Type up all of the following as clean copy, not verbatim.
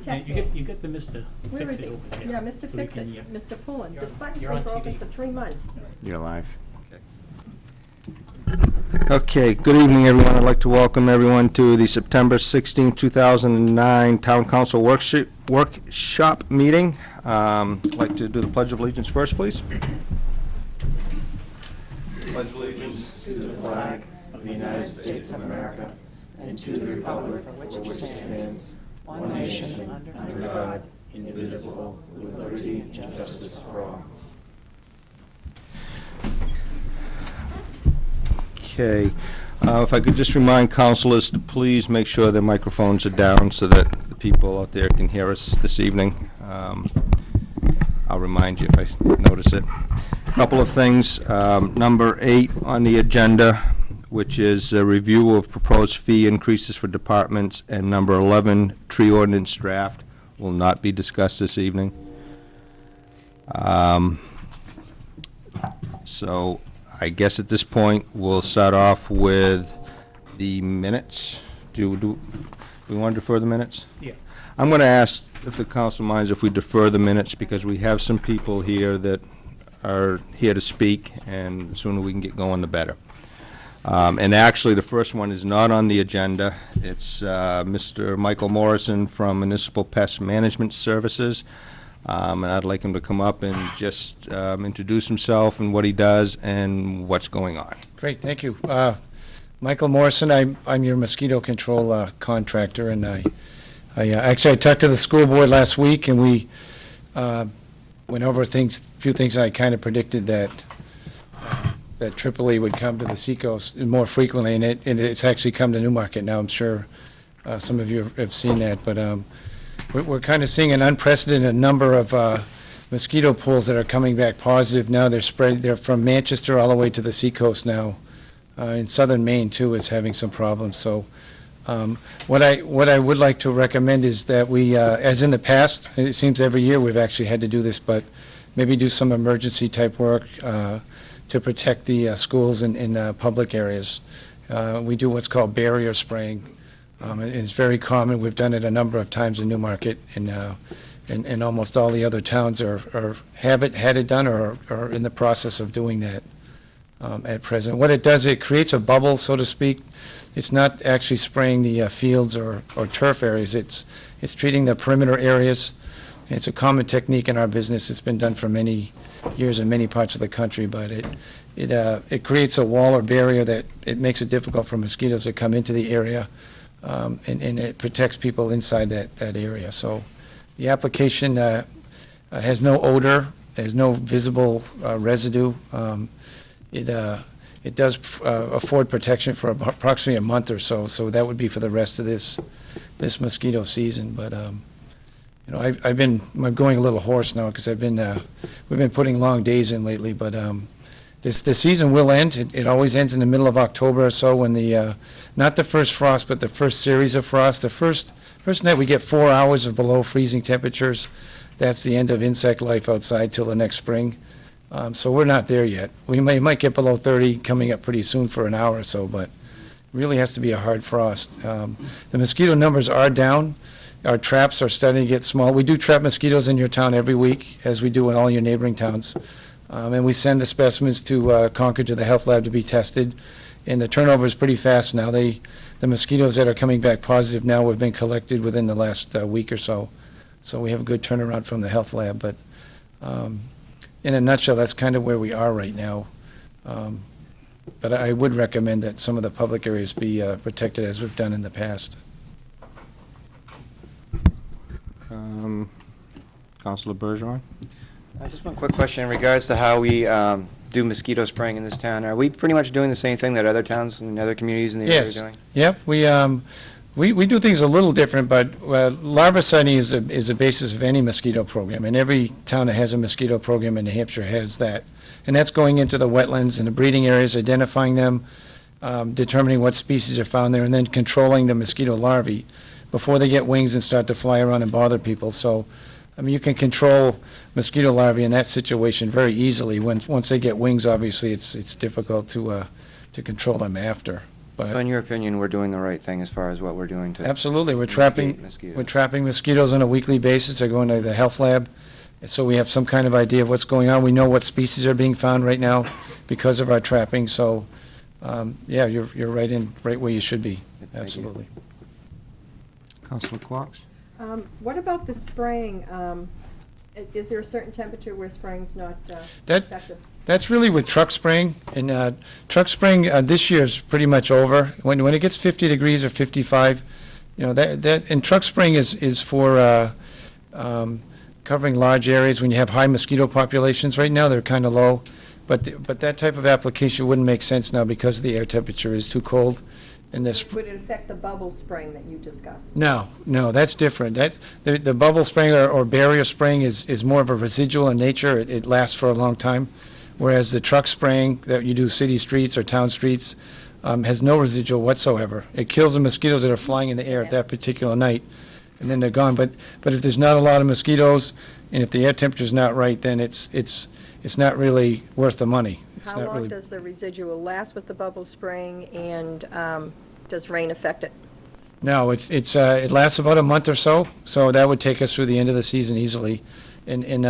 Tech you man. get the Mr. Where is Fix-It he? over there. Yeah, Mr. So we Fix-It, can, yeah. Mr. Pullen. This button's you're been on broken TV. for 3 months. You're live. Okay, good evening, everyone. I'd like to welcome everyone to the September 16, 2009 Town Council Workshop meeting. I'd like to do the Pledge of Allegiance first, please. Pledge allegiance To the flag of the United States of America and to the republic for which it stands, one nation, under God, indivisible, with liberty and justice for all. Okay, if I could just remind councilors to please make sure their microphones are down so that the people out there can hear us this evening. I'll remind you if I notice it. A couple of things. Number 8 on the agenda, which is a review of proposed fee increases for departments, and number 11, tree ordinance draft, will not be discussed this evening. So I guess at this point, we'll start off with the minutes. Do we want to defer the minutes? Yeah. I'm going to ask if the council minds if we defer the minutes, because we have some people here that are here to speak, and the sooner we can get going, the better. And actually, the first one is not on the agenda. It's Mr. Michael Morrison from Municipal Pest Management Services. And I'd like him to come up and just introduce himself and what he does and what's going on. Great, thank you. Michael Morrison, I'm your mosquito control contractor, and actually I talked to the school board last week, and we went over a few things. I kind of predicted that Tripoli would come to the seacoast more frequently, and it's actually come to Newmarket now. I'm sure some of you have seen that, but we're kind of seeing an unprecedented number of mosquito pools that are coming back positive now. They're from Manchester all the way to the seacoast now. In southern Maine, too, is having some problems. So what I would like to recommend is that we, as in the past, it seems every year we've actually had to do this, but maybe do some emergency type work to protect the schools in public areas. We do what's called barrier spraying. It's very common. We've done it a number of times in Newmarket, and almost all the other towns had it done or are in the process of doing that at present. What it does, it creates a bubble, so to speak. It's not actually spraying the fields or turf areas. It's treating the perimeter areas. It's a common technique in our business. It's been done for many years in many parts of the country, but it creates a wall or barrier that it makes it difficult for mosquitoes to come into the area. And it protects people inside that area. So the application has no odor, has no visible residue. It does afford protection for approximately a month or so. So that would be for the rest of this mosquito season. But you know, I'm going a little hoarse now because we've been putting long days in lately. But the season will end. It always ends in the middle of October or so, when not the first frost, but the first series of frost. The first night we get 4 hours of below freezing temperatures. That's the end of insect life outside till the next spring. So we're not there yet. We might get below 30 coming up pretty soon for an hour or so, but it really has to be a hard frost. The mosquito numbers are down. Our traps are starting to get small. We do trap mosquitoes in your town every week, as we do in all your neighboring towns. And we send the specimens to Concord to the health lab to be tested. And the turnover is pretty fast now. The mosquitoes that are coming back positive now have been collected within the last week or so. So we have a good turnaround from the health lab. But in a nutshell, that's kind of where we are right now. But I would recommend that some of the public areas be protected as we've done in the past. Councilor Bergeron? Just one quick question in regards to how we do mosquito spraying in this town. Are we pretty much doing the same thing that other towns and other communities in the area are doing? Yep. We do things a little different, but larviciding is a basis of any mosquito program, and every town that has a mosquito program in New Hampshire has that. And that's going into the wetlands and the breeding areas, identifying them, determining what species are found there, and then controlling the mosquito larvae before they get wings and start to fly around and bother people. So, I mean, you can control mosquito larvae in that situation very easily. Once they get wings, obviously, it's difficult to control them after. So in But your opinion, we're doing the right thing as far as what we're doing to? absolutely, we're mitigate mosquitoes? we're trapping mosquitoes on a weekly basis. They're going to the health lab, and so we have some kind of idea of what's going on. We know what species are being found right now because of our trapping, so, yeah, you're right where you should be, Thank you. absolutely. Councilor Quox? What about the spraying? Is there a certain temperature where spraying's not That's- effective? That's really with truck spraying, and truck spraying this year is pretty much over. When it gets 50 degrees or 55, and truck spraying is for covering large areas when you have high mosquito populations. Right now, they're kind of low, but that type of application wouldn't make sense now because the air temperature is too cold. And this, Would it affect the bubble spraying that you discussed? no, that's different. The bubble spraying or barrier spraying is more of a residual in nature. It lasts for a long time. Whereas the truck spraying that you do city streets or town streets has no residual whatsoever. It kills the mosquitoes that are flying in the air at that particular night, and then they're gone. But if there's not a lot of mosquitoes, and if the air temperature's not right, then it's not really worth the money. It's How not long really. does the residual last with the bubble spraying, and does rain affect it? No, it lasts about a month or so, so that would take us through the end of the season easily. And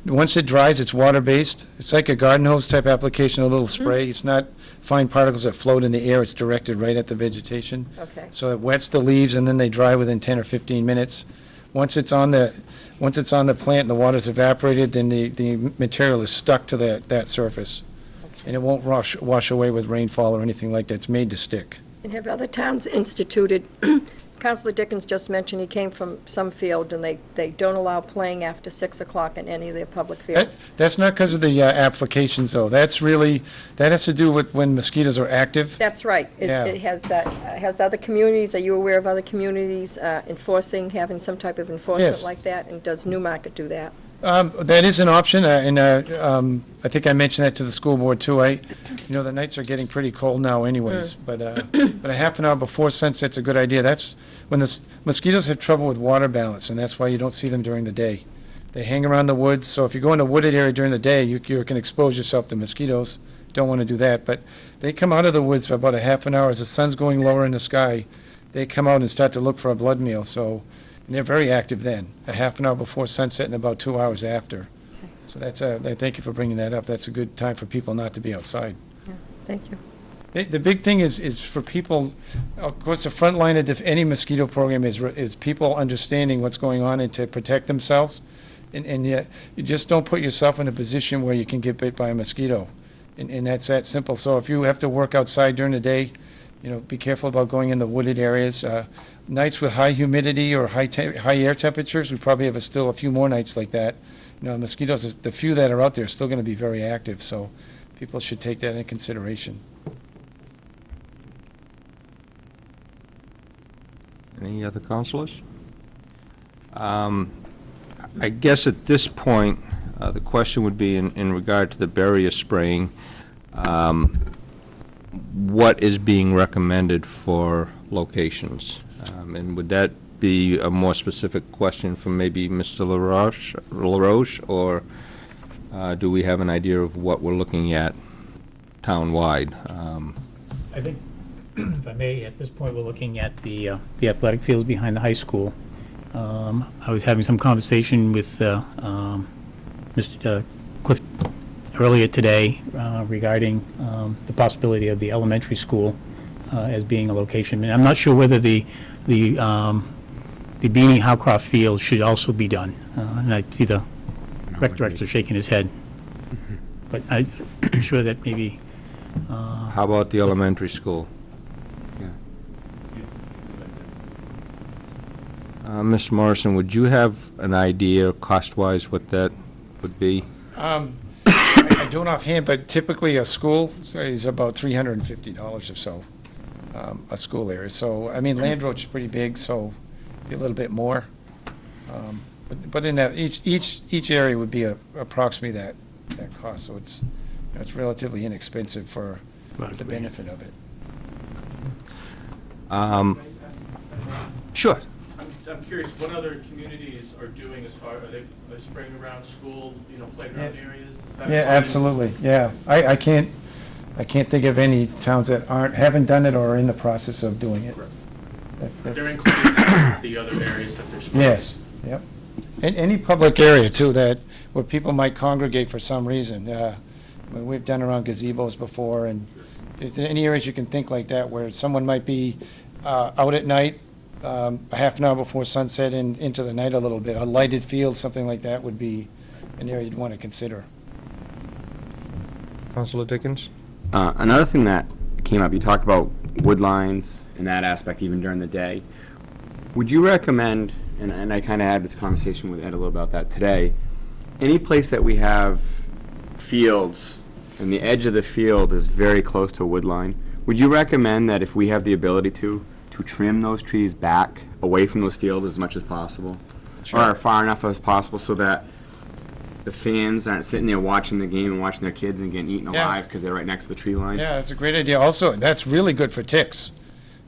once it dries, it's water-based. It's like a garden hose type application, a little spray. It's not fine particles that float in the air. It's directed right at the vegetation. Okay. So it wets the leaves, and then they dry within 10 or 15 minutes. Once it's on the plant and the water's evaporated, then the material is stuck to that surface. And it won't wash away with rainfall or anything like that. It's made to stick. And have other towns instituted, Councilor Dickens just mentioned he came from some field, and they don't allow playing after 6 o'clock in any of their public fields. That's not because of the applications, though. That has to do with when mosquitoes are active. That's right. Yeah. It has other communities, are you aware of other communities having some type of enforcement Yes. like that? And does Newmarket do that? That is an option, and I think I mentioned that to the school board, too. The nights are getting pretty cold now anyways, but a half an hour before sunset's a good idea. That's when the mosquitoes have trouble with water balance, and that's why you don't see them during the day. They hang around the woods, so if you go in a wooded area during the day, you can expose yourself to mosquitoes. Don't want to do that, but they come out of the woods for about a half an hour. As the sun's going lower in the sky, they come out and start to look for a blood meal, and they're very active then, a half an hour before sunset and about 2 hours after. So thank you for bringing that up. That's a good time for people not to be outside. Thank you. The big thing is for people, of course, the front line of any mosquito program is people understanding what's going on and to protect themselves. And yet, you just don't put yourself in a position where you can get bit by a mosquito. And that's that simple. So if you have to work outside during the day, be careful about going in the wooded areas. Nights with high humidity or high air temperatures, we probably have still a few more nights like that. Mosquitoes, the few that are out there are still going to be very active, so people should take that into consideration. Any other councilors? I guess at this point, the question would be in regard to the barrier spraying, what is being recommended for locations? And would that be a more specific question from maybe Mr. LaRoche, or do we have an idea of what we're looking at town-wide? I think, if I may, at this point, we're looking at the athletic fields behind the high school. I was having some conversation with Mr. Cliff earlier today regarding the possibility of the elementary school as being a location. And I'm not sure whether the Beanie Howcroft Field should also be done. And I see the rec director shaking his head. But I'm sure that maybe... How about the elementary school? Ms. Morrison, would you have an idea, cost-wise, what that would be? I don't offhand, but typically a school is about $350 or so, a school area. So, Land Roach is pretty big, so be a little bit more. But in that, each area would be approximately that cost, so it's relatively inexpensive for the benefit of it. Sure. I'm curious, what other communities are doing as far, are they spraying around school, playground areas? Is that Yeah, part of- absolutely, yeah. I can't I can't think of any towns that haven't done it or are in the process of doing it. But they're including that with the other areas that they're spraying. Yes, yep. Any public area, too, where people might congregate for some reason. We've done around gazebos before, and is there any areas you can think like that, where someone might be out at night, a half an hour before sunset and into the night a little bit? A lighted field, something like that would be an area you'd want to consider. Councilor Dickens? Another thing that came up, you talked about wood lines and that aspect even during the day. Would you recommend, and I kind of had this conversation with Ed a little about that today, any place that we have fields and the edge of the field is very close to a wood line, would you recommend that if we have the ability to trim those trees back away from those fields as much as possible? Sure. Or far enough as possible so that the fans aren't sitting there watching the game and watching their kids and getting eaten Yeah. alive because they're right next to the tree line? Yeah, that's a great idea. Also, that's really good for ticks.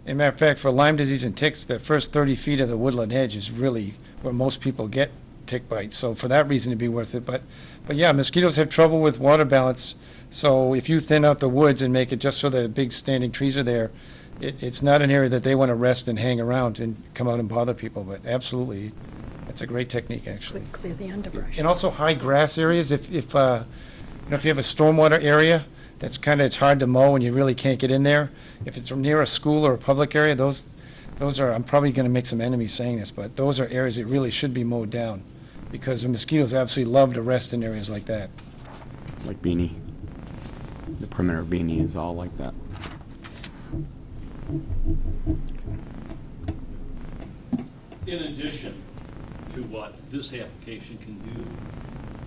As a matter of fact, for Lyme disease and ticks, the first 30 feet of the woodland hedge is really where most people get tick bites. So for that reason, it'd be worth it. But yeah, mosquitoes have trouble with water balance. So if you thin out the woods and make it just so the big standing trees are there, it's not an area that they want to rest and hang around and come out and bother people. But absolutely, that's a great technique, actually. Clear the underbrush. And also high grass areas, if you have a stormwater area, it's hard to mow and you really can't get in there. If it's near a school or a public area, those are, I'm probably gonna make some enemies saying this, but those are areas that really should be mowed down, because the mosquitoes absolutely love to rest in areas like that. Like Beanie. The perimeter of Beanie is all like that. In addition to what this application can do,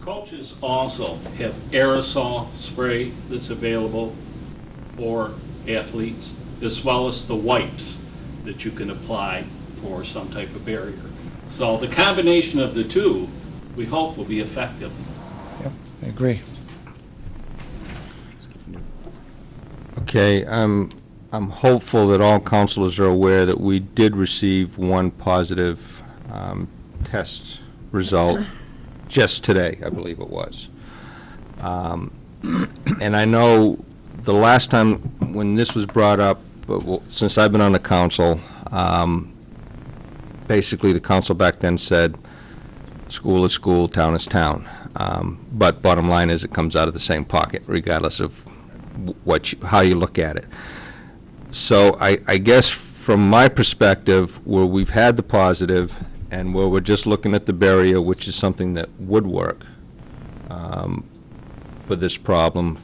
coaches also have aerosol spray that's available for athletes, as well as the wipes that you can apply for some type of barrier. So the combination of the two, we hope, will be effective. Yep, I agree. Okay, I'm hopeful that all councilors are aware that we did receive one positive test result just today, I believe it was. And I know the last time when this was brought up, since I've been on the council, basically the council back then said, school is school, town is town. But bottom line is it comes out of the same pocket, regardless of how you look at it. So I guess from my perspective, where we've had the positive and where we're just looking at the barrier, which is something that would work for this problem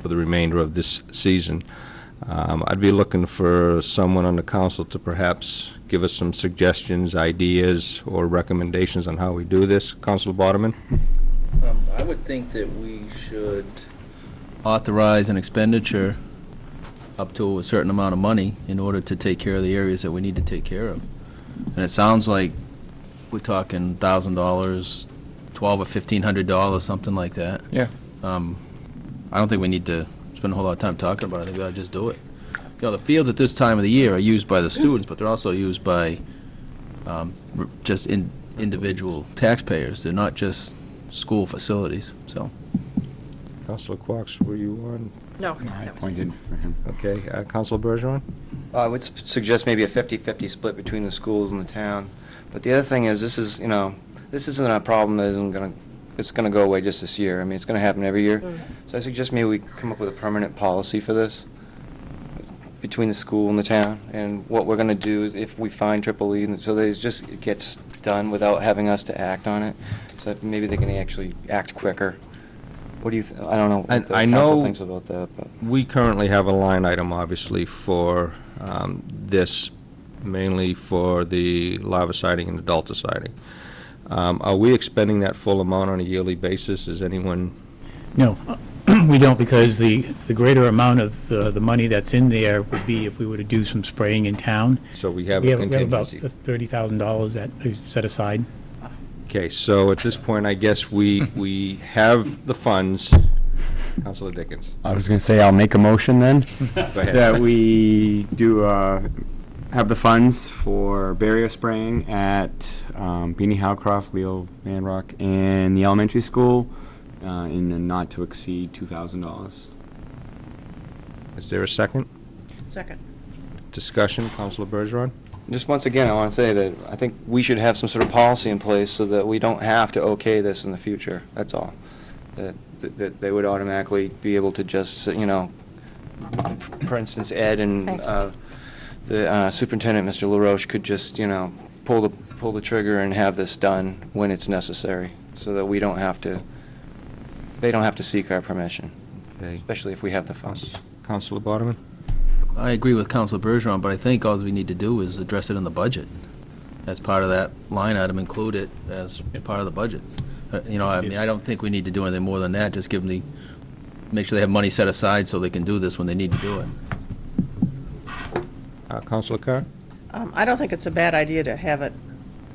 for the remainder of this season, I'd be looking for someone on the council to perhaps give us some suggestions, ideas, or recommendations on how we do this. Councilor Boderman? I would think that we should authorize an expenditure up to a certain amount of money in order to take care of the areas that we need to take care of. And it sounds like we're talking $1,000, $1,200 or $1,500, something like that. Yeah. I don't think we need to spend a whole lot of time talking about it. I think we ought to just do it. You know, the fields at this time of the year are used by the students, but they're also used by just individual taxpayers. They're not just school facilities, so. Councilor Quox, were you on? No, I that was pointed for him. Okay, Councilor Bergeron? I would suggest maybe a 50-50 split between the schools and the town. But the other thing is, this isn't a problem that it's gonna go away just this year. I mean, it's gonna happen every year. So I suggest maybe we come up with a permanent policy for this between the school and the town. And what we're gonna do is, if we find triple E, so that it gets done without having us to act on it, so that maybe they can actually act quicker. What do you, I don't know what the I council know thinks about that, but. we currently have a line item, obviously, for this, mainly for the larviciding and adulticiding. Are we expending that full amount on a yearly basis? Is anyone? No, we don't, because the greater amount of the money that's in there would be if we were to do some spraying in town. So we have We a have about contingency. $30,000 that is set aside. Okay, so at this point, I guess we have the funds. Councilor Dickens. I was going to say, I'll make a motion then, Go ahead. that we do have the funds for barrier spraying at Beanie Howcroft, Leo Van Rock, and the elementary school in a not to exceed $2,000. Is there a second? Second. Discussion, Counselor Bergeron? Just once again, I want to say that I think we should have some sort of policy in place so that we don't have to okay this in the future, that's all. That they would automatically be able to just, you know, for instance, Ed and Thank the superintendent, Mr. LaRoche, could just, you know, pull the trigger and have this done when it's necessary, so that we don't have to, they don't have to seek our permission, Okay. especially if we have the funds. Counselor Bodeman? I agree with Councilor Bergeron, but I think all we need to do is address it in the budget. As part of that line item, include it as part of the budget. You know, I mean, I don't think we need to do anything more than that, just give them make sure they have money set aside so they can do this when they need to do it. Counselor Carr? I don't think it's a bad idea to have it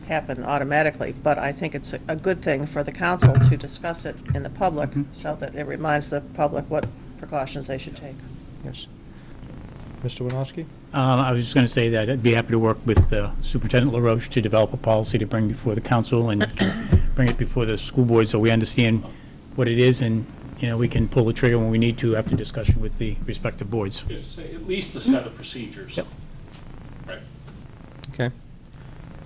happen automatically, but I think it's a good thing for the council to discuss it in the public so that it reminds the public what precautions they should take. Yes. Mr. Winowski? I was just going to say that I'd be happy to work with Superintendent LaRoche to develop a policy to bring before the council and bring it before the school board so we understand what it is, and, you know, we can pull the trigger when we need to after discussion with the respective boards. Just say at least a set of procedures. Yep. Right. Okay.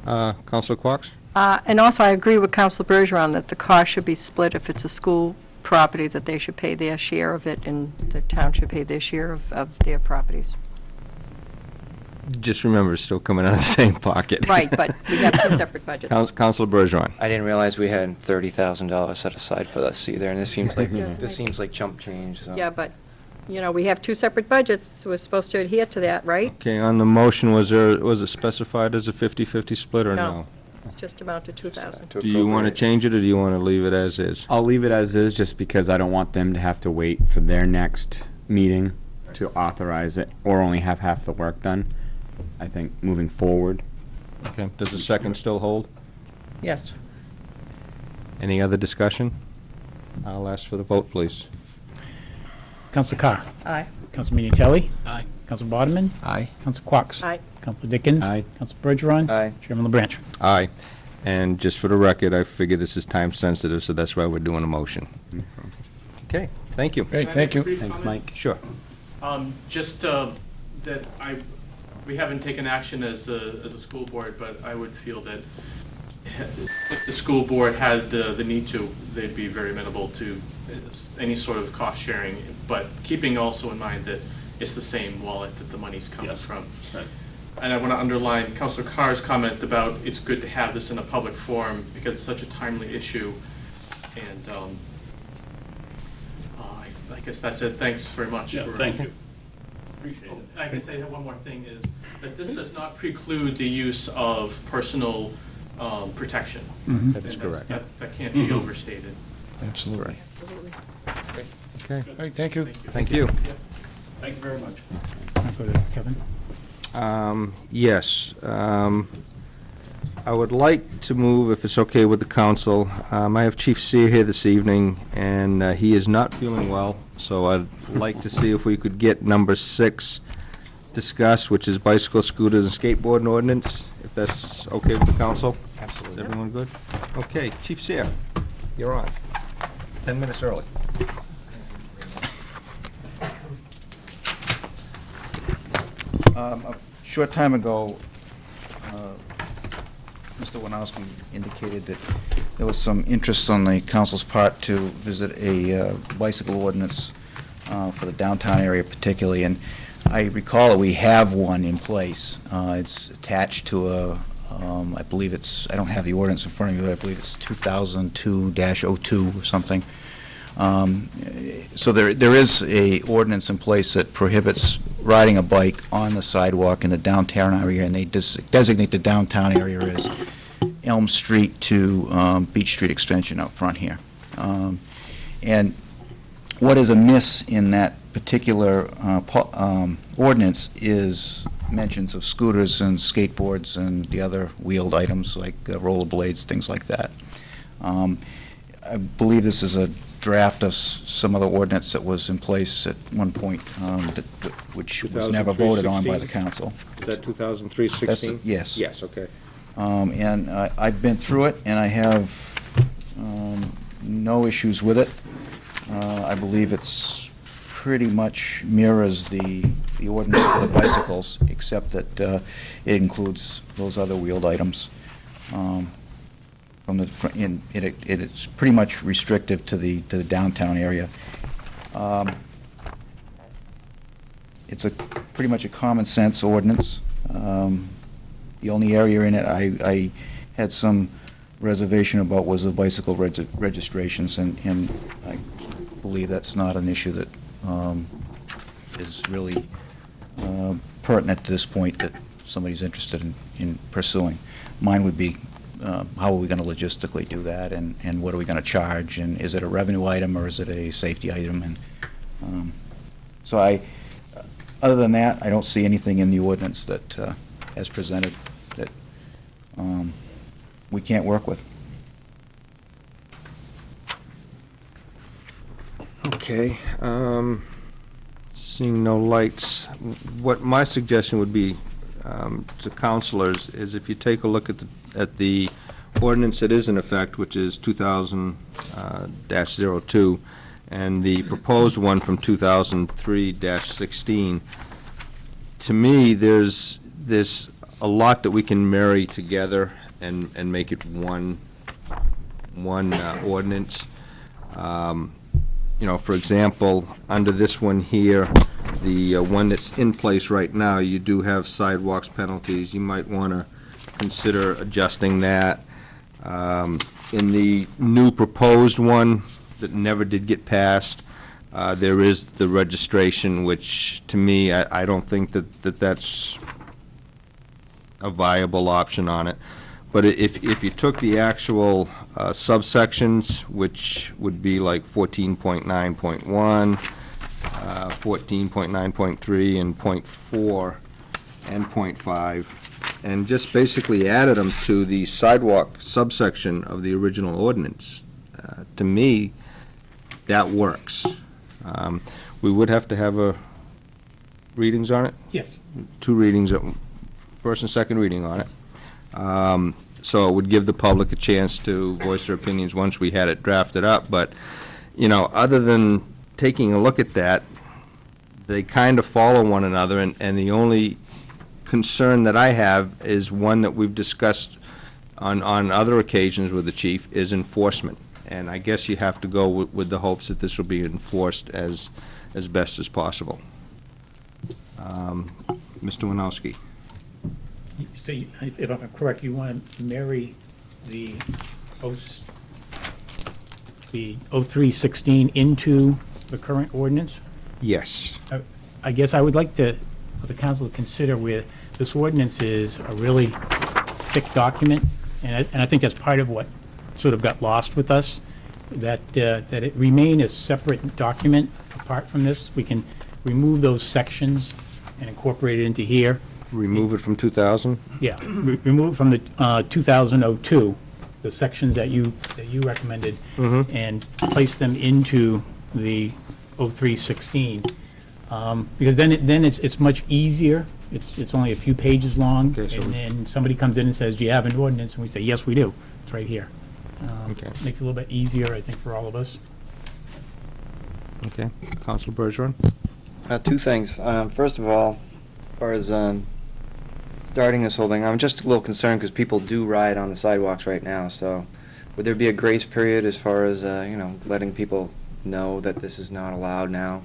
Counselor Quox? And also, I agree with Council Bergeron that the cost should be split. If it's a school property, that they should pay their share of it, and the town should pay their share of their properties. Just remember, it's still coming out of the same pocket. Right, but we have two separate budgets. Counselor Bergeron? I didn't realize we had $30,000 set aside for this either, and this seems like, Does this make- seems like chump change, so. Yeah, but, you know, we have two separate budgets. We're supposed to adhere to that, right? Okay, on the motion, was it specified as a 50-50 split or No. no? It's just amount to 2,000. To Do you want to appropriate. change it, or do you want to leave it as is? I'll leave it as is, just because I don't want them to have to wait for their next meeting to authorize it, or only have half the work done. I think moving forward. Okay, does the second still hold? Yes. Any other discussion? I'll ask for the vote, please. Councilor Carr. Aye. Councilor Minutелli. Aye. Councilor Bodeman. Aye. Councilor Quox. Aye. Councilor Dickens. Aye. Councilor Bergeron. Aye. Chairman LaBranch. Aye. And just for the record, I figure this is time sensitive, so that's why we're doing a motion. Okay, thank you. Great, thank you. Thanks, Mike. Sure. Just that we haven't taken action as a school board, but I would feel that if the school board had the need to, they'd be very amenable to any sort of cost sharing, but keeping also in mind that it's the same wallet that the money's coming Yes. from. Right. And I want to underline Councilor Carr's comment about it's good to have this in a public forum because it's such a timely issue. And I guess that's it. Thanks very much. Yeah, for- thank you. Appreciate it. I can say one more thing is that this does not preclude the use of personal protection. That is And correct. that can't be overstated. Absolutely. Okay, All right, thank you. Thank you. thank you. Thank you very much. I'll go to Kevin. Yes, I would like to move, if it's okay with the council. I have Chief Seer here this evening, and he is not feeling well, so I'd like to see if we could get number 6 discussed, which is bicycle, scooters, and skateboarding ordinance, if that's okay with the council? Absolutely. Is everyone good? Okay, Chief Seer, you're on. 10 minutes early. A short time ago, Mr. Winowski indicated that there was some interest on the council's part to visit a bicycle ordinance for the downtown area particularly, and I recall that we have one in place. It's attached to I believe it's, I don't have the ordinance in front of me, but I believe it's 2002-02 or something. So there is a ordinance in place that prohibits riding a bike on the sidewalk in the downtown area, and they designate the downtown area as Elm Street to Beach Street Extension out front here. And what is amiss in that particular ordinance is mentions of scooters and skateboards and the other wheeled items like rollerblades, things like that. I believe this is a draft of some other ordinance that was in place at one point, which was never voted on by the council. Is that 2003-16? Yes. Yes, okay. And I've been through it, and I have no issues with it. I believe it's pretty much mirrors the ordinance for the bicycles, except that it includes those other wheeled items. From the it's pretty much restrictive to the downtown area. It's pretty much a common sense ordinance. The only area in it I had some reservation about was the bicycle registrations, and I believe that's not an issue that is really pertinent at this point that somebody's interested in pursuing. Mine would be, how are we going to logistically do that, and what are we going to charge, and is it a revenue item or is it a safety item? And so other than that, I don't see anything in the ordinance that as presented that we can't work with. Okay, seeing no lights, what my suggestion would be to counselors is if you take a look at the ordinance that is in effect, which is 2000-02, and the proposed one from 2003-16, to me, there's a lot that we can marry together and make it one ordinance. You know, for example, under this one here, the one that's in place right now, you do have sidewalks penalties. You might want to consider adjusting that. In the new proposed one that never did get passed, there is the registration, which to me, I don't think that's a viable option on it. But if you took the actual subsections, which would be like 14.9.1, 14.9.3, and .4 and .5, and just basically added them to the sidewalk subsection of the original ordinance, to me, that works. We would have to have readings on it? Yes. 2 readings, first and second reading on it. So it would give the public a chance to voice their opinions once we had it drafted up. But, you know, other than taking a look at that, they kind of follow one another, and the only concern that I have is one that we've discussed on other occasions with the chief, is enforcement. And I guess you have to go with the hopes that this will be enforced as best as possible. Mr. Winowski. So if I'm correct, you want to marry the 0316 into the current ordinance? Yes. I guess I would like for the council to consider where this ordinance is a really thick document, and I think that's part of what sort of got lost with us, that it remain a separate document apart from this. We can remove those sections and incorporate it into here. Remove it from 2000? Yeah, remove from the 2002, the sections that you recommended, and place them into the 0316. Because then it's much easier. It's only a few pages long, Okay, so and then somebody comes in and says, "Do you have an ordinance?" And we say, "Yes, we do. It's right here." Okay. Makes it a little bit easier, I think, for all of us. Okay. Councilor Bergeron? 2 things. First of all, as far as starting this whole thing, I'm just a little concerned because people do ride on the sidewalks right now. So would there be a grace period as far as, letting people know that this is not allowed now?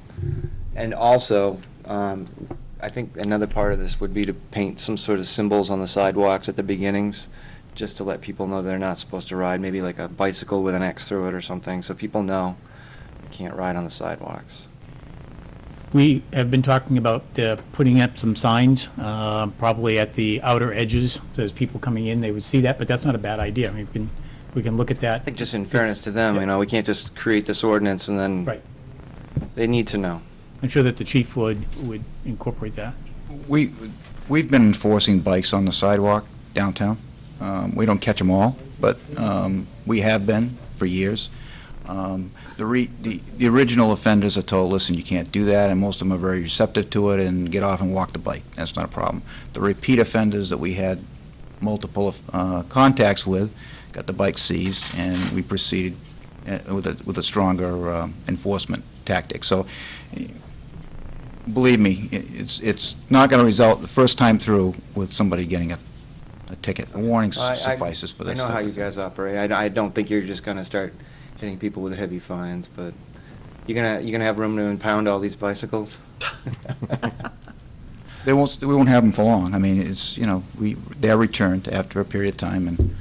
And also, I think another part of this would be to paint some sort of symbols on the sidewalks at the beginnings, just to let people know they're not supposed to ride, maybe like a bicycle with an X through it or something, so people know you can't ride on the sidewalks. We have been talking about putting up some signs, probably at the outer edges, so as people coming in, they would see that, but that's not a bad idea. I mean, we can look at that. I think just in fairness to them, we can't just create this ordinance and then Right. they need to know. I'm sure that the chief would incorporate that. We've been enforcing bikes on the sidewalk downtown. We don't catch them all, but we have been for years. The original offenders are told, listen, you can't do that, and most of them are very receptive to it and get off and walk the bike. That's not a problem. The repeat offenders that we had multiple contacts with got the bike seized, and we proceeded with a stronger enforcement tactic. So believe me, it's not going to result the first time through with somebody getting a ticket. A warning suffices for this. I know type how of you thing. guys operate. I don't think you're just gonna start hitting people with heavy fines, but you're gonna have room to impound all these bicycles? We won't have them for long. I mean, it's, they're returned after a period of time, and,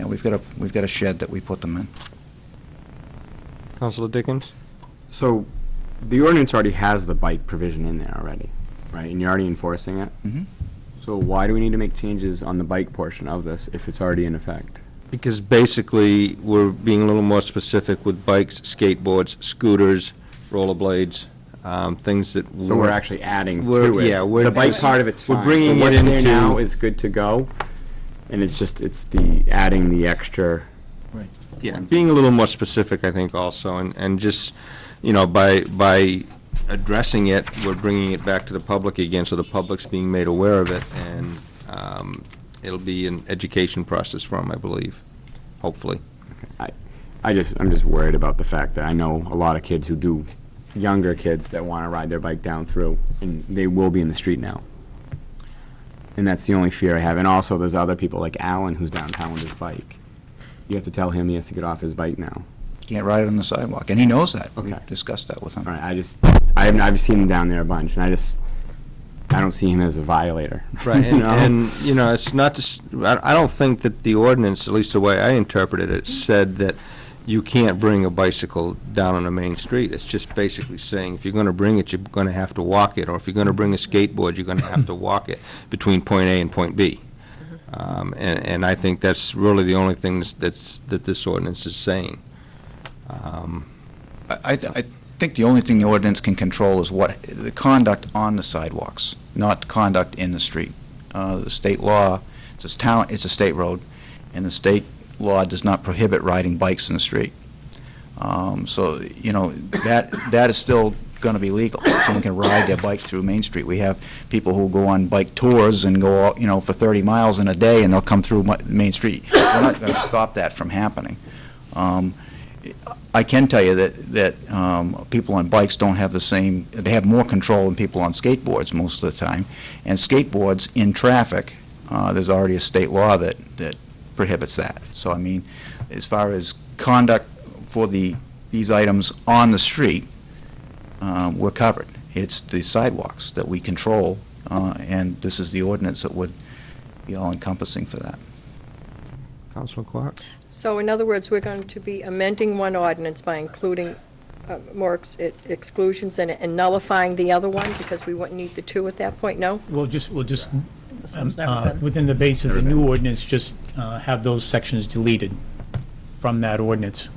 we've got a shed that we put them in. Counselor Dickens? So, the ordinance already has the bike provision in there already, right? And you're already enforcing it? Mhm. So why do we need to make changes on the bike portion of this if it's already in effect? Because basically, we're being a little more specific with bikes, skateboards, scooters, rollerblades, things that. So we're actually adding we're- to it. yeah, we're The bike just- part of it's we're fine. bringing So it what's there into- now is good to go, and it's the adding the extra. Yeah, being a little more specific, I think, also, and just, by addressing it, we're bringing it back to the public again, so the public's being made aware of it, and it'll be an education process for them, I believe, hopefully. I'm just worried about the fact that I know a lot of kids who do, younger kids that want to ride their bike down through, and they will be in the street now. And that's the only fear I have. And also, there's other people like Alan who's downtown with his bike. You have to tell him he has to get off his bike now. Can't ride it on the sidewalk, and he knows that. Okay. We've discussed that with him. All right, I've seen him down there a bunch, and I don't see him as a violator. Right, you know? and, it's not just, I don't think that the ordinance, at least the way I interpreted it, said that you can't bring a bicycle down on a main street. It's just basically saying, if you're gonna bring it, you're gonna have to walk it, or if you're gonna bring a skateboard, you're gonna have to walk it between point A and point B. And I think that's really the only thing that this ordinance is saying. I think the only thing the ordinance can control is the conduct on the sidewalks, not conduct in the street. The state law, it's a state road, and the state law does not prohibit riding bikes in the street. So, that is still going to be legal. Someone can ride their bike through Main Street. We have people who go on bike tours and go, for 30 miles in a day, and they'll come through Main Street. We're not going to stop that from happening. I can tell you that people on bikes don't have the same, they have more control than people on skateboards most of the time. And skateboards in traffic, there's already a state law that prohibits that. So, I mean, as far as conduct for these items on the street, we're covered. It's the sidewalks that we control, and this is the ordinance that would be all-encompassing for that. Councilor Clark? So in other words, we're going to be amending one ordinance by including more exclusions and nullifying the other one, because we wouldn't need the two at that point, no? We'll just, This one's never been. within the base of the new ordinance, just have those sections deleted from that ordinance.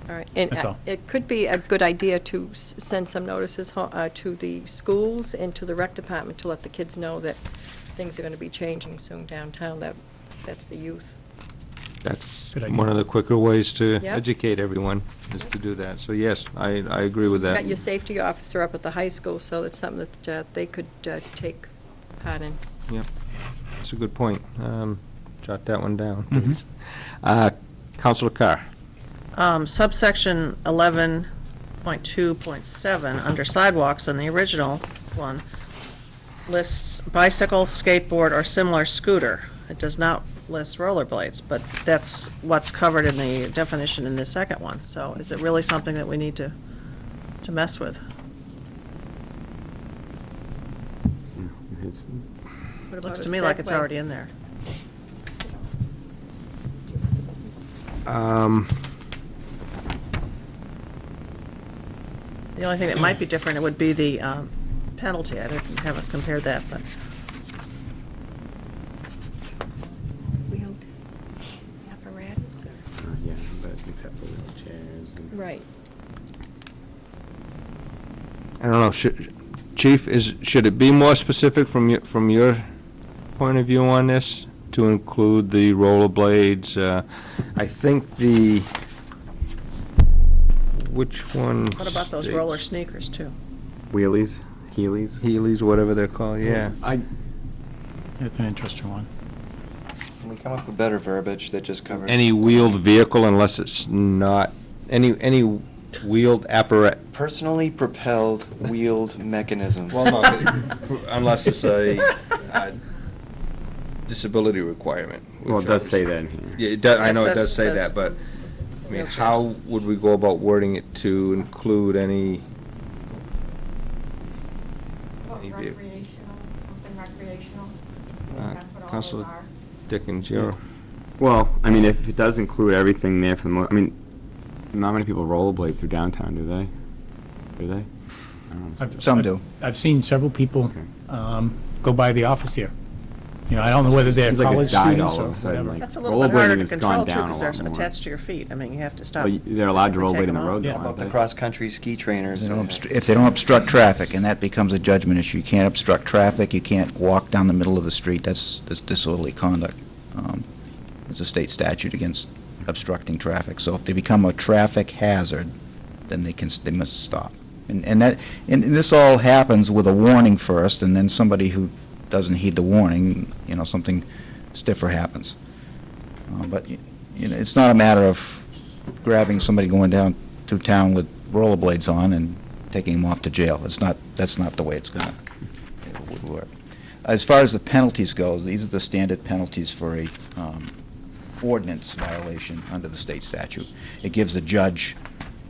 All right, and That's all. it could be a good idea to send some notices to the schools and to the rec department to let the kids know that things are going to be changing soon downtown, that's the youth. That's Good idea. one of the quicker ways to Yep. educate everyone, is to do that. So, yes, I agree with that. Got your safety officer up at the high school, so it's something that they could take part in. Yep, that's a good point. Jot that one down, Mhm. please. Councilor Carr? Subsection 11.2.7, under sidewalks in the original one, lists bicycle, skateboard, or similar scooter. It does not list rollerblades, but that's what's covered in the definition in the second one. So is it really something that we need to mess with? It's- What about Looks a to me like it's Segway? already in there. The only thing that might be different, it would be the penalty. Haven't compared that, but Wheeled apparatus, or? yeah, but except for wheelchairs. And Right. I don't know, Chief, should it be more specific from your point of view on this, to include the rollerblades? I think which one? what about those states? roller sneakers, too? Wheelies, Heelys. Heelys, whatever they're called, yeah. It's an interesting one. Can we come up with better verbiage that just covers? Any wheeled vehicle, unless it's not, any wheeled apparatus. Personally propelled wheeled mechanism. Well, no, unless it's a disability requirement. Well, it does say that in here. Yeah, it does, I know it Yes, does say says that, but, I mean, wheelchairs. how would we go about wording it to include any? Any vehi- Recreational, something recreational, that's what all those Counselor are. Dickens, you're, Well, I mean, if it does include everything there for the I mean, not many people rollerblade through downtown, do they? Do they? I don't know. Some do. I've seen several people Okay. go by the office here. You know, I don't know whether they're Seems like college it's died students all or of a sudden, whatever. like- That's a little bit harder Rollerblading to has control gone too, down a because they're lot more. attached to your feet. I mean, you have to stop. Well, they're allowed to physically rollerblade take in the them road, out. though, Yeah. aren't About the they? cross-country ski trainers. If they don't obstruct traffic, and that becomes a judgment issue, you can't obstruct traffic, you can't walk down the middle of the street, that's disorderly conduct. There's a state statute against obstructing traffic, so if they become a traffic hazard, then they must stop. And this all happens with a warning first, and then somebody who doesn't heed the warning, something stiffer happens. But, it's not a matter of grabbing somebody going down through town with rollerblades on and taking them off to jail. That's not the way it would work. As far as the penalties go, these are the standard penalties for a ordinance violation under the state statute. It gives the judge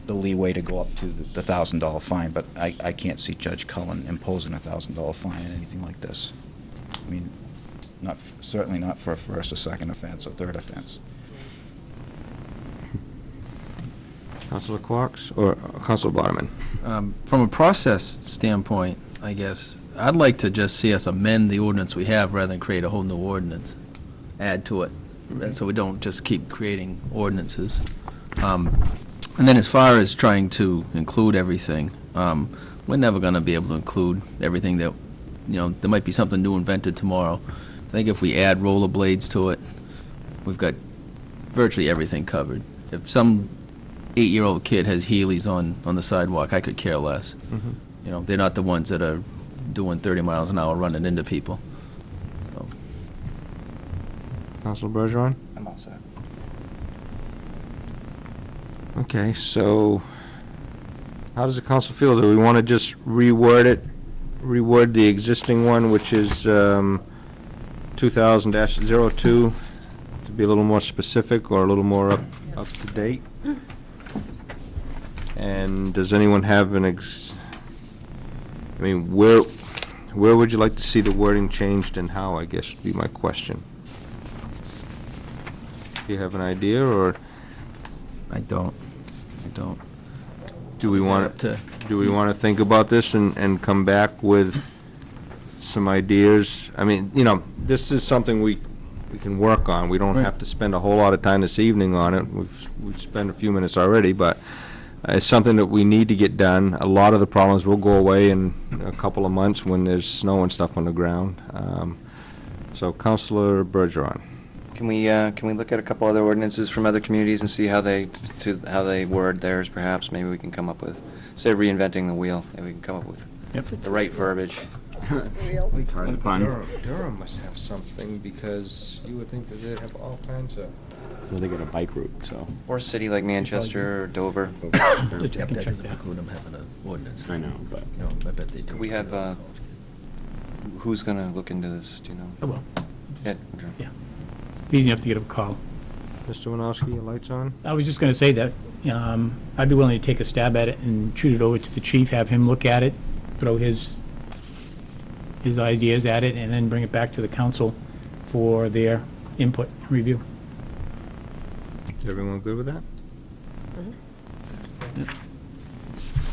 the leeway to go up to the $1,000 fine, but I can't see Judge Cullen imposing a $1,000 fine on anything like this. I mean, certainly not for a first or second offense or third offense. Counselor Quarks or Counselor Boderman? From a process standpoint, I guess, I'd like to just see us amend the ordinance we have rather than create a whole new ordinance, add to it, so we don't just keep creating ordinances. And then as far as trying to include everything, we're never going to be able to include everything that, there might be something new invented tomorrow. I think if we add rollerblades to it, we've got virtually everything covered. If some 8-year-old kid has Heelys on the sidewalk, I could care less. They're not the ones that are doing 30 miles an hour running into people. So, Counselor Bergeron? I'm all set. Okay, so how does the council feel? Do we want to just reword the existing one, which is 2000-02, to be a little more specific or a little more up to date? And does anyone have where would you like to see the wording changed and how, I guess, would be my question. Do you have an idea, or? I don't. Do we want to think about this and come back with some ideas? I mean, this is something we can work on. We don't have to spend a whole lot of time this evening on it. We've spent a few minutes already, but it's something that we need to get done. A lot of the problems will go away in a couple of months when there's snow and stuff on the ground. So, Councilor Bergeron. Can we look at a couple other ordinances from other communities and see how they word theirs, perhaps? Maybe we can come up with, instead of reinventing the wheel, maybe we can come up with the right verbiage. Hard to find. Durham must have something, because you would think that they'd have all kinds of. Well, they got a bike route, so. Or a city like Manchester or Dover. That doesn't include them having an ordinance. I know, but. No, I bet they do. We have, who's going to look into this, do you know? Oh, well, Ed, okay. yeah. It's easy enough to get a call. Mr. Winowski, your lights on? I was just going to say that I'd be willing to take a stab at it and shoot it over to the chief, have him look at it, throw his ideas at it, and then bring it back to the council for their input and review. Is everyone good with that?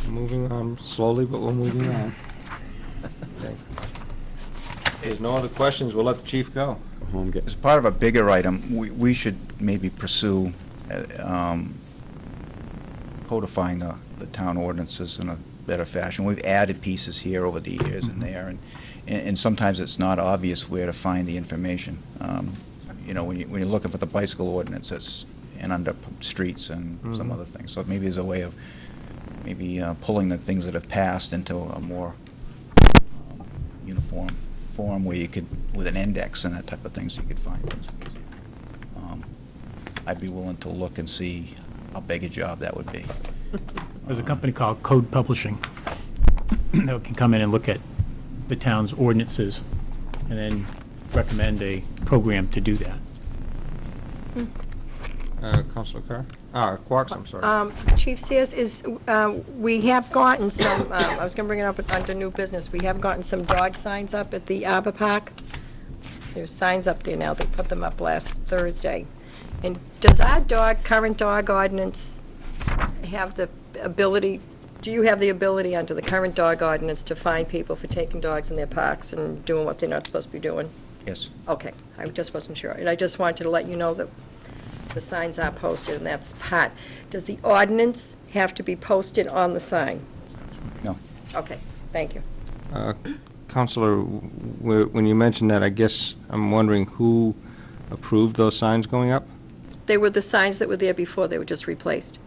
Moving on slowly, but we're moving on. Okay. If there's no other questions, we'll let the chief go. Go home, get. As part of a bigger item, we should maybe pursue codifying the town ordinances in a better fashion. We've added pieces here over the years and there, and sometimes it's not obvious where to find the information. When you're looking for the bicycle ordinance, and under streets and some other things. So maybe there's a way of pulling the things that have passed into a more uniform form where you could, with an index and that type of thing, so you could find things. I'd be willing to look and see how big a job that would be. There's a company called Code Publishing that can come in and look at the town's ordinances and then recommend a program to do that. Counselor Carr? Quarks, I'm sorry. Chief Sears, we have gotten some, I was going to bring it up under new business, we have gotten some dog signs up at the Arbor Park. There's signs up there now, they put them up last Thursday. And does our current dog ordinance have the ability, do you have the ability under the current dog ordinance to fine people for taking dogs in their parks and doing what they're not supposed to be doing? Yes. Okay, I just wasn't sure. And I just wanted to let you know that the signs are posted, and that's part. Does the ordinance have to be posted on the sign? No. Okay, thank you. Counselor, when you mentioned that, I guess I'm wondering who approved those signs going up? They were the signs that were there before, they were just replaced.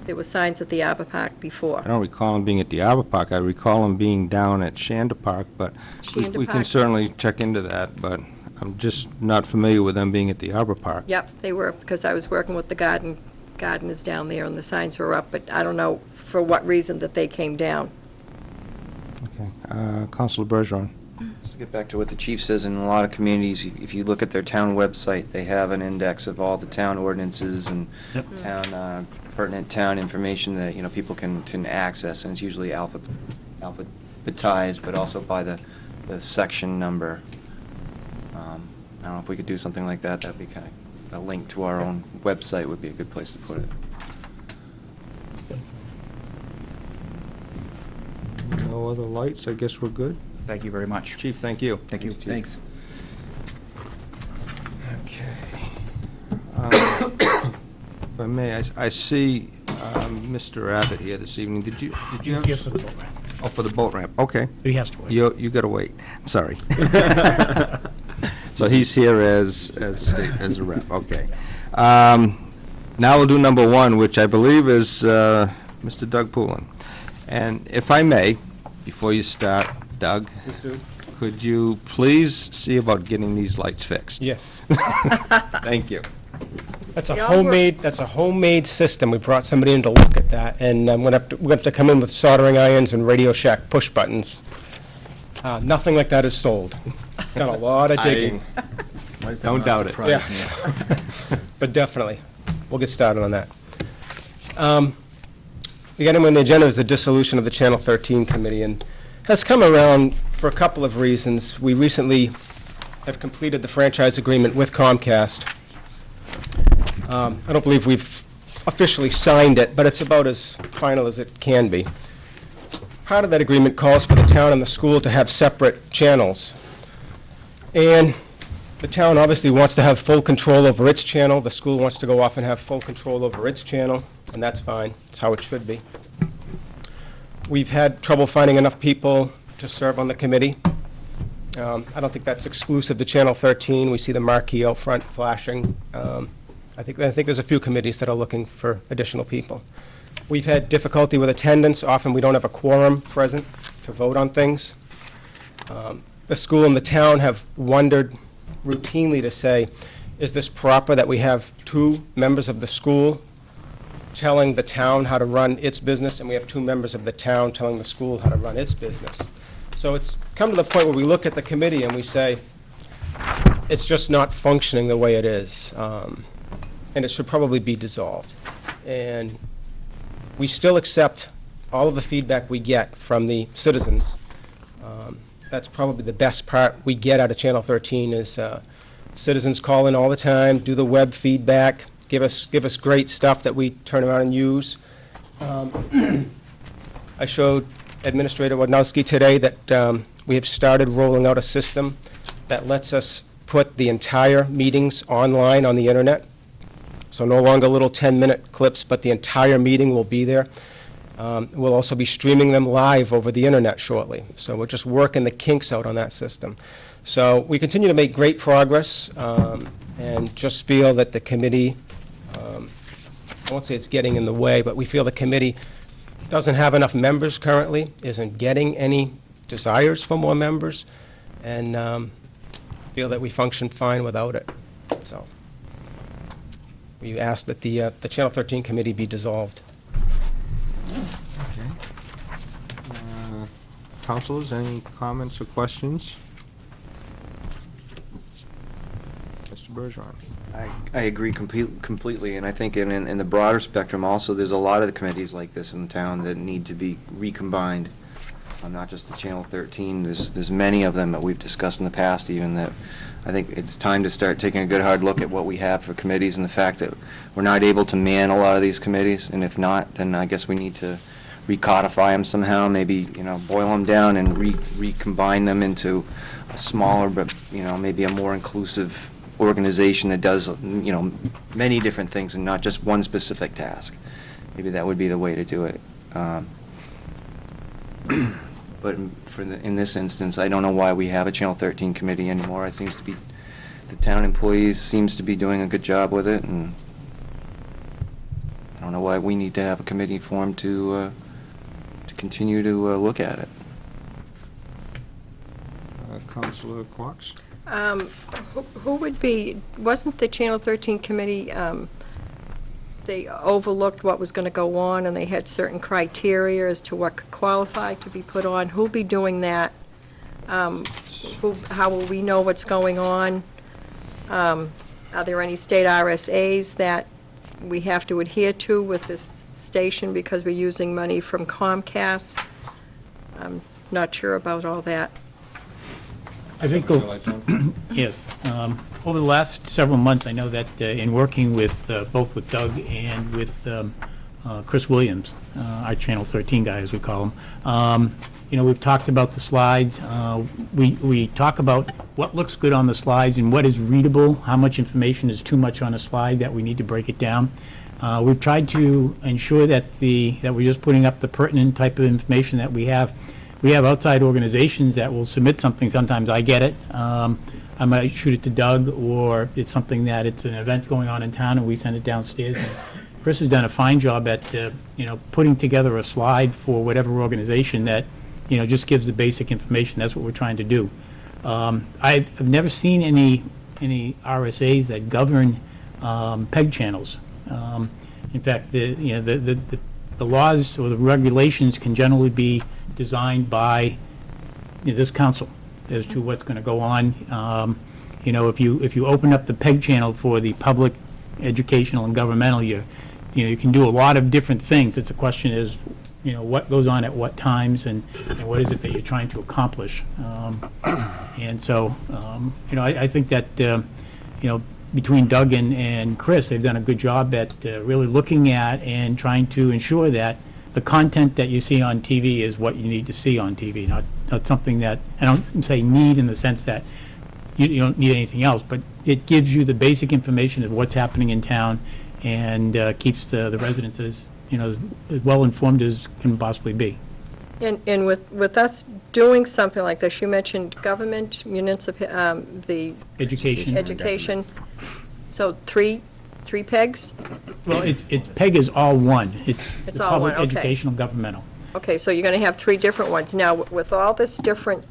There were signs at the Arbor Park before. I don't recall them being at the Arbor Park. I recall them being down at Shander Park, but we can Park? certainly check into that, but I'm just not familiar with them being at the Arbor Park. Yep, they were, because I was working with the gardeners down there, and the signs were up, but I don't know for what reason that they came down. Okay. Counselor Bergeron? Just to get back to what the chief says, in a lot of communities, if you look at their town website, they have an index of all the town ordinances and town, pertinent town information that, people can access, and it's usually alphabetized, but also by the section number. I don't know if we could do something like that. That'd be kind of a link to our own website would be a good place to put it. No other lights? I guess we're good. Thank you very much. Chief, thank you. Thank you. Thanks. Okay. If I may, I see Mr. Abbott here this evening. Did you He's have... here for the boat ramp. Oh, for the boat ramp, okay. He has to wait. You gotta wait, sorry. So he's here as a rep, okay. Now we'll do number one, which I believe is Mr. Doug Poulin. And if I may, before you start, Doug, could you please see about getting these lights fixed? Yes. Thank you. That's a They all work. homemade system. We brought somebody in to look at that, and we have to come in with soldering irons and Radio Shack push buttons. Nothing like that is sold. Done a lot of digging. Why does that Don't not doubt it. surprise me? But definitely, we'll get started on that. The item on the agenda is the dissolution of the Channel 13 Committee, and has come around for a couple of reasons. We recently have completed the franchise agreement with Comcast. I don't believe we've officially signed it, but it's about as final as it can be. Part of that agreement calls for the town and the school to have separate channels. And the town obviously wants to have full control over its channel. The school wants to go off and have full control over its channel, and that's fine. It's how it should be. We've had trouble finding enough people to serve on the committee. I don't think that's exclusive to Channel 13. We see the marquee out front flashing. I think there's a few committees that are looking for additional people. We've had difficulty with attendance. Often we don't have a quorum present to vote on things. The school and the town have wondered routinely to say, is this proper that we have two members of the school telling the town how to run its business, and we have two members of the town telling the school how to run its business? So it's come to the point where we look at the committee and we say, it's just not functioning the way it is, and it should probably be dissolved. And we still accept all of the feedback we get from the citizens. That's probably the best part we get out of Channel 13 is citizens call in all the time, do the web feedback, give us great stuff that we turn around and use. I showed Administrator Wadnowski today that we have started rolling out a system that lets us put the entire meetings online on the internet. So no longer little 10-minute clips, but the entire meeting will be there. We'll also be streaming them live over the internet shortly. So we're just working the kinks out on that system. So we continue to make great progress and just feel that the committee, I won't say it's getting in the way, but we feel the committee doesn't have enough members currently, isn't getting any desires for more members, and feel that we function fine without it. So we ask that the Channel 13 committee be dissolved. Councilors, any comments or questions? Mr. Bergeron? I agree completely, and I think in the broader spectrum also, there's a lot of the committees like this in town that need to be recombined. Not just the Channel 13, there's many of them that we've discussed in the past even, that I think it's time to start taking a good hard look at what we have for committees and the fact that we're not able to man a lot of these committees, and if not, then I guess we need to recodify them somehow, maybe, boil them down and recombine them into a smaller, but, maybe a more inclusive organization that does, many different things and not just one specific task. Maybe that would be the way to do it. But in this instance, I don't know why we have a Channel 13 committee anymore. It seems to be, the town employees seems to be doing a good job with it, and I don't know why we need to have a committee formed to continue to look at it. Councilor Quox? Who would be, wasn't the Channel 13 committee, they overlooked what was going to go on, and they had certain criteria as to what could qualify to be put on? Who'll be doing that? How will we know what's going on? Are there any state RSAs that we have to adhere to with this station because we're using money from Comcast? I'm not sure about all that. I think, yes, over the last several months, I know that in working with, both with Doug and with Chris Williams, our Channel 13 guy, as we call him, we've talked about the slides. We talk about what looks good on the slides and what is readable, how much information is too much on a slide that we need to break it down. We've tried to ensure that that we're just putting up the pertinent type of information that we have. We have outside organizations that will submit something. Sometimes I get it. I might shoot it to Doug, or it's something that it's an event going on in town and we send it downstairs. And Chris has done a fine job at, putting together a slide for whatever organization that, just gives the basic information. That's what we're trying to do. I've never seen any RSAs that govern PEG channels. In fact, the laws or the regulations can generally be designed by this council as to what's going to go on. If you open up the PEG channel for the public, educational, and governmental, you can do a lot of different things. It's a question is, what goes on at what times, and what is it that you're trying to accomplish. And so, I think that, between Doug and Chris, they've done a good job at really looking at and trying to ensure that the content that you see on TV is what you need to see on TV, not something that, I don't say need in the sense that you don't need anything else, but it gives you the basic information of what's happening in town and keeps the residents as well informed as can possibly be. And with us doing something like this, you mentioned government, municipal, the Education. So three pegs? Well, PEG is all one. It's It's the all one, public, okay. educational, governmental. Okay, so you're going to have three different ones. Now, with all this different,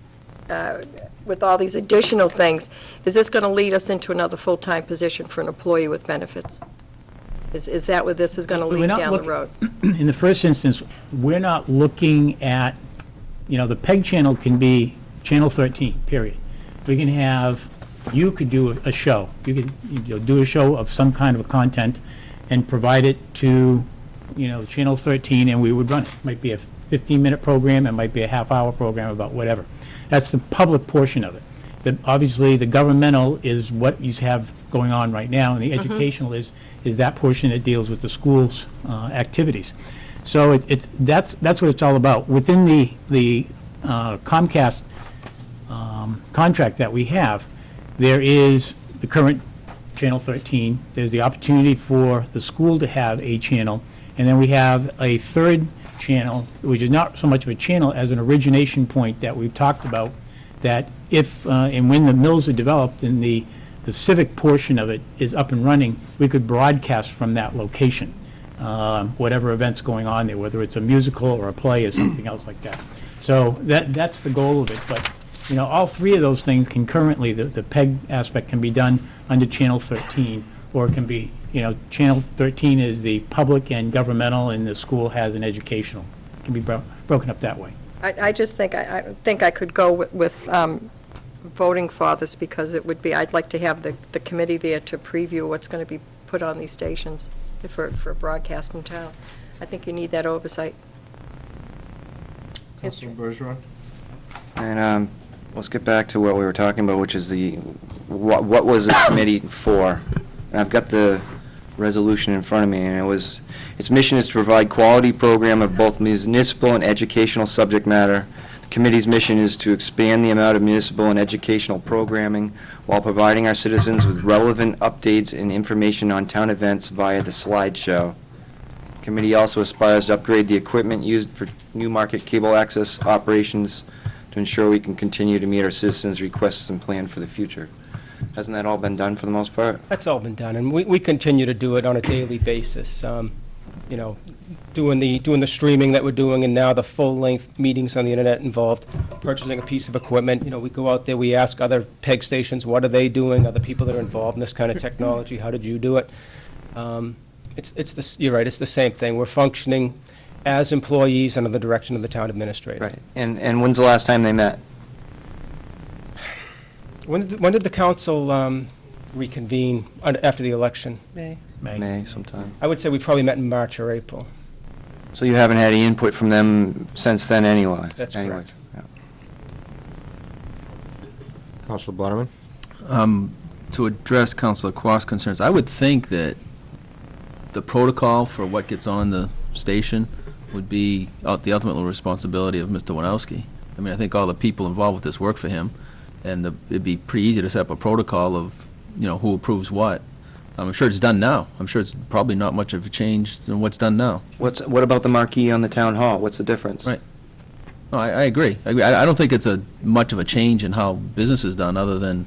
with all these additional things, is this going to lead us into another full-time position for an employee with benefits? Is that what this is going to We're lead not down the look- road? In the first instance, we're not looking at, the PEG channel can be Channel 13, period. We can have, you could do a show. You could do a show of some kind of a content and provide it to, Channel 13, and we would run it. It might be a 15-minute program, it might be a half-hour program about whatever. That's the public portion of it. Obviously, the governmental is what you have going on right now, and the educational is that portion that deals with the school's activities. So that's what it's all about. Within the Comcast contract that we have, there is the current Channel 13, there's the opportunity for the school to have a channel, and then we have a third channel, which is not so much of a channel as an origination point that we've talked about, that if and when the mills are developed and the civic portion of it is up and running, we could broadcast from that location, whatever event's going on there, whether it's a musical or a play or something else like that. So that's the goal of it. But all three of those things concurrently, the PEG aspect can be done under Channel 13, or it can be, Channel 13 is the public and governmental, and the school has an educational. It can be broken up that way. I just think, I think I could go with voting for this, because it would be, I'd like to have the committee there to preview what's going to be put on these stations for broadcast in town. I think you need that oversight. Councilor Bergeron? And let's get back to what we were talking about, which is what was the committee for? And I've got the resolution in front of me, and its mission is to provide quality program of both municipal and educational subject matter. The committee's mission is to expand the amount of municipal and educational programming while providing our citizens with relevant updates and information on town events via the slideshow. The committee also aspires to upgrade the equipment used for Newmarket cable access operations to ensure we can continue to meet our citizens' requests and plan for the future. Hasn't that all been done for the most part? That's all been done, and we continue to do it on a daily basis. You know, doing the streaming that we're doing, and now the full-length meetings on the internet involved purchasing a piece of equipment. You know, we go out there, we ask other PEG stations, what are they doing? Other people that are involved in this kind of technology, how did you do it? You're right, it's the same thing. We're functioning as employees under the direction of the town administrator. Right. And when's the last time they met? When did the council reconvene after the election? May sometime. I would say we probably met in March or April. So you haven't had any input from them since then anyway? That's correct. Yeah. Councilor Boderman? To address Councilor Quast's concerns, I would think that the protocol for what gets on the station would be the ultimate responsibility of Mr. Winowski. I mean, I think all the people involved with this work for him, and it'd be pretty easy to set up a protocol of, who approves what. I'm sure it's done now. I'm sure it's probably not much of a change than what's done now. What about the marquee on the town hall? What's the difference? Right. No, I agree. I don't think it's much of a change in how business is done, other than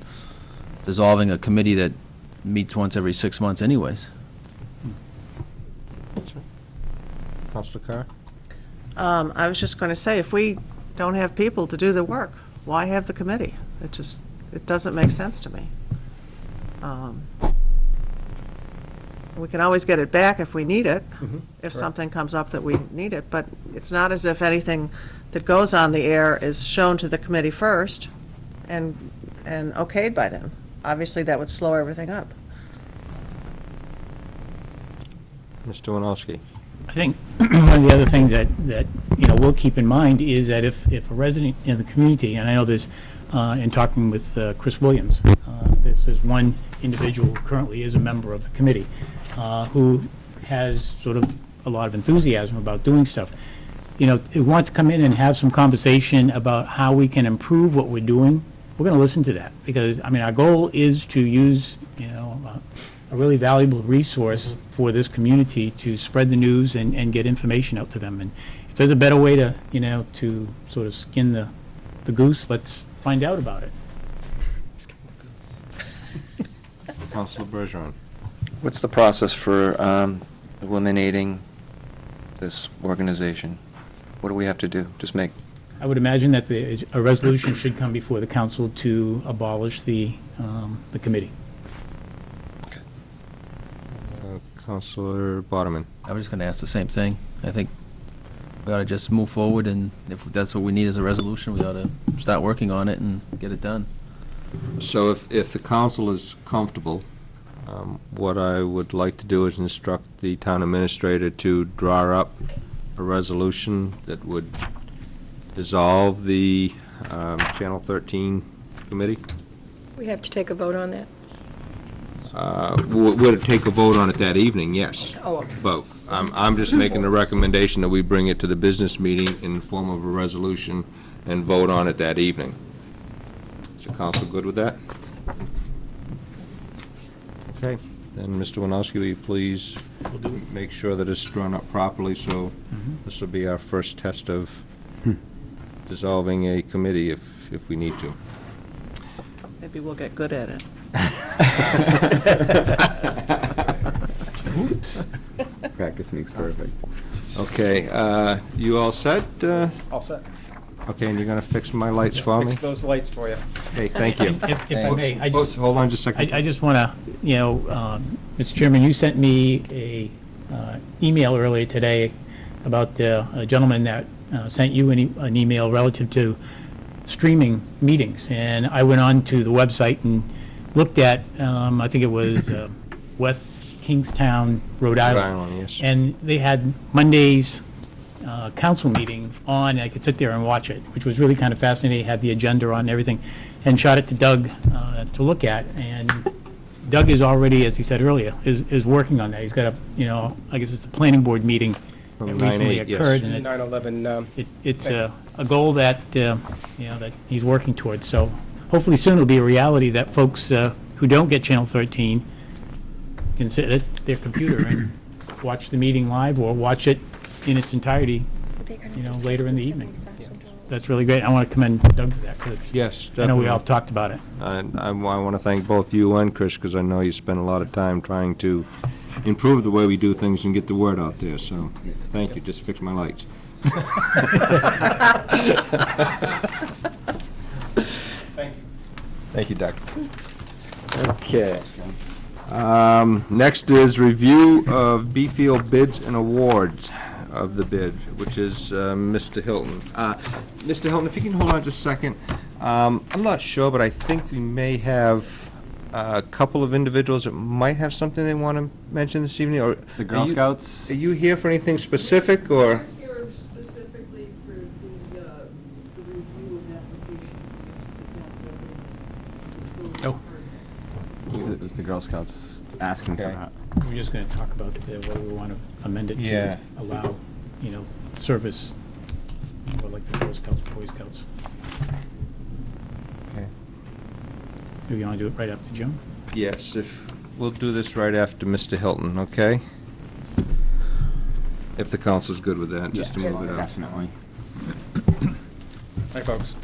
dissolving a committee that meets once every 6 months anyways. Councilor Carr? I was just going to say, if we don't have people to do the work, why have the committee? It doesn't make sense to me. We can always get it back if we need it, if something comes up that we need it, but it's not as if anything that goes on the air is shown to the committee first and okayed by them. Obviously, that would slow everything up. Mr. Winowski? I think one of the other things that we'll keep in mind is that if a resident in the community, and I know this in talking with Chris Williams, this is one individual who currently is a member of the committee, who has sort of a lot of enthusiasm about doing stuff. Who wants to come in and have some conversation about how we can improve what we're doing, we're going to listen to that, because, our goal is to use, a really valuable resource for this community to spread the news and get information out to them. And if there's a better way to, to sort of skin the goose, let's find out about it. Councilor Bergeron? What's the process for eliminating this organization? What do we have to do? I would imagine that a resolution should come before the council to abolish the committee. Councilor Boderman? I was just going to ask the same thing. I think we ought to just move forward, and if that's what we need as a resolution, we ought to start working on it and get it done. So if the council is comfortable, what I would like to do is instruct the town administrator to draw up a resolution that would dissolve the Channel 13 committee. We have to take a vote on that? Would take a vote on it that evening, yes. Oh, okay. Vote. I'm just making a recommendation that we bring it to the business meeting in the form of a resolution and vote on it that evening. Is the council good with that? Okay, then Mr. Winowski, will you please make sure that it's drawn up properly, so this will be our first test of dissolving a committee if we need to. Maybe we'll get good at it. Oops. Practice makes perfect. Okay, you all set? All set. Okay, and you're going to fix my lights for me? Fix those lights for you. Okay, thank you. If I may, Hold on just a second. I just want to, Mr. Chairman, you sent me a email earlier today about a gentleman that sent you an email relative to streaming meetings, and I went on to the website and looked at, I think it was West Kingstown, Rhode Island. Island, yes. And they had Monday's council meeting on, and I could sit there and watch it, which was really kind of fascinating. It had the agenda on and everything, and shot it to Doug to look at. And Doug is already, as he said earlier, is working on that. He's got I guess it's the planning board meeting that From recently 9/8, yes. occurred. And 9/11, it's a goal that, that he's working towards. So hopefully soon it'll be a reality that folks who don't get Channel 13 can sit at their computer and watch the meeting live or watch it in its entirety, later in the evening. That's really great. I want to commend Doug for that, because Yes, I know we definitely. all talked about it. I want to thank both you and Chris, because I know you spend a lot of time trying to improve the way we do things and get the word out there, so thank you. Just fix my lights. Thank you. Thank you, Doug. Okay. Next is review of B-Field bids and awards of the bid, which is Mr. Hilton. Mr. Hilton, if you can hold on just a second. I'm not sure, but I think we may have a couple of individuals that might have something they want to mention this evening, or... The Girl Scouts? Are you here for anything specific, or... Here specifically for the review of application. Oh. It was the Girl Scouts asking for Okay. that. We're just going to talk about whether we want to amend it Yeah. to allow, service, like the Girl Scouts, Boy Scouts. Okay. Do you want to do it right after Jim? Yes, we'll do this right after Mr. Hilton, okay? If the council's good with that, just to move it up. Definitely. Hi, folks.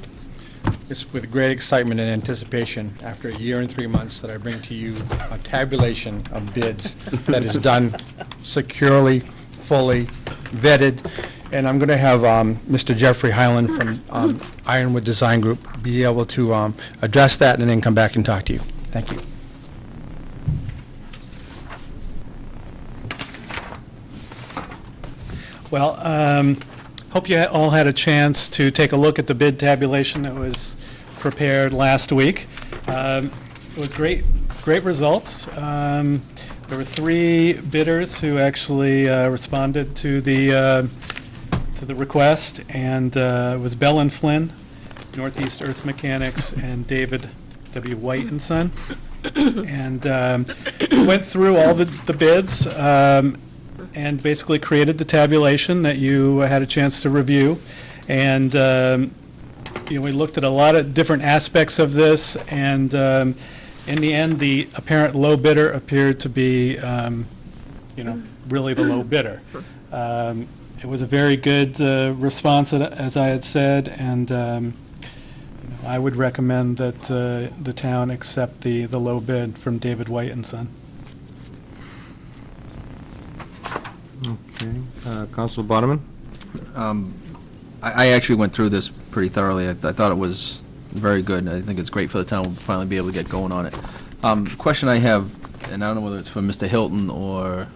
It's with great excitement and anticipation, after a year and 3 months, that I bring to you a tabulation of bids that is done securely, fully vetted, and I'm going to have Mr. Jeffrey Highland from Ironwood Design Group be able to address that and then come back and talk to you. Thank you. Well, hope you all had a chance to take a look at the bid tabulation that was prepared last week. It was great results. There were 3 bidders who actually responded to the request, and it was Bell and Flynn, Northeast Earth Mechanics, and David W. White and Son. And went through all the bids, and basically created the tabulation that you had a chance to review. And we looked at a lot of different aspects of this, and in the end, the apparent low bidder appeared to be, really the low bidder. It was a very good response, as I had said, and I would recommend that the town accept the low bid from David White and Son. Okay, Councilor Bodeman? I actually went through this pretty thoroughly. I thought it was very good. I think it's great for the town to finally be able to get going on it. The question I have, and I don't know whether it's for Mr. Hilton or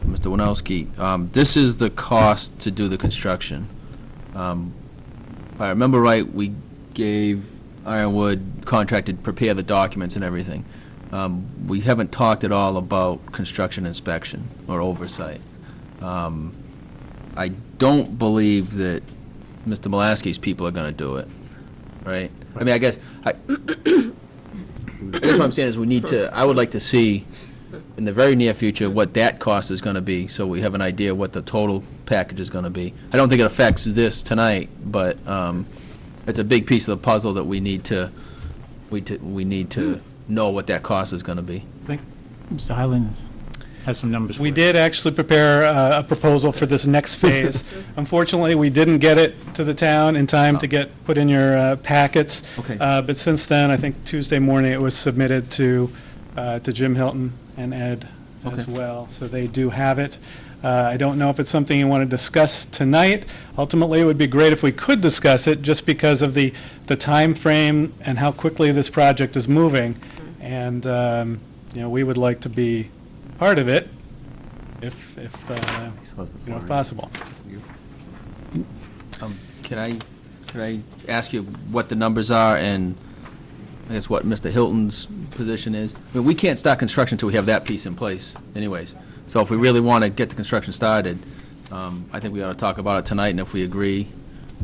Mr. Winowski, this is the cost to do the construction. If I remember right, we gave Ironwood contracted prepare the documents and everything. We haven't talked at all about construction inspection or oversight. I don't believe that Mr. Mulaski's people are going to do it, right? I mean, I guess what I'm saying is I would like to see in the very near future what that cost is going to be, so we have an idea what the total package is going to be. I don't think it affects this tonight, but it's a big piece of the puzzle that we need to know what that cost is going to be. I think Mr. Highland has some numbers for We it. did actually prepare a proposal for this next phase. Unfortunately, we didn't get it to the town in time to get put in your packets. Okay. But since then, I think Tuesday morning, it was submitted to Jim Hilton and Ed as Okay. well. So they do have it. I don't know if it's something you want to discuss tonight. Ultimately, it would be great if we could discuss it, just because of the time frame and how quickly this project is moving. And, we would like to be part of it if possible. Can I ask you what the numbers are and I guess what Mr. Hilton's position is? I mean, we can't start construction until we have that piece in place anyways. So if we really want to get the construction started, I think we ought to talk about it tonight, and if we agree,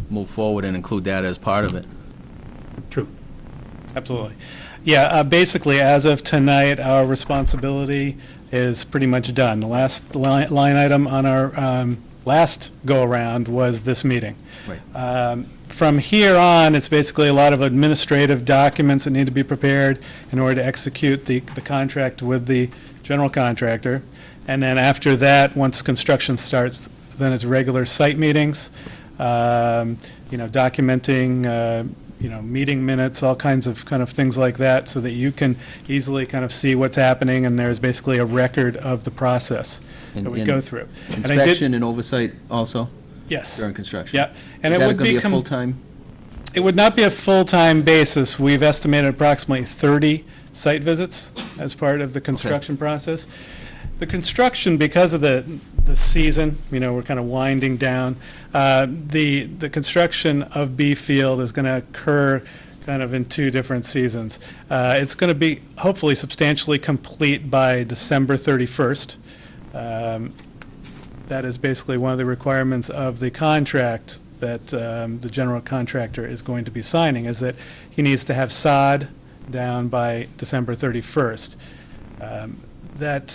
move forward and include that as part of it. True. Absolutely. Yeah, basically, as of tonight, our responsibility is pretty much done. The last line item on our last go-around was this meeting. Right. From here on, it's basically a lot of administrative documents that need to be prepared in order to execute the contract with the general contractor. And then after that, once construction starts, then it's regular site meetings, documenting, meeting minutes, all kinds of things like that, so that you can easily see what's happening, and there's basically a record of the process that we go through. Inspection and oversight also? Yes. During construction? Yeah. And Is it that would going to be a become- full-time? It would not be a full-time basis. We've estimated approximately 30 site visits as part of the construction process. The construction, because of the season, we're kind of winding down, the construction of B Field is going to occur in 2 different seasons. It's going to be hopefully substantially complete by December 31st. That is basically one of the requirements of the contract that the general contractor is going to be signing, is that he needs to have sod down by December 31st. That,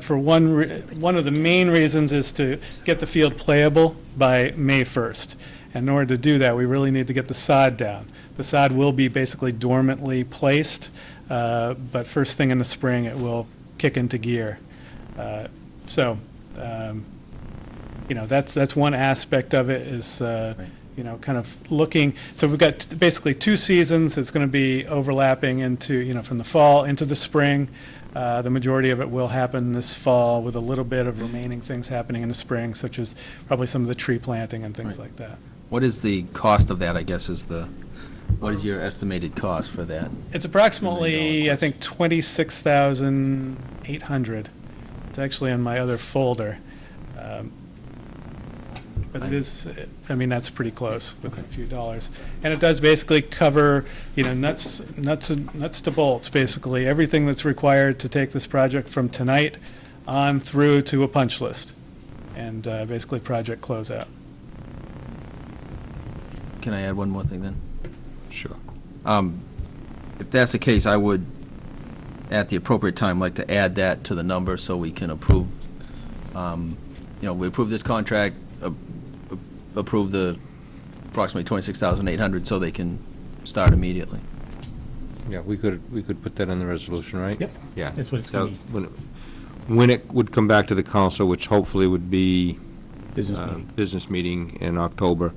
for one of the main reasons is to get the field playable by May 1st. And in order to do that, we really need to get the sod down. The sod will be basically dormantly placed, but first thing in the spring, it will kick into gear. That's one aspect of it, is looking. So we've got basically 2 seasons. It's going to be overlapping into, from the fall into the spring. The majority of it will happen this fall, with a little bit of remaining things happening in the spring, such as probably some of the tree planting and things like that. What is the cost of that, I guess, what is your estimated cost for that? It's approximately, I think, $26,800. It's actually in my other folder. But it is, that's pretty close with a few dollars. And it does basically cover, nuts to bolts, basically, everything that's required to take this project from tonight on through to a punch list, and basically project closeout. Can I add one more thing then? Sure. If that's the case, I would, at the appropriate time, like to add that to the number so we can approve, we approve this contract, approve the approximately 26,800 so they can start immediately. Yeah, we could put that in the resolution, right? Yep. Yeah. That's what it's going to be. When it would come back to the council, which hopefully would be Business meeting. in October,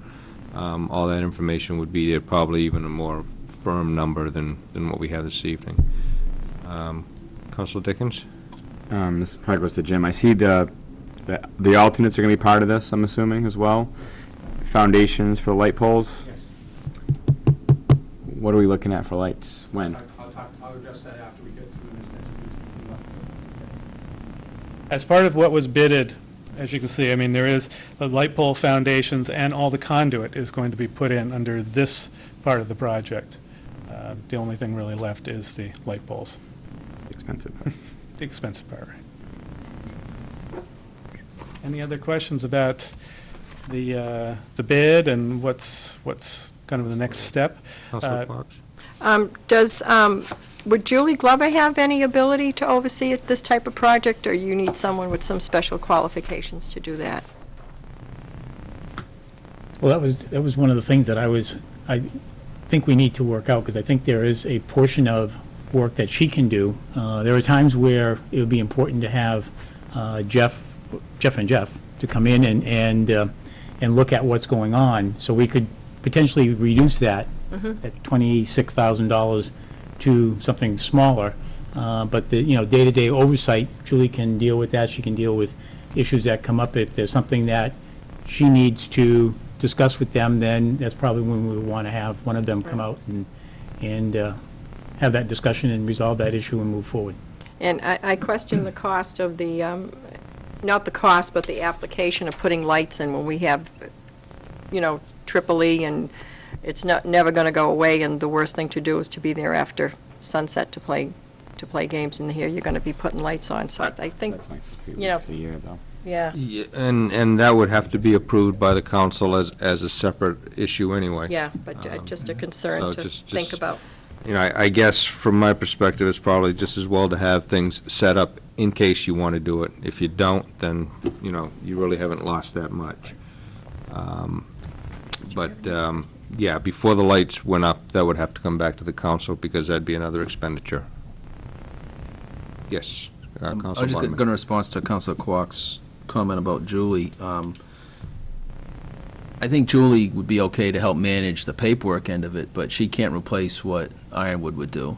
all that information would be there, probably even a more firm number than what we have this evening. Councilor Dickens? This probably goes to Jim. I see the alternates are going to be part of this, I'm assuming, as well. Foundations for light poles? Yes. What are we looking at for lights? When? I'll address that after we get through this next week. As part of what was bidded, as you can see, there is the light pole foundations, and all the conduit is going to be put in under this part of the project. The only thing really left is the light poles. Expensive. The expensive part, right. Any other questions about the bid and what's kind of the next step? Councilor Fox? Would Julie Glover have any ability to oversee this type of project, or you need someone with some special qualifications to do that? Well, that was one of the things that I think we need to work out, because I think there is a portion of work that she can do. There are times where it would be important to have Jeff to come in and look at what's going on, so we could potentially reduce that at $26,000 to something smaller. But the day-to-day oversight, Julie can deal with that. She can deal with issues that come up. If there's something that she needs to discuss with them, then that's probably when we want to have one of them come out and have that discussion and resolve that issue and move forward. And I question the cost of the, not the cost, but the application of putting lights in when we have Triple E, and it's never going to go away, and the worst thing to do is to be there after sunset to play games, and here you're going to be putting lights on, so I think, That's like a few you know, weeks a year, though. yeah. Yeah, and that would have to be approved by the council as a separate issue anyway. Yeah, but just a concern so to just- think just- about. I guess from my perspective, it's probably just as well to have things set up in case you want to do it. If you don't, then, you really haven't lost that much. Yeah, before the lights went up, that would have to come back to the council, because that'd be another expenditure. Yes, I Council was just Bottom. going to respond to Councilor Kwok's comment about Julie. I think Julie would be okay to help manage the paperwork end of it, but she can't replace what Ironwood would do.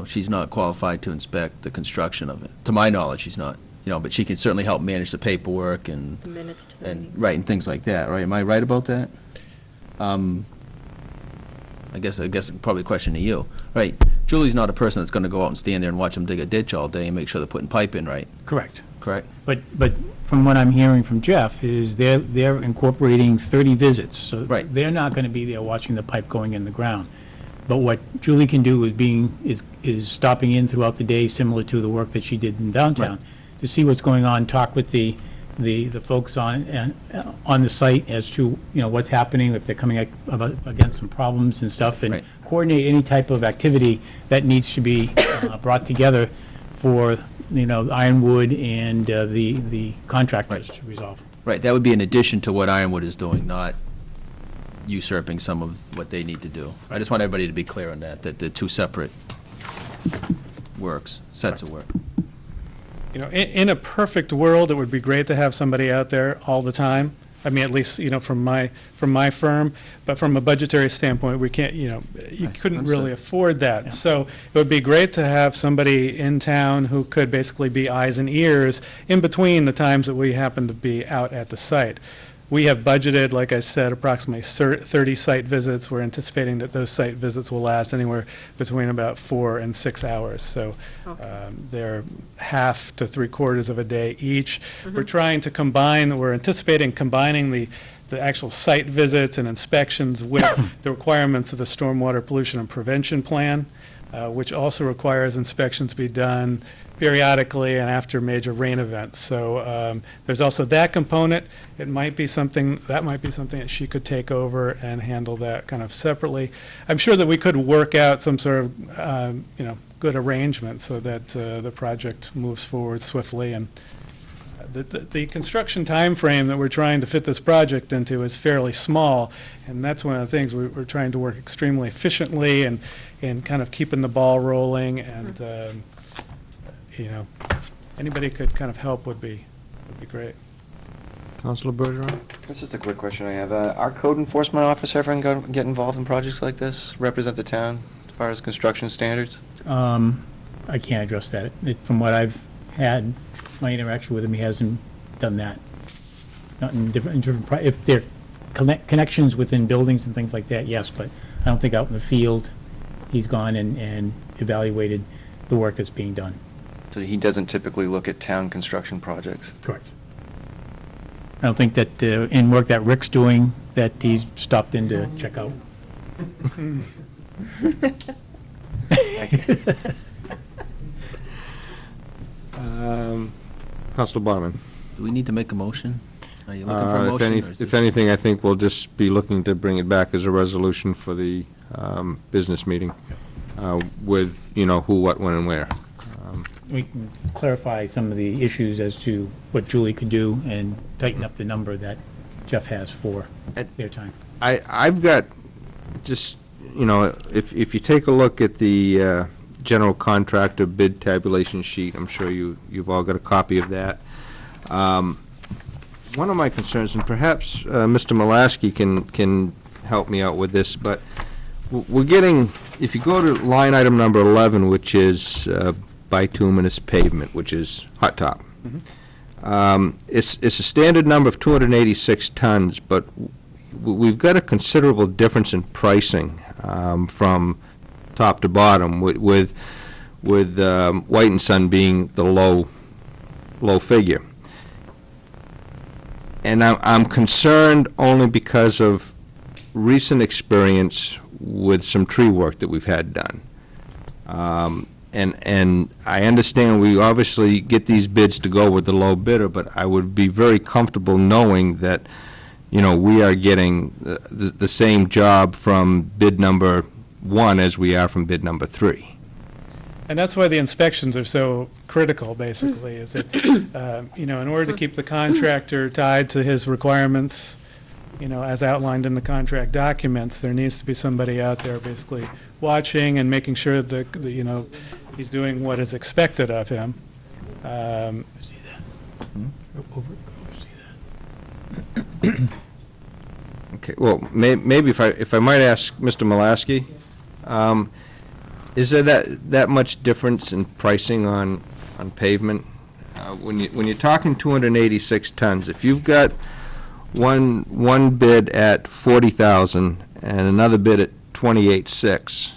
She's not qualified to inspect the construction of it. To my knowledge, she's not. But she can certainly help manage the paperwork and, The minutes to the meeting. right, and things like that, right? Am I right about that? I guess probably a question to you. Right, Julie's not a person that's going to go out and stand there and watch them dig a ditch all day and make sure they're putting pipe in right. Correct. Correct? But from what I'm hearing from Jeff, is they're incorporating 30 visits. So Right. they're not going to be there watching the pipe going in the ground. But what Julie can do is stopping in throughout the day, similar to the work that she did in downtown, to see what's going on, talk with the folks on the site as to, what's happening, if they're coming against some problems and stuff, and Right. coordinate any type of activity that needs to be brought together for, Ironwood and the contractors to resolve. Right, that would be in addition to what Ironwood is doing, not usurping some of what they need to do. I just want everybody to be clear on that they're two separate sets of work. In a perfect world, it would be great to have somebody out there all the time. I mean, at least, from my firm, but from a budgetary standpoint, we can't, you couldn't really afford that. Yeah. So it would be great to have somebody in town who could basically be eyes and ears in between the times that we happen to be out at the site. We have budgeted, like I said, approximately 30 site visits. We're anticipating that those site visits will last anywhere between about 4 and 6 hours. So they're half to 3/4 of a day each. We're trying to we're anticipating combining the actual site visits and inspections with the requirements of the Stormwater Pollution and Prevention Plan, which also requires inspections to be done periodically and after major rain events. So there's also that component. That might be something that she could take over and handle that kind of separately. I'm sure that we could work out some sort of, good arrangement so that the project moves forward swiftly. And the construction time frame that we're trying to fit this project into is fairly small, and that's one of the things we're trying to work extremely efficiently and kind of keeping the ball rolling. And anybody could kind of help would be great. Councilor Bergeron? That's just a quick question I have. Our code enforcement officer ever get involved in projects like this, represent the town as far as construction standards? I can't address that. From what I've had, my interaction with him, he hasn't done that. Not in different if there are connections within buildings and things like that, yes, but I don't think out in the field, he's gone and evaluated the work that's being done. So he doesn't typically look at town construction projects? Correct. I don't think that in work that Rick's doing, that he's stopped in to check out. Councilor Barman? Do we need to make a motion? Are you looking for a motion? or is If it- anything, I think we'll just be looking to bring it back as a resolution for the business meeting with, who, what, when, and where. We can clarify some of the issues as to what Julie could do and tighten up the number that Jeff has for their time. I've got just, if you take a look at the general contractor bid tabulation sheet, I'm sure you've all got a copy of that. One of my concerns, and perhaps Mr. Mulaski can help me out with this, but we're getting, if you go to line item number 11, which is bituminous pavement, which is hot top. It's a standard number of 286 tons, but we've got a considerable difference in pricing from top to bottom, with White and Son being the low figure. And I'm concerned only because of recent experience with some tree work that we've had done. And I understand we obviously get these bids to go with the low bidder, but I would be very comfortable knowing that, we are getting the same job from bid number 1 as we are from bid number 3. And that's why the inspections are so critical, basically, is that, in order to keep the contractor tied to his requirements, as outlined in the contract documents, there needs to be somebody out there basically watching and making sure that, he's doing what is expected of him. See that? See that? Okay, well, maybe if I might ask Mr. Malasky, is there that much difference in pricing on pavement? When you're talking 286 tons, if you've got one bid at 40,000 and another bid at 28.6,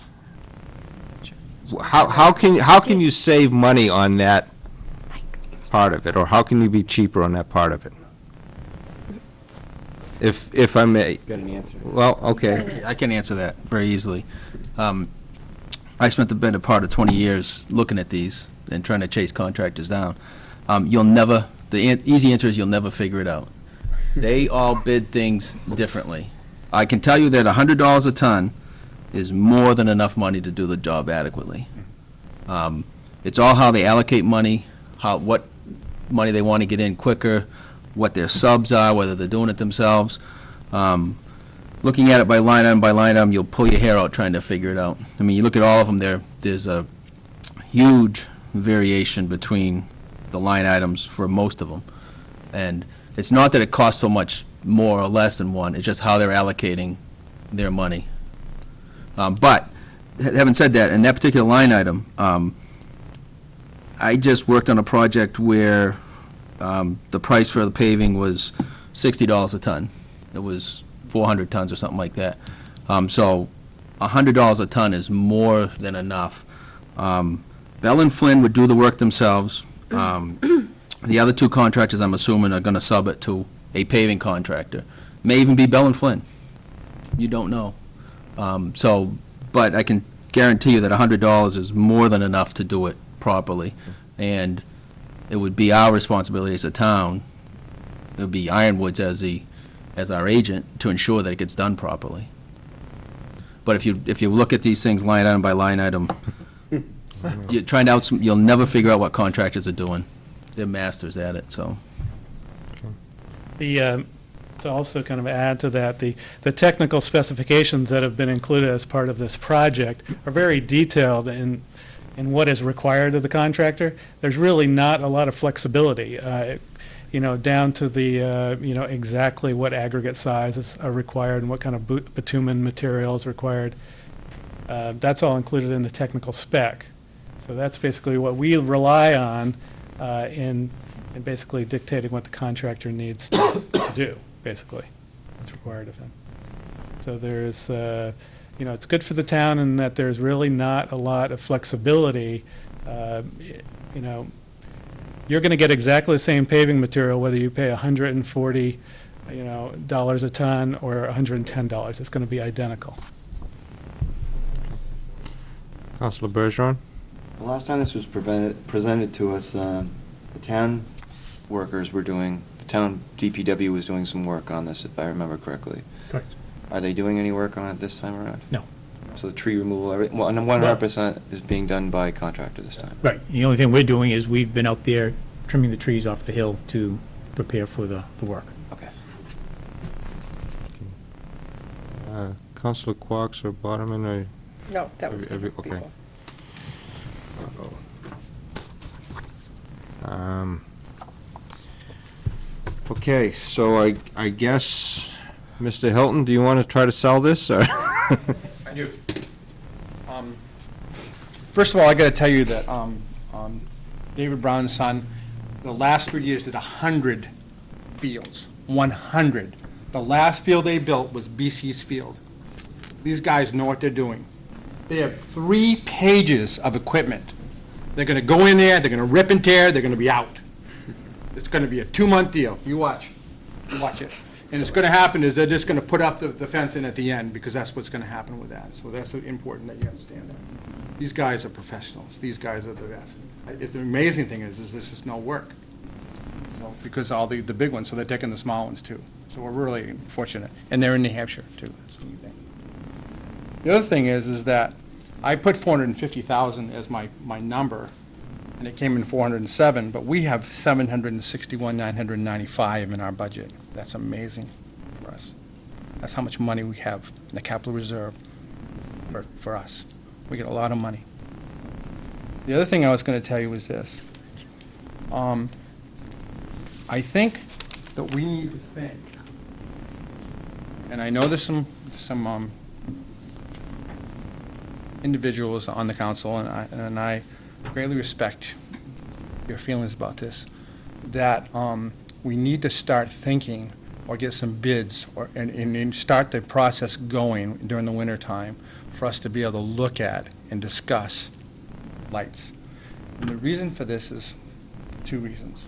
how can you save money on that part of it, or how can you be cheaper on that part of it? If I may. Got an answer? Well, okay. I can answer that very easily. I spent the better part of 20 years looking at these and trying to chase contractors down. The easy answer is you'll never figure it out. They all bid things differently. I can tell you that $100 a ton is more than enough money to do the job adequately. It's all how they allocate money, what money they want to get in quicker, what their subs are, whether they're doing it themselves. Looking at it by line item, you'll pull your hair out trying to figure it out. I mean, you look at all of them, there's a huge variation between the line items for most of them. And it's not that it costs so much more or less than one, it's just how they're allocating their money. But, having said that, in that particular line item, I just worked on a project where the price for the paving was $60 a ton. It was 400 tons or something like that. So $100 a ton is more than enough. Bell and Flynn would do the work themselves. The other two contractors, I'm assuming, are going to sub it to a paving contractor. May even be Bell and Flynn. You don't know. But I can guarantee you that $100 is more than enough to do it properly. And it would be our responsibility as a town, it would be Ironwoods as our agent, to ensure that it gets done properly. But if you look at these things line item by line item, you'll never figure out what contractors are doing. They're masters at it, so. To also kind of add to that, the technical specifications that have been included as part of this project are very detailed in what is required of the contractor. There's really not a lot of flexibility, down to the, exactly what aggregate sizes are required and what kind of bitumen material is required. That's all included in the technical spec. So that's basically what we rely on in basically dictating what the contractor needs to do, basically. It's required of him. So there's, it's good for the town in that there's really not a lot of flexibility. You're going to get exactly the same paving material whether you pay $140, dollars a ton or $110. It's going to be identical. Councilor Bergeron? The last time this was presented to us, the town workers were doing, the town DPW was doing some work on this, if I remember correctly. Correct. Are they doing any work on it this time around? No. So the tree removal, 100% is being done by contractor this time? Right. The only thing we're doing is we've been out there trimming the trees off the hill to prepare for the work. Okay. Councilor Quox or Boderman, or? No, that was Okay. before. Okay, so I guess, Mr. Hilton, do you want to try to sell this, or? I do. First of all, I got to tell you that David Brown's son, the last 3 years did 100 fields, 100. The last field they built was BC's field. These guys know what they're doing. They have 3 pages of equipment. They're going to go in there, they're going to rip and tear, they're going to be out. It's going to be a 2-month deal. You watch. Watch it. And it's going to happen is they're just going to put up the fence in at the end, because that's what's going to happen with that. So that's important that you understand that. These guys are professionals. These guys are the best. The amazing thing is there's just no work. So, because all the big ones, so they're taking the small ones too. So we're really fortunate. And they're in New Hampshire too. That's the neat thing. The other thing is that I put 450,000 as my number, and it came in 407, but we have 761,995 in our budget. That's amazing for us. That's how much money we have in the capital reserve for us. We get a lot of money. The other thing I was going to tell you is this. I think that we need to think, and I know there's some individuals on the council, and I greatly respect your feelings about this, that we need to start thinking or get some bids and start the process going during the winter time for us to be able to look at and discuss lights. And the reason for this is 2 reasons.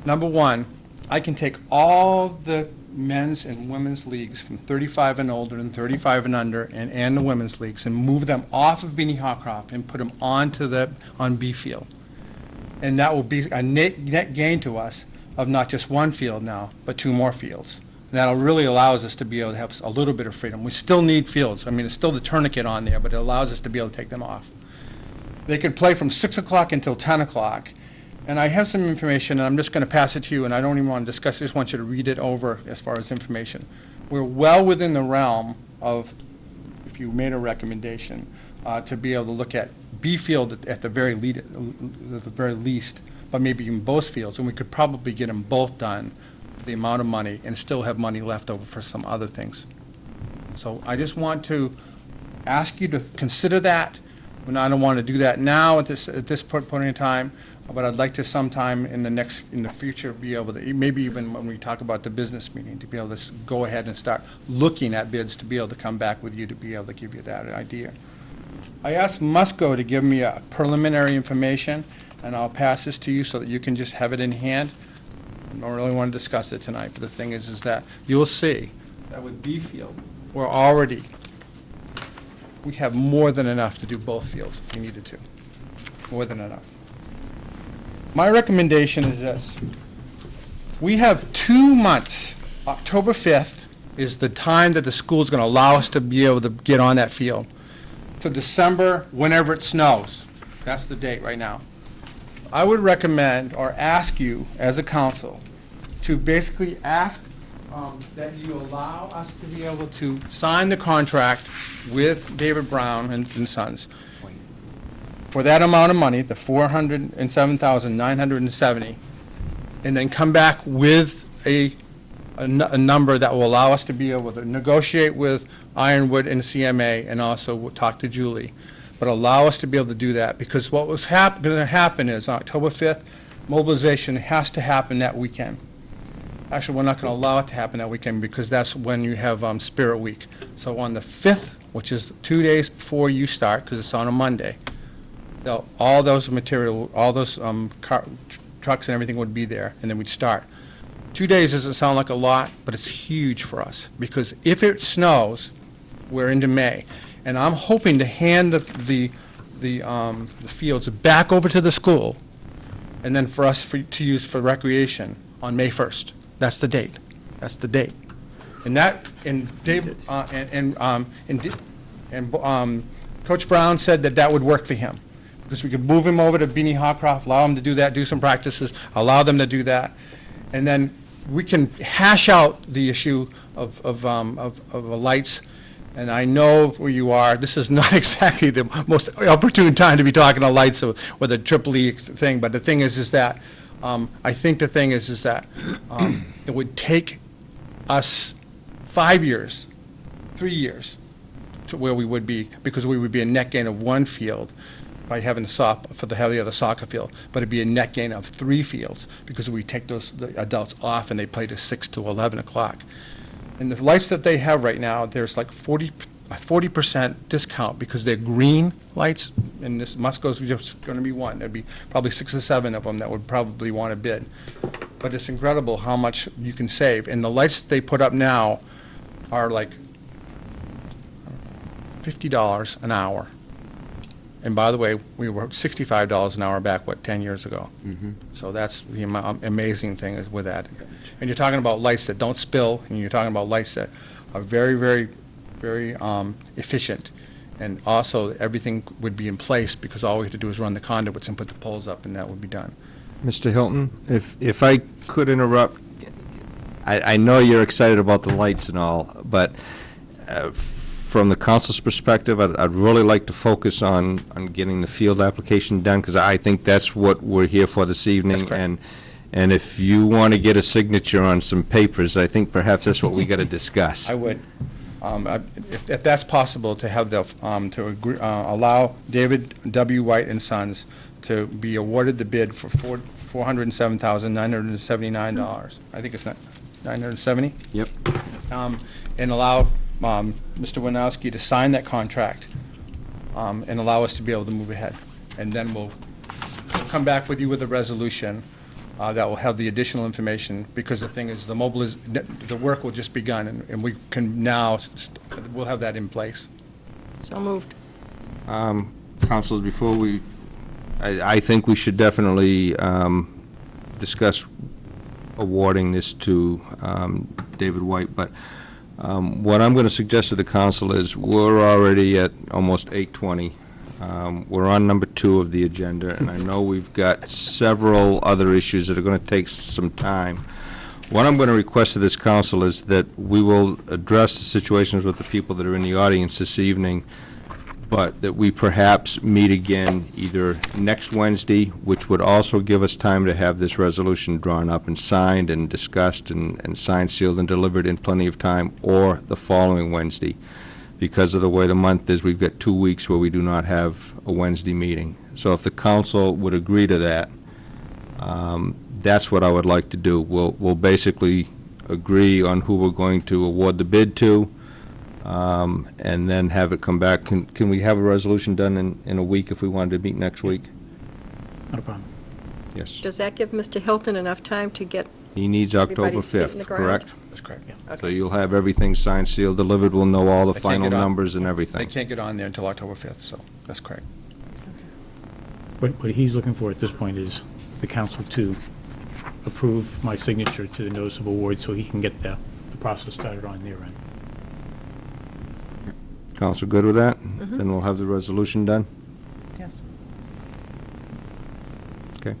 Number one, I can take all the men's and women's leagues from 35 and older and 35 and under and the women's leagues and move them off of Beanie Hawcroft and put them on B field. And that will be a net gain to us of not just one field now, but 2 more fields. And that'll really allows us to be able to have a little bit of freedom. We still need fields. I mean, it's still the tourniquet on there, but it allows us to be able to take them off. They could play from 6 o'clock until 10 o'clock. And I have some information, and I'm just going to pass it to you, and I don't even want to discuss it. I just want you to read it over as far as information. We're well within the realm of, if you made a recommendation, to be able to look at B field at the very least, but maybe even both fields, and we could probably get them both done for the amount of money and still have money left over for some other things. So I just want to ask you to consider that. And I don't want to do that now at this point in time, but I'd like to sometime in the future be able to, maybe even when we talk about the business meeting, to be able to go ahead and start looking at bids, to be able to come back with you to be able to give you that idea. I asked Musco to give me a preliminary information, and I'll pass this to you so that you can just have it in hand. I don't really want to discuss it tonight, but the thing is that you'll see that with B field, we have more than enough to do both fields if we needed to. More than enough. My recommendation is this. We have 2 months. October 5th is the time that the school's going to allow us to be able to get on that field. To December, whenever it snows. That's the date right now. I would recommend or ask you as a council to basically ask that you allow us to be able to sign the contract with David Brown and Sons for that amount of money, the $407,970, and then come back with a number that will allow us to be able to negotiate with Ironwood and CMA and also talk to Julie, but allow us to be able to do that, because what was going to happen is on October 5th, mobilization has to happen that weekend. Actually, we're not going to allow it to happen that weekend because that's when you have Spirit Week. So on the 5th, which is 2 days before you start, because it's on a Monday, all those material, all those trucks and everything would be there, and then we'd start. 2 days doesn't sound like a lot, but it's huge for us, because if it snows, we're into May, and I'm hoping to hand the fields back over to the school, and then for us to use for recreation on May 1st. That's the date. That's the date. And Dave Coach Brown said that would work for him, because we could move him over to Beanie Hawcroft, allow him to do that, do some practices, allow them to do that, and then we can hash out the issue of lights. And I know where you are. This is not exactly the most opportune time to be talking to lights with a Triple E thing, but the thing is that I think the thing is that it would take us 5 years, 3 years, to where we would be, because we would be a net gain of 1 field by having the other soccer field, but it'd be a net gain of 3 fields, because we take the adults off and they play to 6 to 11 o'clock. And the lights that they have right now, there's like 40% discount because they're green lights, and this Musco's just going to be one. There'd be probably 6 or 7 of them that would probably want to bid. but it's incredible how much you can save. And the lights that they put up now are like $50 an hour. And by the way, we were $65 an hour back, 10 years ago? So that's the amazing thing is with that. And you're talking about lights that don't spill, and you're talking about lights that are very, very, very efficient. And also, everything would be in place because all we have to do is run the conduits and put the poles up, and that would be done. Mr. Hilton, if I could interrupt, I know you're excited about the lights and all, but from the council's perspective, I'd really like to focus on getting the field application done, because I think that's what we're here for this evening. That's correct. And if you want to get a signature on some papers, I think perhaps that's what we got to discuss. I would. If that's possible, to have the, to agree, allow David W. White and Sons to be awarded the bid for $407,979. I think it's not, 970? Yep. And allow Mr. Winowski to sign that contract, and allow us to be able to move ahead. And then we'll come back with you with a resolution that will have the additional information, because the thing is, the work will just begun, and we can now, we'll have that in place. So moved. Councilors, before I think we should definitely discuss awarding this to David White, but what I'm going to suggest to the council is we're already at almost 8:20. We're on number 2 of the agenda, and I know we've got several other issues that are going to take some time. What I'm going to request of this council is that we will address the situations with the people that are in the audience this evening, but that we perhaps meet again either next Wednesday, which would also give us time to have this resolution drawn up and signed and discussed and signed, sealed, and delivered in plenty of time, or the following Wednesday. Because of the way the month is, we've got 2 weeks where we do not have a Wednesday meeting. So if the council would agree to that, that's what I would like to do. We'll basically agree on who we're going to award the bid to, and then have it come back. Can we have a resolution done in a week if we wanted to meet next week? Not a problem. Yes. Does that give Mr. Hilton enough time to get, He needs October Everybody's feet in the 5th, ground? correct? That's correct. So you'll have everything signed, sealed, delivered. We'll know all the They can't final get on- numbers and They everything. can't get on there until October 5th, so that's correct. What he's looking for at this point is the council to approve my signature to the notice of award so he can get the process started on their end. Council good with that? Then we'll have the resolution done? yes. Okay.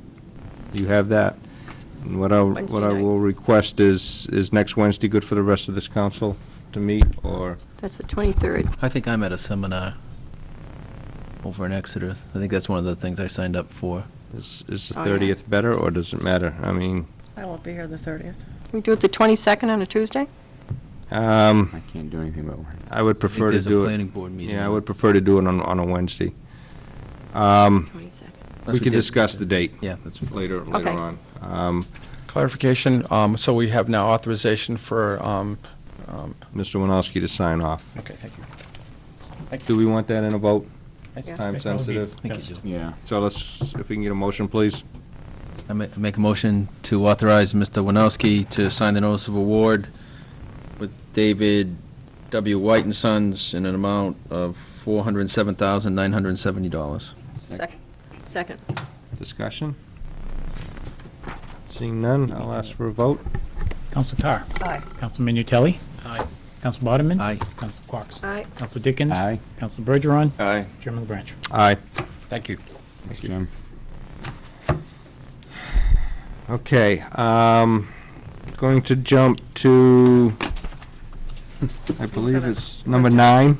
You have that. And what I Wednesday night. will request is next Wednesday good for the rest of this council to meet, or? That's the 23rd. I think I'm at a seminar over in Exeter. I think that's one of the things I signed up for. Is the Oh, yeah. 30th better, or does it matter? I mean, I won't be here the 30th. Can we do it the 22nd on a Tuesday? I can't do anything about Wednesday. I would I think prefer to there's a do it. planning board meeting. Yeah, I would prefer to do it on a Wednesday. 22nd. We can discuss the date. Yeah, that's Later Okay. on. Clarification, so we have now authorization for, Mr. Winowski to sign off. okay, thank you. Do we want that in a vote? Thank you. Yeah. Time That would be sensitive? I think best. you do. Yeah. So let's, if we can get a motion, please. I make a motion to authorize Mr. Winowski to sign the notice of award with David W. White and Sons in an amount of $407,970. Second. Discussion? Seeing none, I'll ask for a vote. Council Carr. Aye. Council Minutелli. Aye. Council Bodeman. Aye. Council Quox. Aye. Council Dickens. Aye. Council Bergeron. Aye. Chairman LaBranch. Aye. Thank you. Thanks, Jim. Okay, going to jump to, I believe it's number 9.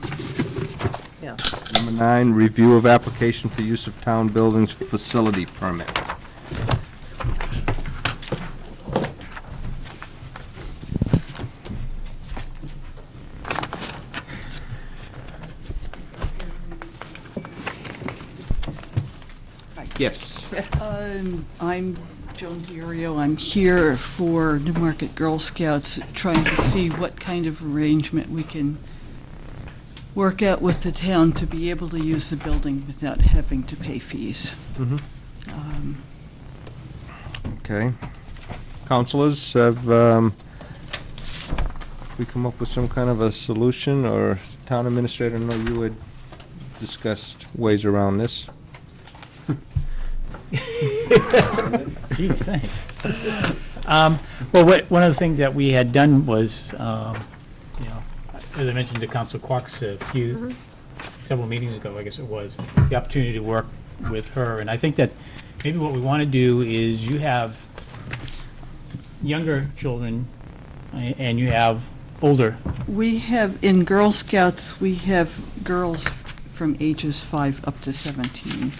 Yeah. Number 9, review of application for use of town buildings facility permit. Yes. I'm Joan Diorio. I'm here for Newmarket Girl Scouts, trying to see what kind of arrangement we can work out with the town to be able to use the building without having to pay fees. Okay. Councilors, have we come up with some kind of a solution, or Town Administrator, I know you had discussed ways around this? Geez, thanks. Well, one of the things that we had done was, as I mentioned to Council Quox several meetings ago, I guess it was, the opportunity to work with her. And I think that maybe what we want to do is you have younger children and you have older. We have, in Girl Scouts, we have girls from ages 5 up to 17.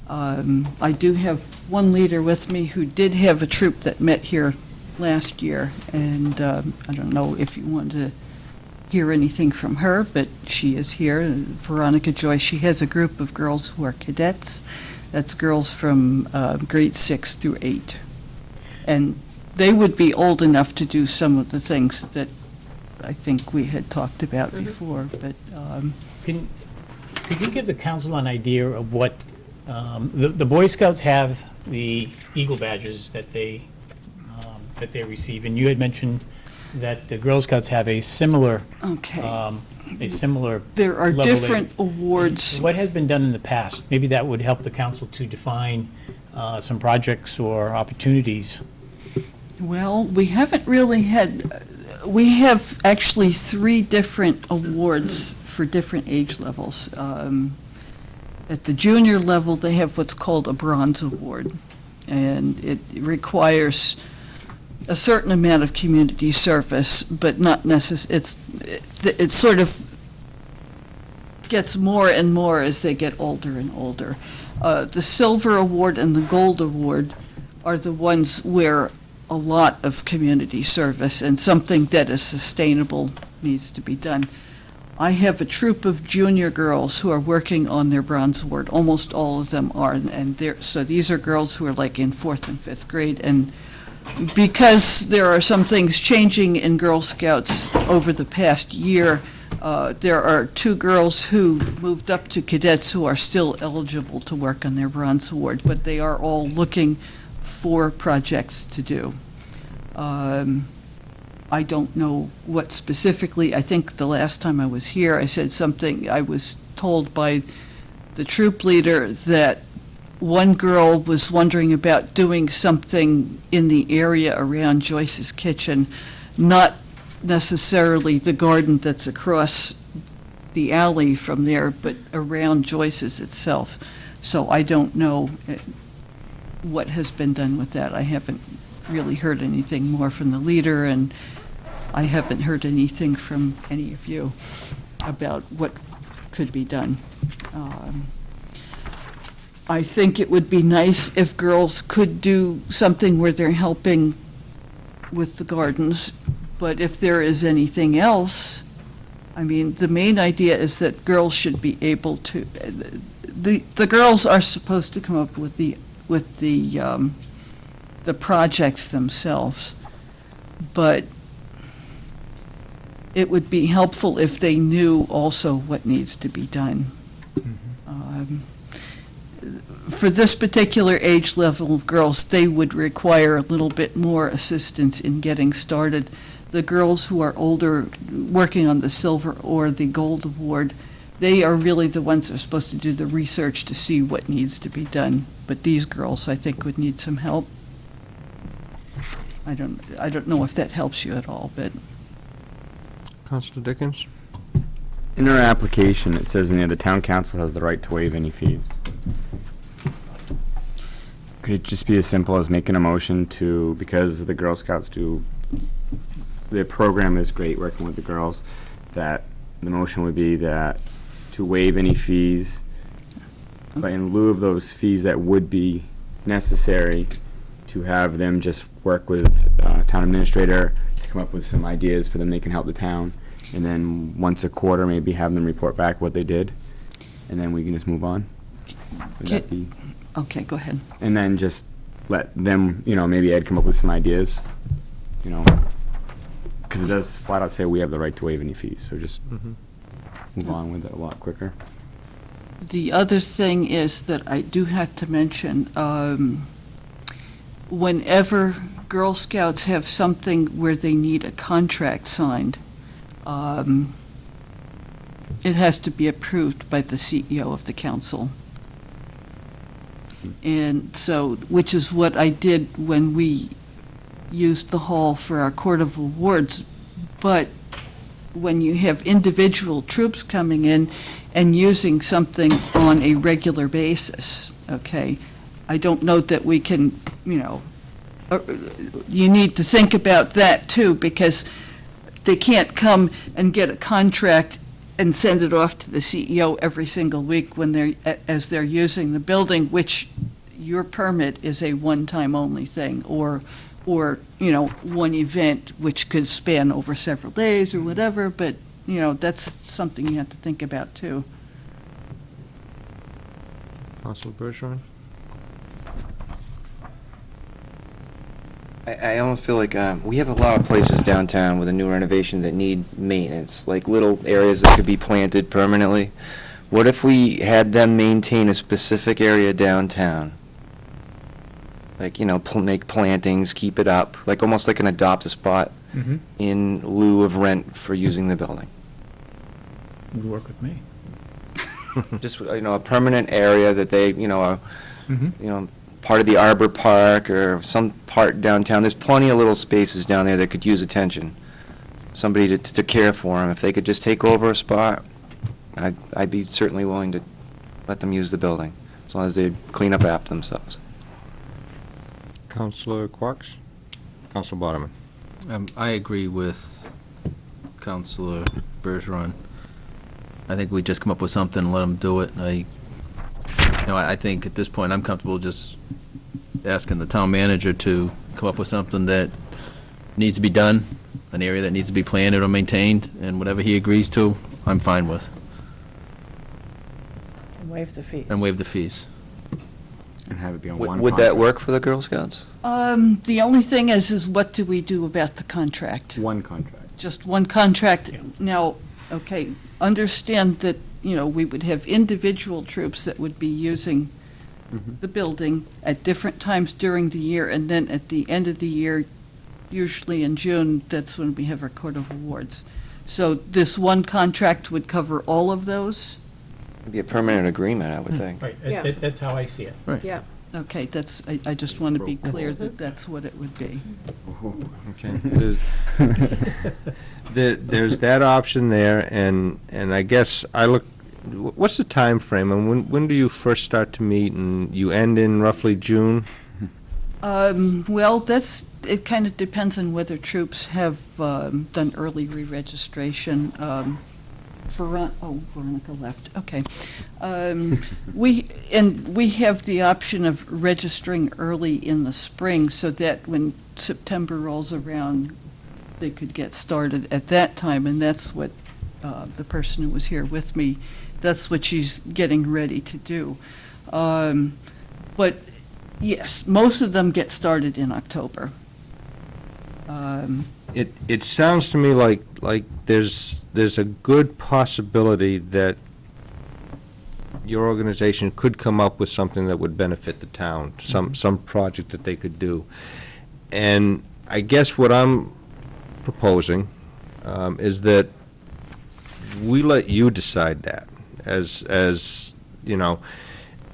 I do have one leader with me who did have a troop that met here last year, and I don't know if you want to hear anything from her, but she is here, Veronica Joy. She has a group of girls who are cadets. That's girls from grade 6 through 8. And they would be old enough to do some of the things that I think we had talked about before, but... Could you give the council an idea of what, the Boy Scouts have the Eagle badges that they receive, and you had mentioned that the Girl Scouts have a similar, There are level different awards. What has been done in the past? Maybe that would help the council to define some projects or opportunities. Well, we haven't really had, we have actually 3 different awards for different age levels. At the junior level, they have what's called a bronze award, and it requires a certain amount of community service, but not it sort of gets more and more as they get older and older. The silver award and the gold award are the ones where a lot of community service and something that is sustainable needs to be done. I have a troop of junior girls who are working on their bronze award. Almost all of them are, and so these are girls who are like in 4th and 5th grade, and because there are some things changing in Girl Scouts over the past year, there are 2 girls who moved up to cadets who are still eligible to work on their bronze award, but they are all looking for projects to do. I don't know what specifically. I think the last time I was here, I said something, I was told by the troop leader that one girl was wondering about doing something in the area around Joyce's kitchen, not necessarily the garden that's across the alley from there, but around Joyce's itself. So I don't know what has been done with that. I haven't really heard anything more from the leader, and I haven't heard anything from any of you about what could be done. I think it would be nice if girls could do something where they're helping with the gardens, but if there is anything else, I mean, the main idea is that girls should be able to, the girls are supposed to come up with the projects themselves, but it would be helpful if they knew also what needs to be done. For this particular age level of girls, they would require a little bit more assistance in getting started. The girls who are older, working on the silver or the gold award, they are really the ones that are supposed to do the research to see what needs to be done. But these girls, I think, would need some help. I don't know if that helps you at all, but... Councilor Dickens? In our application, it says in there the town council has the right to waive any fees. Could it just be as simple as making a motion to, because the Girl Scouts do, their program is great working with the girls, that the motion would be that to waive any fees, but in lieu of those fees that would be necessary, to have them just work with town administrator to come up with some ideas for them they can help the town, and then once a quarter maybe have them report back what they did, and then we can just move on. Would that be? Okay, go ahead. And then just let them, maybe Ed come up with some ideas, because it does flat out say we have the right to waive any fees, so just move on with it a lot quicker. The other thing is that I do have to mention, whenever Girl Scouts have something where they need a contract signed, it has to be approved by the CEO of the council. And so, which is what I did when we used the hall for our Court of Awards. But when you have individual troops coming in and using something on a regular basis, okay, I don't know that we can, you need to think about that too, because they can't come and get a contract and send it off to the CEO every single week as they're using the building, which your permit is a one-time only thing, or one event which could span over several days or whatever, but, that's something you have to think about too. Councilor Bergeron? I almost feel like we have a lot of places downtown with a new renovation that need maintenance, like little areas that could be planted permanently. What if we had them maintain a specific area downtown? Like, make plantings, keep it up, like almost like an adopt a spot in lieu of rent for using the building. Would work with me. Just, a permanent area that they, are, part of the Arbor Park or some part downtown. There's plenty of little spaces down there that could use attention. Somebody to care for them. If they could just take over a spot, I'd be certainly willing to let them use the building, as long as they clean up after themselves. Councilor Quox? Councilor Boderman? I agree with Councilor Bergeron. I think we just come up with something and let them do it. I think at this point, I'm comfortable just asking the town manager to come up with something that needs to be done, an area that needs to be planted or maintained, and whatever he agrees to, I'm fine with. And waive the fees. And waive the fees. And have it be on one Would that work for the Girl Scouts? The only thing is what do we do about the contract? One contract. Just one contract. Yeah. Now, okay, understand that, we would have individual troops that would be using the building at different times during the year, and then at the end of the year, usually in June, that's when we have our Court of Awards. So this one contract would cover all of those? It'd be a permanent agreement, I would think. Right, Yeah. that's how I see it. Right. Yeah. Okay, I just want to be clear that that's what it would be. Okay. There's that option there, and I guess what's the time frame, and when do you first start to meet, and you end in roughly June? Well, it kind of depends on whether troops have done early re-registration. Veronica left, okay. We have the option of registering early in the spring, so that when September rolls around, they could get started at that time, and that's what the person who was here with me, that's what she's getting ready to do. But yes, most of them get started in October. It sounds to me like there's a good possibility that your organization could come up with something that would benefit the town, some project that they could do. And I guess what I'm proposing is that we let you decide that, as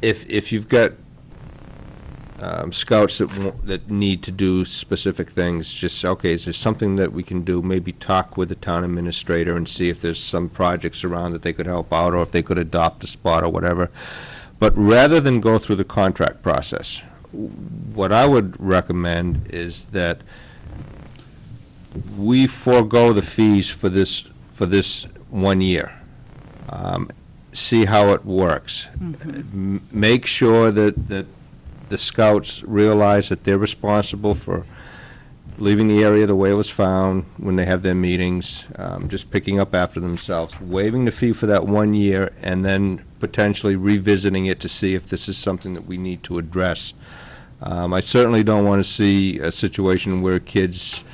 if you've got scouts that need to do specific things, just say, okay, is there something that we can do? Maybe talk with the town administrator and see if there's some projects around that they could help out, or if they could adopt a spot or whatever. But rather than go through the contract process, what I would recommend is that we forego the fees for this 1 year. See how it works. Make sure that the scouts realize that they're responsible for leaving the area the way it was found when they have their meetings, just picking up after themselves, waiving the fee for that 1 year, and then potentially revisiting it to see if this is something that we need to address. I certainly don't want to see a situation where kids,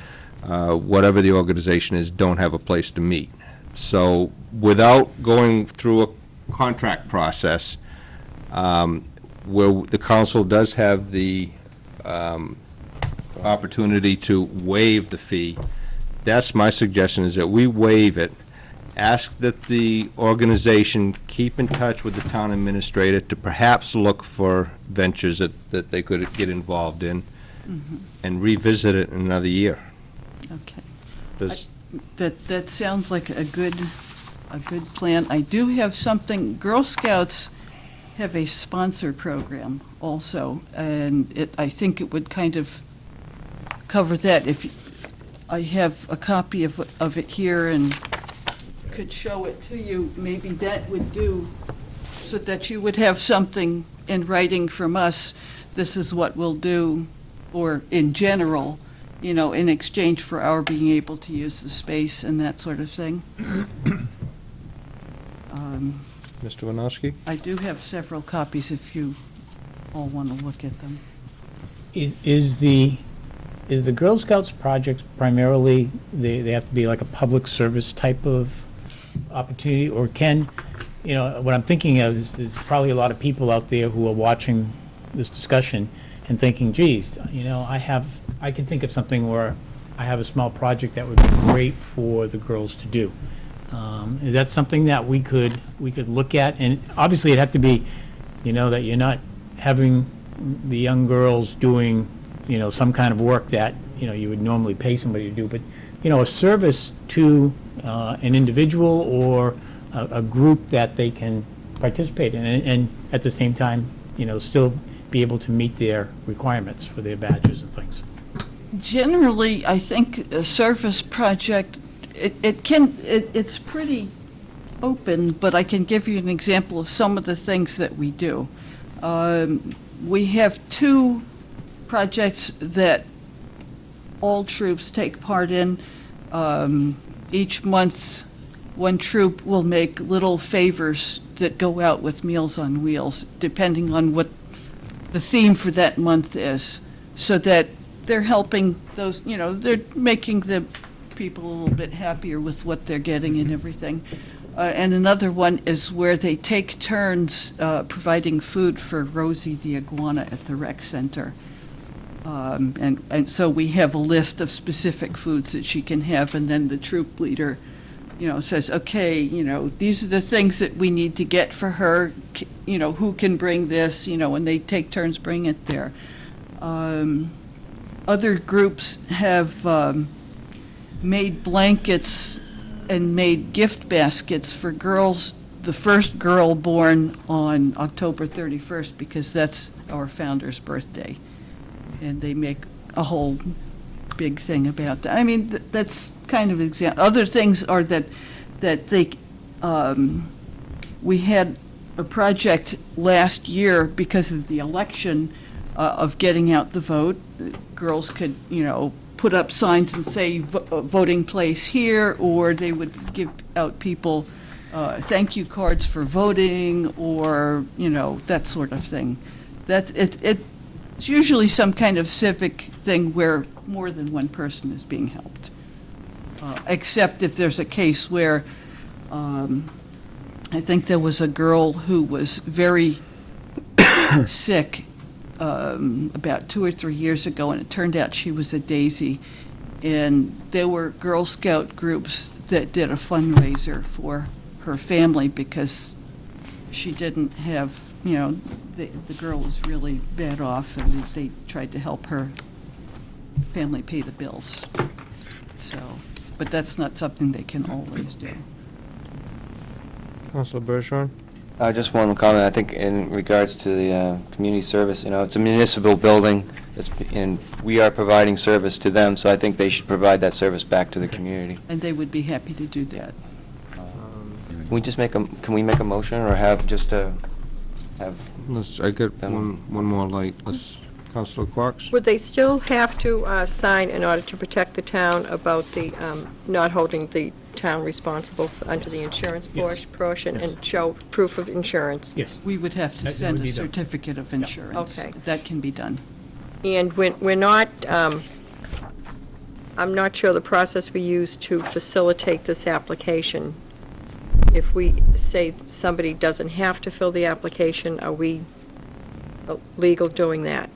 whatever the organization is, don't have a place to meet. So without going through a contract process, where the council does have the opportunity to waive the fee. That's my suggestion, is that we waive it. Ask that the organization keep in touch with the town administrator to perhaps look for ventures that they could get involved in, and revisit it in another year. Okay. Does- That sounds like a good plan. I do have something, Girl Scouts have a sponsor program also, and I think it would kind of cover that. If I have a copy of it here and could show it to you, maybe that would do, so that you would have something in writing from us, this is what we'll do, or in general, you know, in exchange for our being able to use the space and that sort of thing. Mr. Winowski? I do have several copies if you all want to look at them. Is the Girl Scouts projects primarily, they have to be like a public service type of opportunity, or can, you know, what I'm thinking of is there's probably a lot of people out there who are watching this discussion and thinking, geez, you know, I can think of something where I have a small project that would be great for the girls to do. Is that something that we could look at? And obviously it'd have to be, you know, that you're not having the young girls doing, you know, some kind of work that, you know, you would normally pay somebody to do, but, you know, a service to an individual or a group that they can participate in, and at the same time, you know, still be able to meet their requirements for their badges and things. Generally, I think a service project, it's pretty open, but I can give you an example of some of the things that we do. We have 2 projects that all troops take part in. Each month, one troop will make little favors that go out with Meals on Wheels, depending on what the theme for that month is, so that they're helping those, you know, they're making the people a little bit happier with what they're getting and everything. And another one is where they take turns providing food for Rosie the iguana at the rec center. And so we have a list of specific foods that she can have, and then the troop leader, you know, says, okay, you know, these are the things that we need to get for her, you know, who can bring this, you know, and they take turns bring it there. Other groups have made blankets and made gift baskets for girls, the first girl born on October 31st, because that's our founder's birthday. And they make a whole big thing about that. I mean, that's kind of example. Other things are that they, we had a project last year because of the election of getting out the vote. Girls could, you know, put up signs and say voting place here, or they would give out people thank you cards for voting, or, you know, that sort of thing. It's usually some kind of civic thing where more than one person is being helped, except if there's a case where I think there was a girl who was very sick about 2 or 3 years ago, and it turned out she was a daisy. And there were Girl Scout groups that did a fundraiser for her family because she didn't have, you know, the girl was really bad off, and they tried to help her family pay the bills. So, but that's not something they can always do. Councilor Bergeron? Just one comment, I think in regards to the community service, you know, it's a municipal building, and we are providing service to them, so I think they should provide that service back to the community. And they would be happy to do that. Can we just make can we make a motion, or have, just to have? I got one more light. Councilor Quox? Would they still have to sign in order to protect the town about the, not holding the town responsible under the insurance portion, and show proof of insurance? Yes. We would have to That send would a be done. certificate of insurance. Okay. That can be done. And we're not, I'm not sure the process we use to facilitate this application. If we say somebody doesn't have to fill the application, are we legal doing that?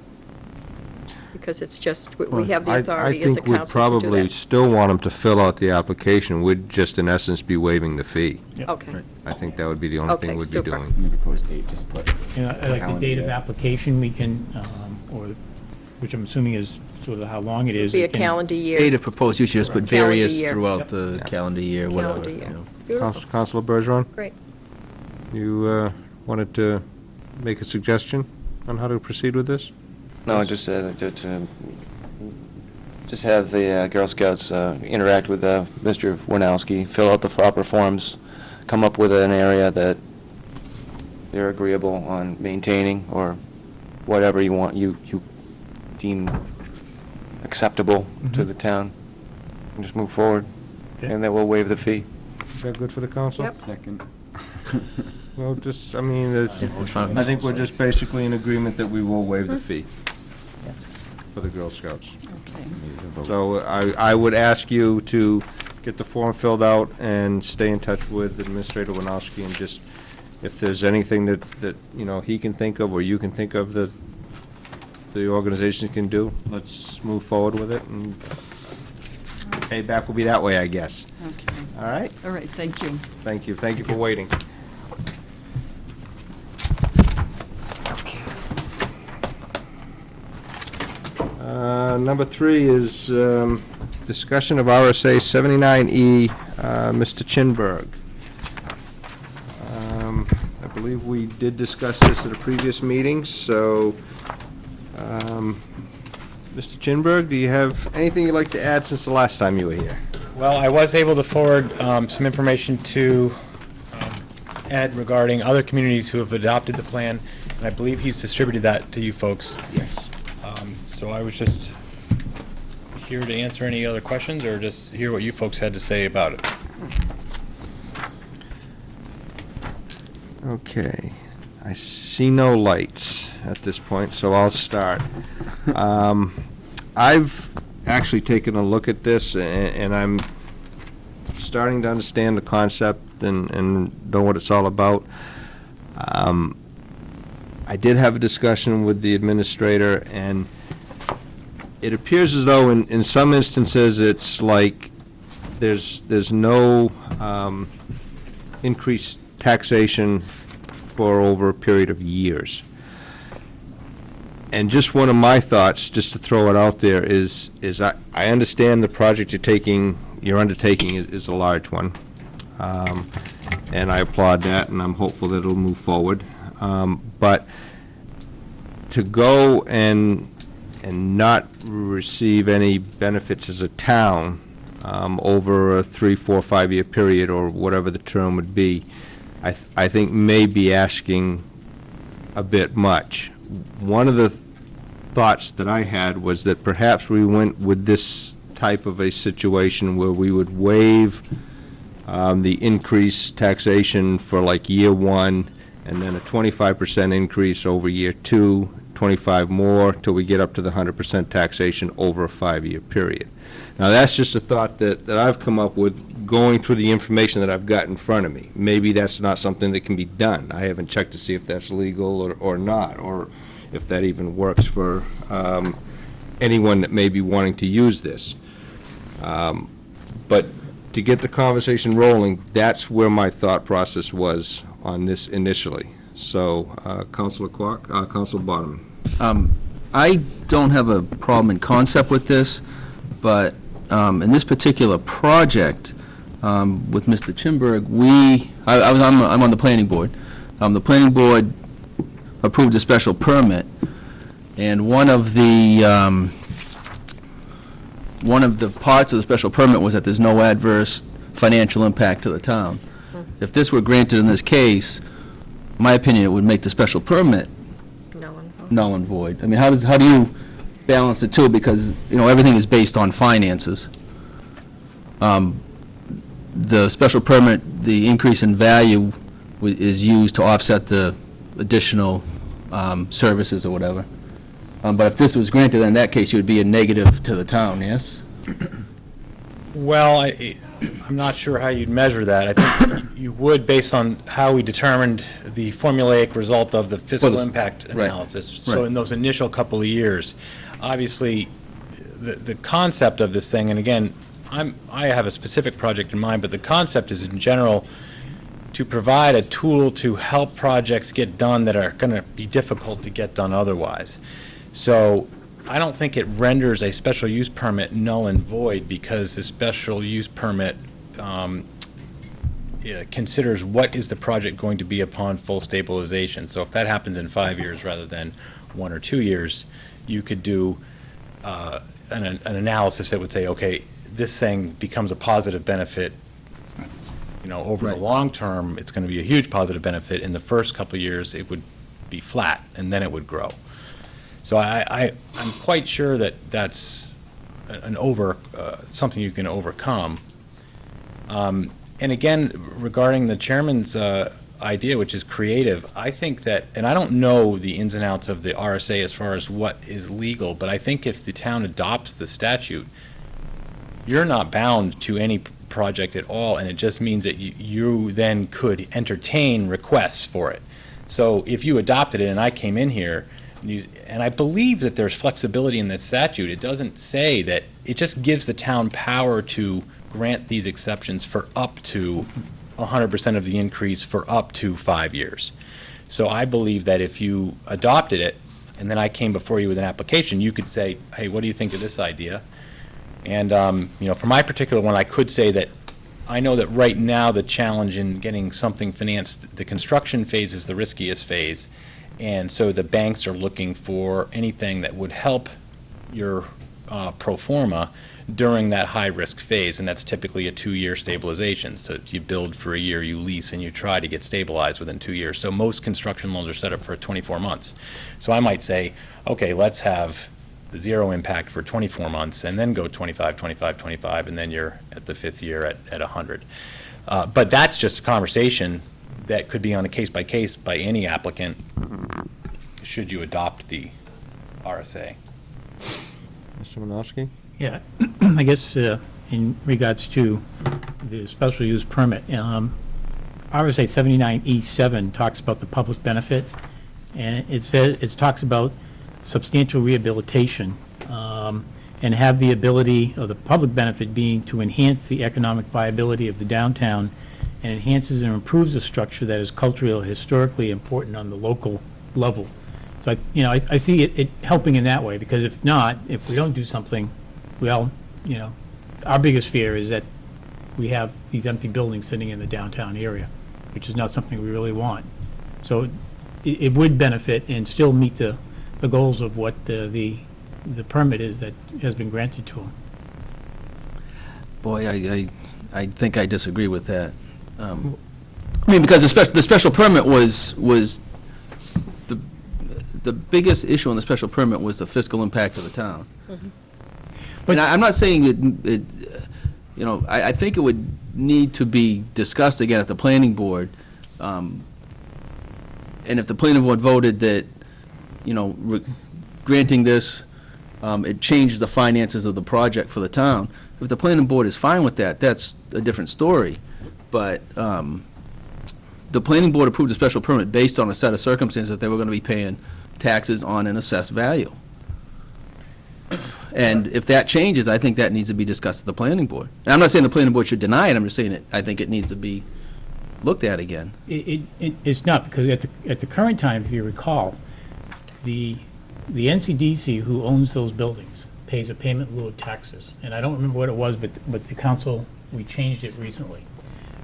because it's just, we have the authority as a I think we'd council to do probably that. still want them to fill out the application. We'd just, in essence, be waiving the fee. Okay. I think that would be the only thing Okay, we'd be super. doing. In the proposed date, just put. You know, like the date of application, we can, or, which I'm assuming is sort of how long it is. Be we a can- calendar year. Date of proposed use, you just put Calendar various year. throughout the calendar year, whatever. Calendar year. you know. Beautiful, Councilor Bergeron, great. you wanted to make a suggestion on how to proceed with this? No, just have the Girl Scouts interact with Mr. Warnowski, fill out the proper forms, come up with an area that they're agreeable on maintaining, or whatever you want, you deem acceptable to the town, and just move forward, Okay. and then we'll waive the fee. Is that good for the council? Yep. Second. Well, just, I mean, it's, It's fine. I think we're just basically in agreement that we will waive the fee Yes. for the Girl Scouts. Okay. So I would ask you to get the form filled out and stay in touch with Administrator Winowski, and just, if there's anything that, you know, he can think of or you can think of that the organization can do, let's move forward with it, and payback will be that way, I guess. Okay. All right? All right, thank you. Thank you. Thank you for waiting. Number 3 is discussion of RSA 79E, Mr. Chinberg. I believe we did discuss this at a previous meeting, so, Mr. Chinberg, do you have anything you'd like to add since the last time you were here? Well, I was able to forward some information to Ed regarding other communities who have adopted the plan, and I believe he's distributed that to you folks. Yes. So I was just here to answer any other questions, or just hear what you folks had to say about it. Okay, I see no lights at this point, so I'll start. I've actually taken a look at this, and I'm starting to understand the concept and know what it's all about. I did have a discussion with the administrator, and it appears as though in some instances, it's like there's no increased taxation for over a period of years. And just one of my thoughts, just to throw it out there, is I understand the project you're undertaking is a large one. And I applaud that, and I'm hopeful that it'll move forward. But to go and not receive any benefits as a town over a 3, 4, 5-year period, or whatever the term would be, I think may be asking a bit much. One of the thoughts that I had was that perhaps we went with this type of a situation where we would waive the increased taxation for like year 1, and then a 25% increase over year 2, 25 more, till we get up to the 100% taxation over a 5-year period. Now, that's just a thought that I've come up with, going through the information that I've got in front of me. Maybe that's not something that can be done. I haven't checked to see if that's legal or not, or if that even works for anyone that may be wanting to use this. But to get the conversation rolling, that's where my thought process was on this initially. So, Councilor Kwok, Councilor Bottom. I don't have a problem in concept with this, but in this particular project, with Mr. Chinberg, I'm on the planning board. The planning board approved a special permit, and one of the parts of the special permit was that there's no adverse financial impact to the town. If this were granted in this case, in my opinion, it would make the special permit null and void. I mean, how do you balance the two? Because, you know, everything is based on finances. The special permit, the increase in value is used to offset the additional services or whatever. But if this was granted, then in that case, it would be a negative to the town, yes? Well, I'm not sure how you'd measure that. I think you would, based on how we determined the formulaic result of the fiscal impact analysis. So in those initial couple of years, obviously, the concept of this thing, and again, I have a specific project in mind, but the concept is in general to provide a tool to help projects get done that are going to be difficult to get done otherwise. So I don't think it renders a special use permit null and void, because the special use permit considers what is the project going to be upon full stabilization. So if that happens in 5 years rather than 1 or 2 years, you could do an analysis that would say, okay, this thing becomes a positive benefit, over the long term. It's going to be a huge positive benefit. In the first couple of years, it would be flat, and then it would grow. So I'm quite sure that that's something you can overcome. And again, regarding the chairman's idea, which is creative, I think that, and I don't know the ins and outs of the RSA as far as what is legal, but I think if the town adopts the statute, you're not bound to any project at all, and it just means that you then could entertain requests for it. So if you adopted it and I came in here, and I believe that there's flexibility in the statute, it doesn't say that, it just gives the town power to grant these exceptions for up to 100% of the increase for up to 5 years. So I believe that if you adopted it, and then I came before you with an application, you could say, hey, what do you think of this idea? And, for my particular one, I could say that I know that right now the challenge in getting something financed, the construction phase is the riskiest phase. And so the banks are looking for anything that would help your pro forma during that high-risk phase, and that's typically a 2-year stabilization. So you build for a year, you lease, and you try to get stabilized within 2 years. So most construction loans are set up for 24 months. So I might say, okay, let's have the zero impact for 24 months, and then go 25, 25, 25, and then you're at the 5th year at 100. But that's just a conversation that could be on a case-by-case by any applicant, should you adopt the RSA. Mr. Manosky? Yeah, I guess in regards to the special use permit, RSA 79E7 talks about the public benefit, and it talks about substantial rehabilitation, and have the ability of the public benefit being to enhance the economic viability of the downtown, and enhances and improves a structure that is culturally or historically important on the local level. So I see it helping in that way, because if not, if we don't do something, well, our biggest fear is that we have these empty buildings sitting in the downtown area, which is not something we really want. So it would benefit and still meet the goals of what the permit is that has been granted to them. Boy, I think I disagree with that. Because the special permit was the biggest issue on the special permit was the fiscal impact of the town. Mm-hmm. But I'm not saying I think it would need to be discussed again at the planning board. And if the planning board voted that, granting this, it changes the finances of the project for the town. If the planning board is fine with that, that's a different story. But the planning board approved a special permit based on a set of circumstances that they were going to be paying taxes on an assessed value. And if that changes, I think that needs to be discussed at the planning board. And I'm not saying the planning board should deny it, I'm just saying that I think it needs to be looked at again. It's not, because at the current time, if you recall, the NCDC, who owns those buildings, pays a payment in lieu of taxes. And I don't remember what it was, but the council, we changed it recently.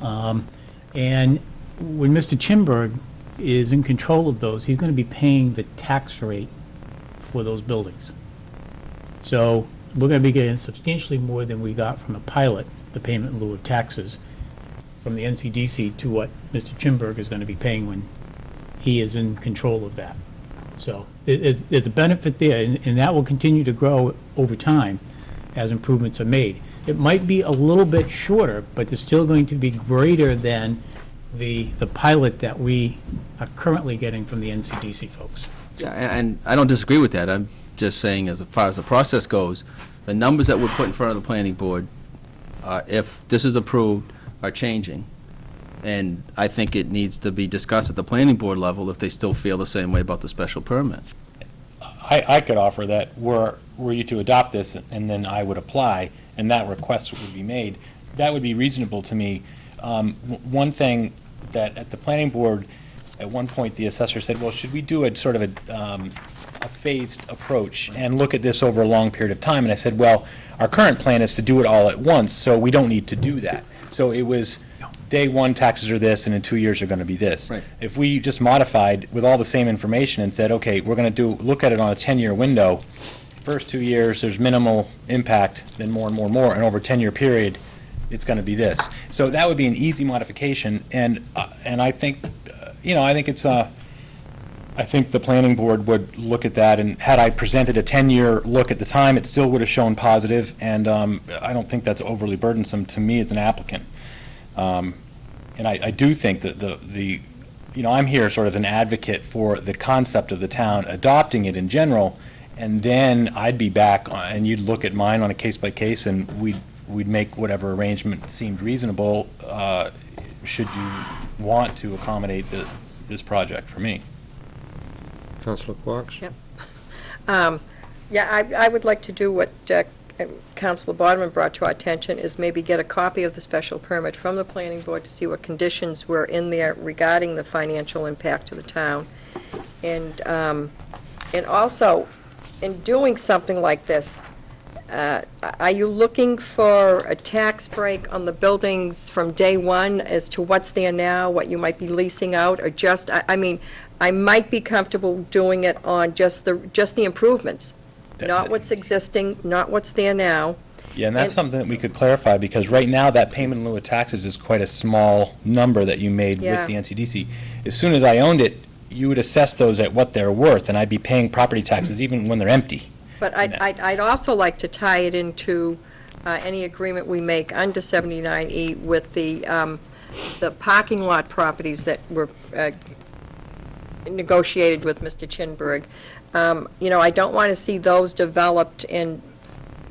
And when Mr. Chimberg is in control of those, he's going to be paying the tax rate for those buildings. So we're going to be getting substantially more than we got from the pilot, the payment in lieu of taxes, from the NCDC to what Mr. Chimberg is going to be paying when he is in control of that. So there's a benefit there, and that will continue to grow over time as improvements are made. It might be a little bit shorter, but it's still going to be greater than the pilot that we are currently getting from the NCDC folks. Yeah, and I don't disagree with that. I'm just saying, as far as the process goes, the numbers that were put in front of the planning board, if this is approved, are changing. And I think it needs to be discussed at the planning board level if they still feel the same way about the special permit. I could offer that were you to adopt this, and then I would apply, and that request would be made, that would be reasonable to me. One thing that at the planning board, at one point, the assessor said, well, should we do a sort of a phased approach and look at this over a long period of time? And I said, well, our current plan is to do it all at once, so we don't need to do that. So it was, day one, taxes are this, and in 2 years are going to be this. Right. If we just modified with all the same information and said, okay, we're going to look at it on a 10-year window, first 2 years, there's minimal impact, then more and more and more, and over a 10-year period, it's going to be this. So that would be an easy modification, and I think, I think the planning board would look at that, and had I presented a 10-year look at the time, it still would have shown positive, and I don't think that's overly burdensome to me as an applicant. And I do think that I'm here sort of an advocate for the concept of the town adopting it in general, and then I'd be back, and you'd look at mine on a case-by-case, and we'd make whatever arrangement seemed reasonable, should you want to accommodate this project for me. Councilor Quox? Yep. I would like to do what Councilor Boderman brought to our attention, is maybe get a copy of the special permit from the planning board to see what conditions were in there regarding the financial impact to the town. And also, in doing something like this, are you looking for a tax break on the buildings from day one as to what's there now, what you might be leasing out, or just, I might be comfortable doing it on just the improvements, not what's existing, not what's there now. Yeah, and that's something that we could clarify, because right now, that payment in lieu of taxes is quite a small number that you made with the NCDC. As soon as I owned it, you would assess those at what they're worth, and I'd be paying property taxes even when they're empty. But I'd also like to tie it into any agreement we make under 79E with the parking lot properties that were negotiated with Mr. Chinberg. I don't want to see those developed and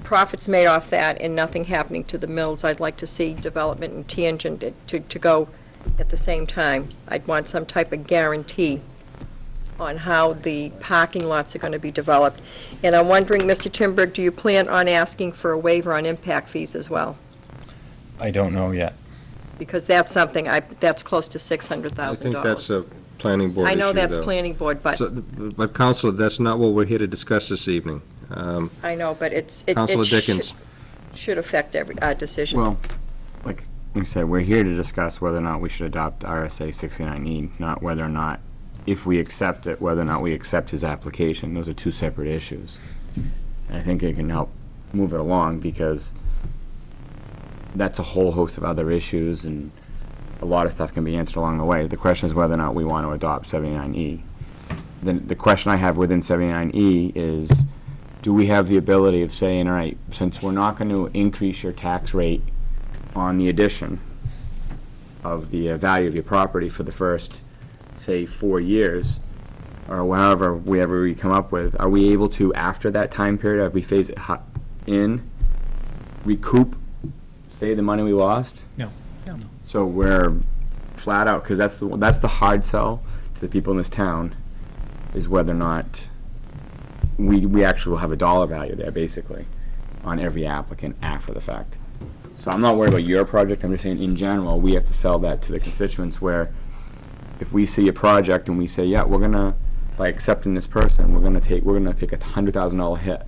profits made off that and nothing happening to the mills. I'd like to see development and tangent to go at the same time. I'd want some type of guarantee on how the parking lots are going to be developed. And I'm wondering, Mr. Chinberg, do you plan on asking for a waiver on impact fees as well? I don't know yet. Because that's something, that's close to $600,000. I think that's a planning board issue, I know that's though. planning board, but But Counselor, that's not what we're here to discuss this evening. I know, but it Counselor Dickens. should affect every decision. Well, like I said, we're here to discuss whether or not we should adopt RSA 69E, not whether or not, if we accept it, whether or not we accept his application. Those are two separate issues. And I think it can help move it along, because that's a whole host of other issues, and a lot of stuff can be answered along the way. The question is whether or not we want to adopt 79E. Then the question I have within 79E is, do we have the ability of saying, all right, since we're not going to increase your tax rate on the addition of the value of your property for the first, say, 4 years, or whatever we come up with, are we able to, after that time period, if we phase it in, recoup, say, the money we lost? No. So we're flat out, because that's the hard sell to the people in this town, is whether or not we actually will have a dollar value there, basically, on every applicant after the fact. So I'm not worried about your project, I'm just saying in general, we have to sell that to the constituents, where if we see a project and we say, yeah, we're gonna, by accepting this person, we're gonna take a $100,000 hit,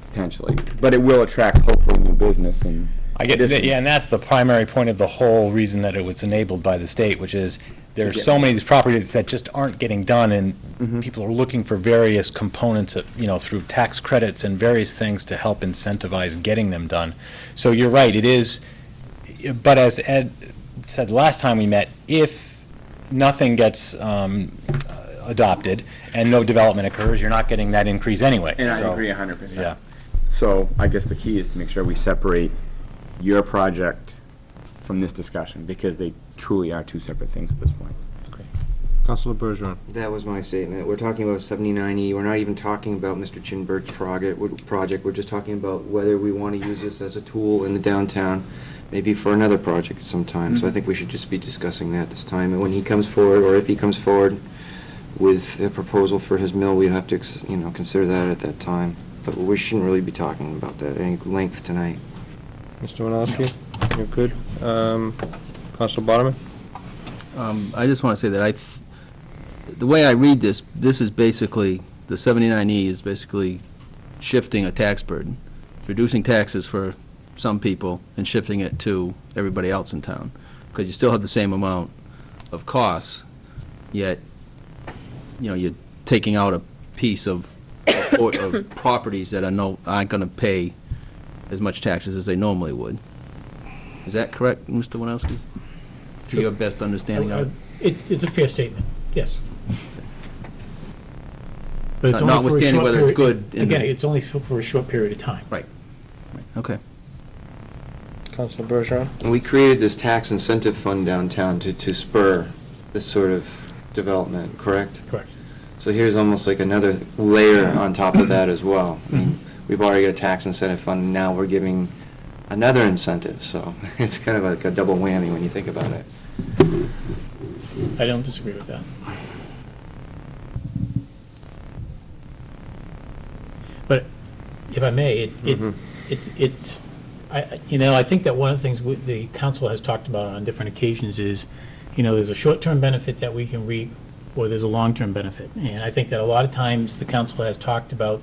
potentially. But it will attract, hopefully, new business and I get that, yeah, and that's the primary point of the whole reason that it was enabled by the state, which is there's so many of these properties that just aren't getting done, and people are looking for various components of, through tax credits and various things to help incentivize getting them done. So you're right, it is, but as Ed said last time we met, if nothing gets adopted and no development occurs, you're not getting that increase anyway. And I So, agree 100%. Yeah. So I guess the key is to make sure we separate your project from this discussion, because they truly are two separate things at this point. Councilor Bergeron? That was my statement. We're talking about 79E. We're not even talking about Mr. Chinberg's project. We're just talking about whether we want to use this as a tool in the downtown, maybe for another project sometime. So I think we should just be discussing that this time. And when he comes forward, or if he comes forward with a proposal for his mill, we'd have to, consider that at that time. But we shouldn't really be talking about that at any length tonight. Mr. Winowski, you're good? Councilor Boderman? I just want to say that the way I read this, this is basically, the 79E is basically shifting a tax burden, reducing taxes for some people and shifting it to everybody else in town, because you still have the same amount of costs, yet, you're taking out a piece of properties that aren't going to pay as much taxes as they normally would. Is that correct, Mr. Winowski? To your best understanding of it? It's a fair statement, yes. But it's only for a Notwithstanding short whether it's period- good. Again, it's only for a short period of time. Right. Okay. Councilor Bergeron? And we created this tax incentive fund downtown to spur this sort of development, correct? Correct. So here's almost like another layer on top of that as well. I mean, we've already got a tax incentive fund, and now we're giving another incentive, so it's kind of like a double whammy when you think about it. I don't disagree with that. But if I may, I think that one of the things the council has talked about on different occasions is, there's a short-term benefit that we can reap, or there's a long-term benefit. And I think that a lot of times the council has talked about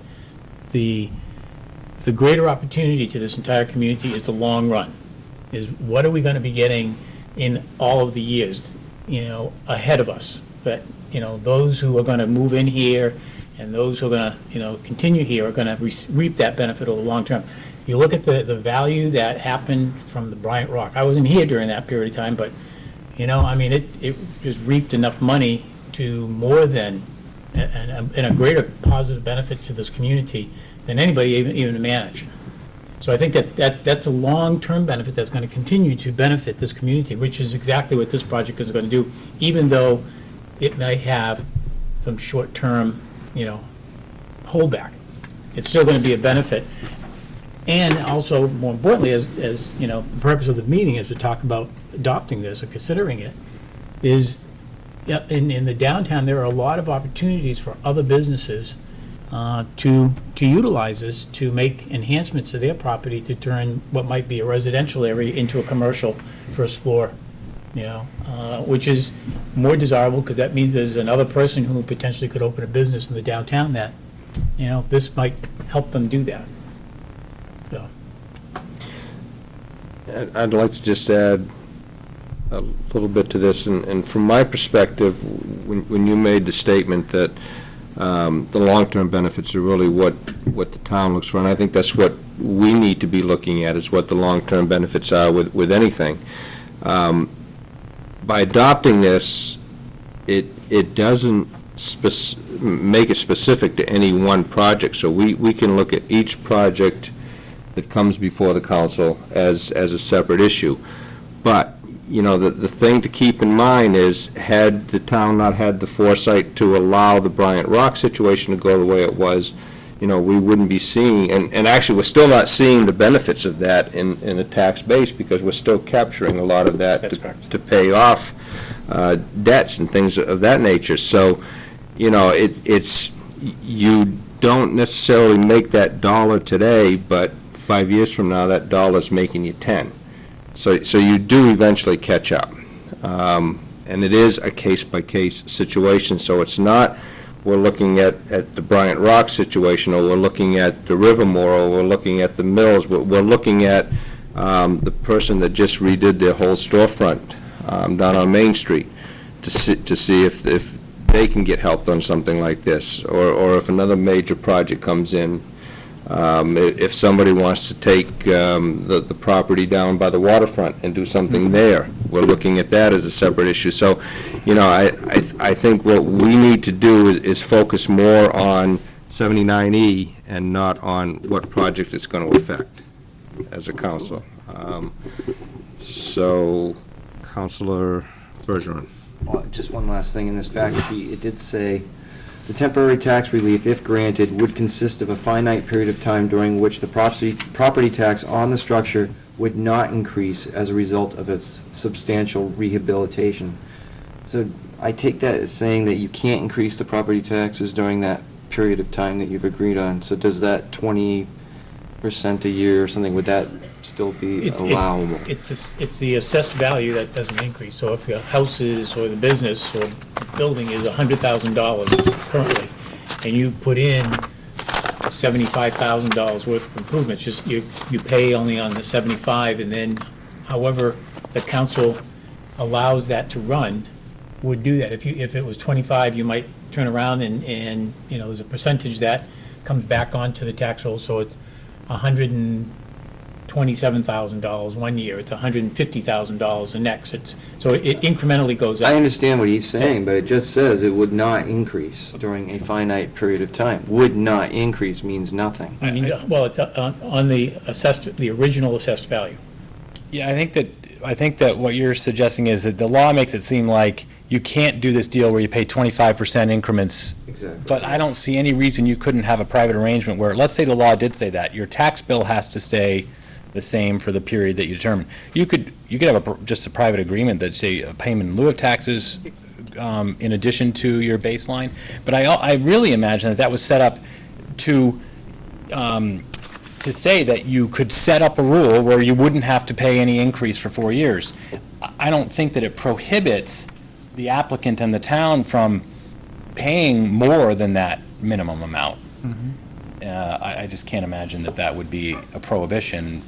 the greater opportunity to this entire community is the long run, is what are we going to be getting in all of the years, ahead of us, that, those who are going to move in here and those who are going to, continue here are going to reap that benefit over the long term. You look at the value that happened from the Bryant Rock. I wasn't here during that period of time, but, it just reaped enough money to more than, and a greater positive benefit to this community than anybody even managed. So I think that's a long-term benefit that's going to continue to benefit this community, which is exactly what this project is going to do, even though it may have some short-term, holdback. It's still going to be a benefit. And also, more importantly, as the purpose of the meeting is to talk about adopting this or considering it, is in the downtown, there are a lot of opportunities for other businesses to utilize this to make enhancements to their property to turn what might be a residential area into a commercial first floor, which is more desirable because that means there's another person who potentially could open a business in the downtown that, this might help them do that. So. I'd like to just add a little bit to this, and from my perspective, when you made the statement that the long-term benefits are really what the town looks for, and I think that's what we need to be looking at, is what the long-term benefits are with anything. By adopting this, it doesn't make it specific to any one project, so we can look at each project that comes before the council as a separate issue. But the thing to keep in mind is, had the town not had the foresight to allow the Bryant Rock situation to go the way it was, we wouldn't be seeing, and actually, we're still not seeing the benefits of that in the tax base, because we're still capturing a lot of that to pay off debts and things of that nature. So, you don't necessarily make that dollar today, but 5 years from now, that dollar's making you 10. So you do eventually catch up. And it is a case-by-case situation, so it's not we're looking at the Bryant Rock situation, or we're looking at the Rivermore, or we're looking at the Mills. We're looking at the person that just redid their whole storefront down on Main Street to see if they can get helped on something like this, or if another major project comes in. If somebody wants to take the property down by the waterfront and do something there, we're looking at that as a separate issue. So, I think what we need to do is focus more on 79E and not on what project it's going to affect as a council. So, Councilor Bergeron. Well, just one last thing in this fact sheet, it did say, the temporary tax relief, if granted, would consist of a finite period of time during which the property tax on the structure would not increase as a result of its substantial rehabilitation. So I take that as saying that you can't increase the property taxes during that period of time that you've agreed on. So does that 20% a year or something, would that still be allowable? It's the assessed value that doesn't increase. So if your house is, or the business, or building is $100,000 currently, and you put in $75,000 worth of improvements, just you pay only on the 75, and then however the council allows that to run would do that. If it was 25, you might turn around and there's a percentage that comes back onto the tax roll, so it's $127,000 one year, it's $150,000 the next. So it incrementally goes up. I understand what he's saying, but it just says it would not increase during a finite period of time. Would not increase means nothing. I mean, well, it's on the original assessed value. Yeah, I think that what you're suggesting is that the law makes it seem like you can't do this deal where you pay 25% increments. Exactly. But I don't see any reason you couldn't have a private arrangement where, let's say the law did say that, your tax bill has to stay the same for the period that you determine. You could have just a private agreement that say a payment in lieu of taxes in addition to your baseline. But I really imagine that was set up to say that you could set up a rule where you wouldn't have to pay any increase for 4 years. I don't think that it prohibits the applicant and the town from paying more than that minimum amount. I just can't imagine that would be a prohibition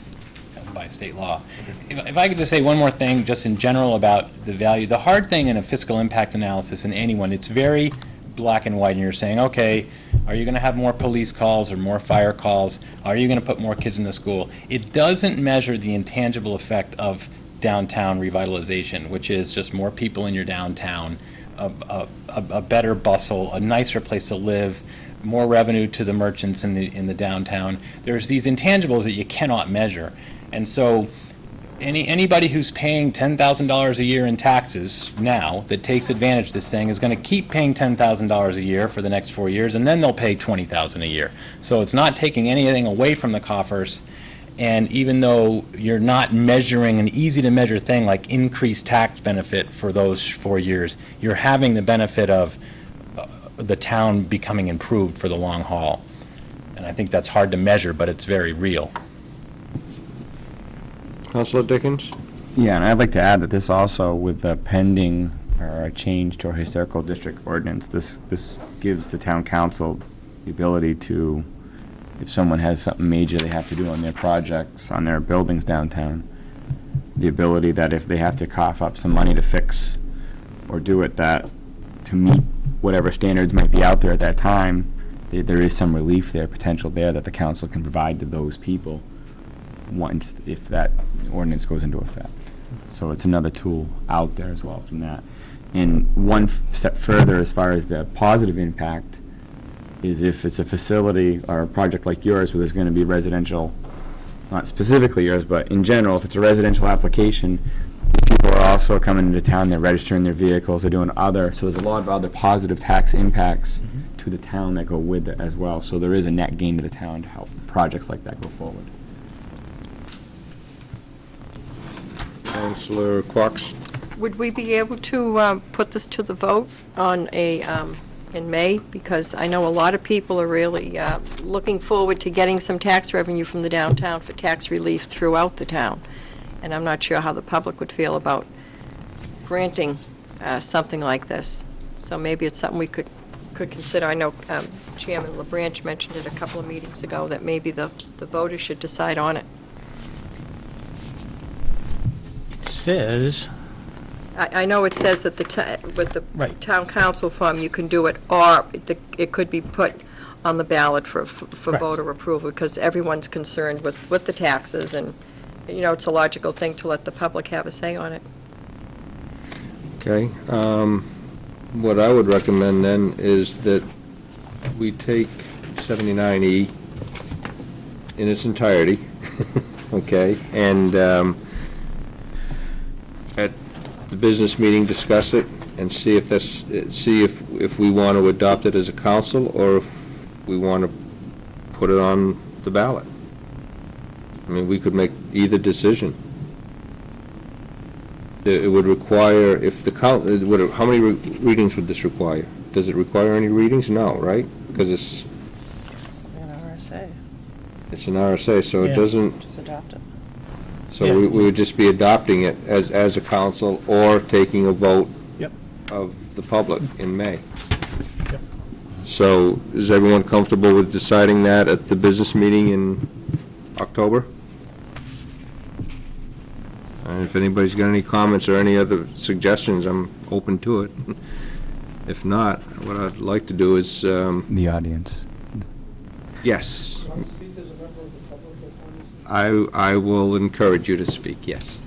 by state law. If I could just say one more thing, just in general about the value. The hard thing in a fiscal impact analysis in anyone, it's very black and white, and you're saying, okay, are you going to have more police calls or more fire calls? Are you going to put more kids in the school? It doesn't measure the intangible effect of downtown revitalization, which is just more people in your downtown, a better bustle, a nicer place to live, more revenue to the merchants in the downtown. There's these intangibles that you cannot measure. And so anybody who's paying $10,000 a year in taxes now that takes advantage of this thing is going to keep paying $10,000 a year for the next 4 years, and then they'll pay $20,000 a year. So it's not taking anything away from the coffers. And even though you're not measuring an easy-to-measure thing like increased tax benefit for those 4 years, you're having the benefit of the town becoming improved for the long haul. And I think that's hard to measure, but it's very real. Councilor Dickens? Yeah, and I'd like to add that this also, with the pending or a change to our historical district ordinance, this gives the town council the ability to, if someone has something major they have to do on their projects, on their buildings downtown, the ability that if they have to cough up some money to fix or do it, that to meet whatever standards might be out there at that time, there is some relief there, potential there, that the council can provide to those people once, if that ordinance goes into effect. So it's another tool out there as well from that. And one step further, as far as the positive impact, is if it's a facility or a project like yours where there's going to be residential, not specifically yours, but in general, if it's a residential application, people are also coming into town, they're registering their vehicles, they're doing other, so there's a lot of other positive tax impacts to the town that go with it as well. So there is a net gain to the town to help projects like that go forward. Councilor Quox? Would we be able to put this to the vote on in May? Because I know a lot of people are really looking forward to getting some tax revenue from the downtown for tax relief throughout the town. And I'm not sure how the public would feel about granting something like this. So maybe it's something we could consider. I know Chairman LaBranche mentioned it a couple of meetings ago, that maybe the voters should decide on it. Says, I know it says that with the Right. town council form, you can do it, or it could be put on the ballot for Correct. voter approval, because everyone's concerned with the taxes, and, it's a logical thing to let the public have a say on it. Okay. What I would recommend then is that we take 79E in its entirety, okay, and at the business meeting, discuss it and see if we want to adopt it as a council, or if we want to put it on the ballot. I mean, we could make either decision. it would require, if the count, how many readings would this require? Does it require any readings? No, right? Because it's An RSA, an RSA, so it Yeah. doesn't, just adopt it. so Yeah. we would just be adopting it as a council or taking a vote Yep. of the public in May. Yep. So is everyone comfortable with deciding that at the business meeting in October? And if anybody's got any comments or any other suggestions, I'm open to it. If not, what I'd like to do is, The audience. yes. I will encourage you to speak, yes.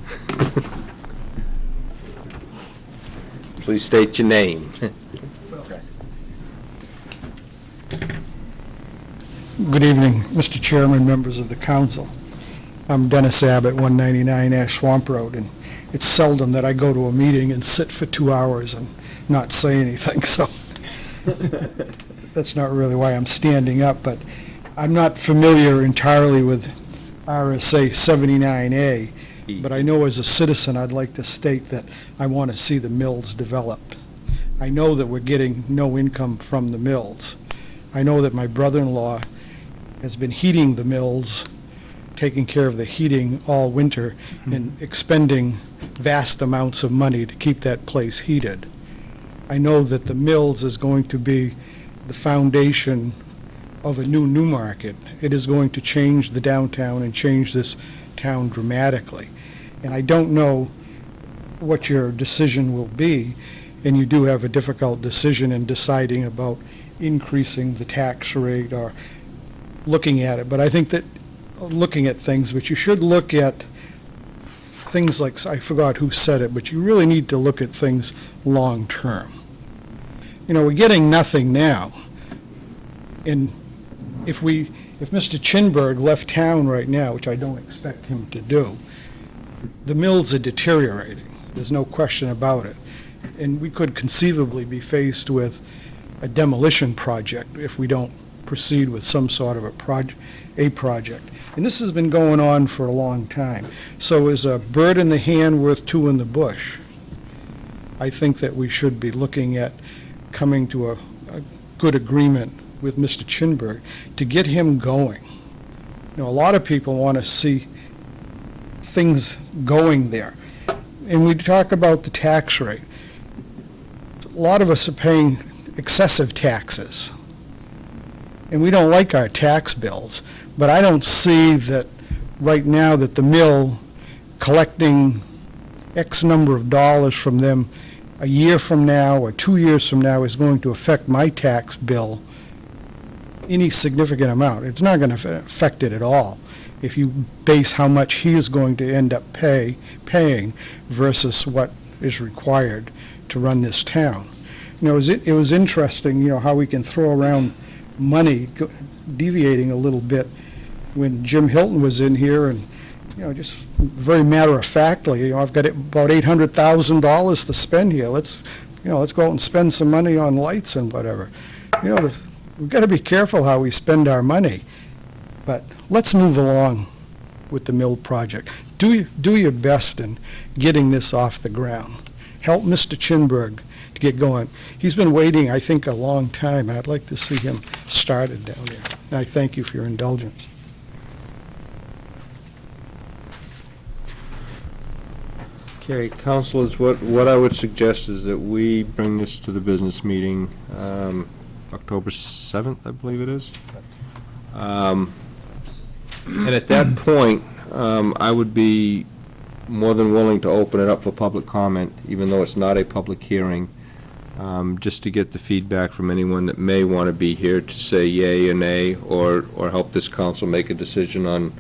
Please state your name. Good evening, Mr. Chairman, members of the council. I'm Dennis Abbott, 199 Ash Swamp Road, and it's seldom that I go to a meeting and sit for 2 hours and not say anything, so that's not really why I'm standing up, but I'm not familiar entirely with RSA 79A, but I know as a citizen, I'd like to state that I want to see the mills developed. I know that we're getting no income from the mills. I know that my brother-in-law has been heating the mills, taking care of the heating all winter, and expending vast amounts of money to keep that place heated. I know that the mills is going to be the foundation of a new Newmarket. It is going to change the downtown and change this town dramatically. And I don't know what your decision will be, and you do have a difficult decision in deciding about increasing the tax rate or looking at it. But I think that looking at things, but you should look at things like, I forgot who said it, but you really need to look at things long-term. You know, we're getting nothing now. And if Mr. Chinberg left town right now, which I don't expect him to do, the mills are deteriorating. There's no question about it. And we could conceivably be faced with a demolition project if we don't proceed with some sort of a project. And this has been going on for a long time. So is a bird in the hand worth two in the bush? I think that we should be looking at coming to a good agreement with Mr. Chinberg to get him going. You know, a lot of people want to see things going there. And we talk about the tax rate. A lot of us are paying excessive taxes. And we don't like our tax bills. But I don't see that right now that the mill collecting X number of dollars from them a year from now or 2 years from now is going to affect my tax bill any significant amount. It's not going to affect it at all if you base how much he is going to end up paying versus what is required to run this town. You know, it was interesting, you know, how we can throw around money, deviating a little bit, when Jim Hilton was in here, and, you know, just very matter-of-factly, you know, I've got about $800,000 to spend here. Let's go out and spend some money on lights and whatever. You know, we've got to be careful how we spend our money. But let's move along with the mill project. Do your best in getting this off the ground. Help Mr. Chinberg to get going. He's been waiting, I think, a long time. I'd like to see him started down there. And I thank you for your indulgence. Okay, councilors, what I would suggest is that we bring this to the business meeting, October 7th, I believe it is. And at that point, I would be more than willing to open it up for public comment, even though it's not a public hearing, just to get the feedback from anyone that may want to be here to say yay or nay, or help this council make a decision on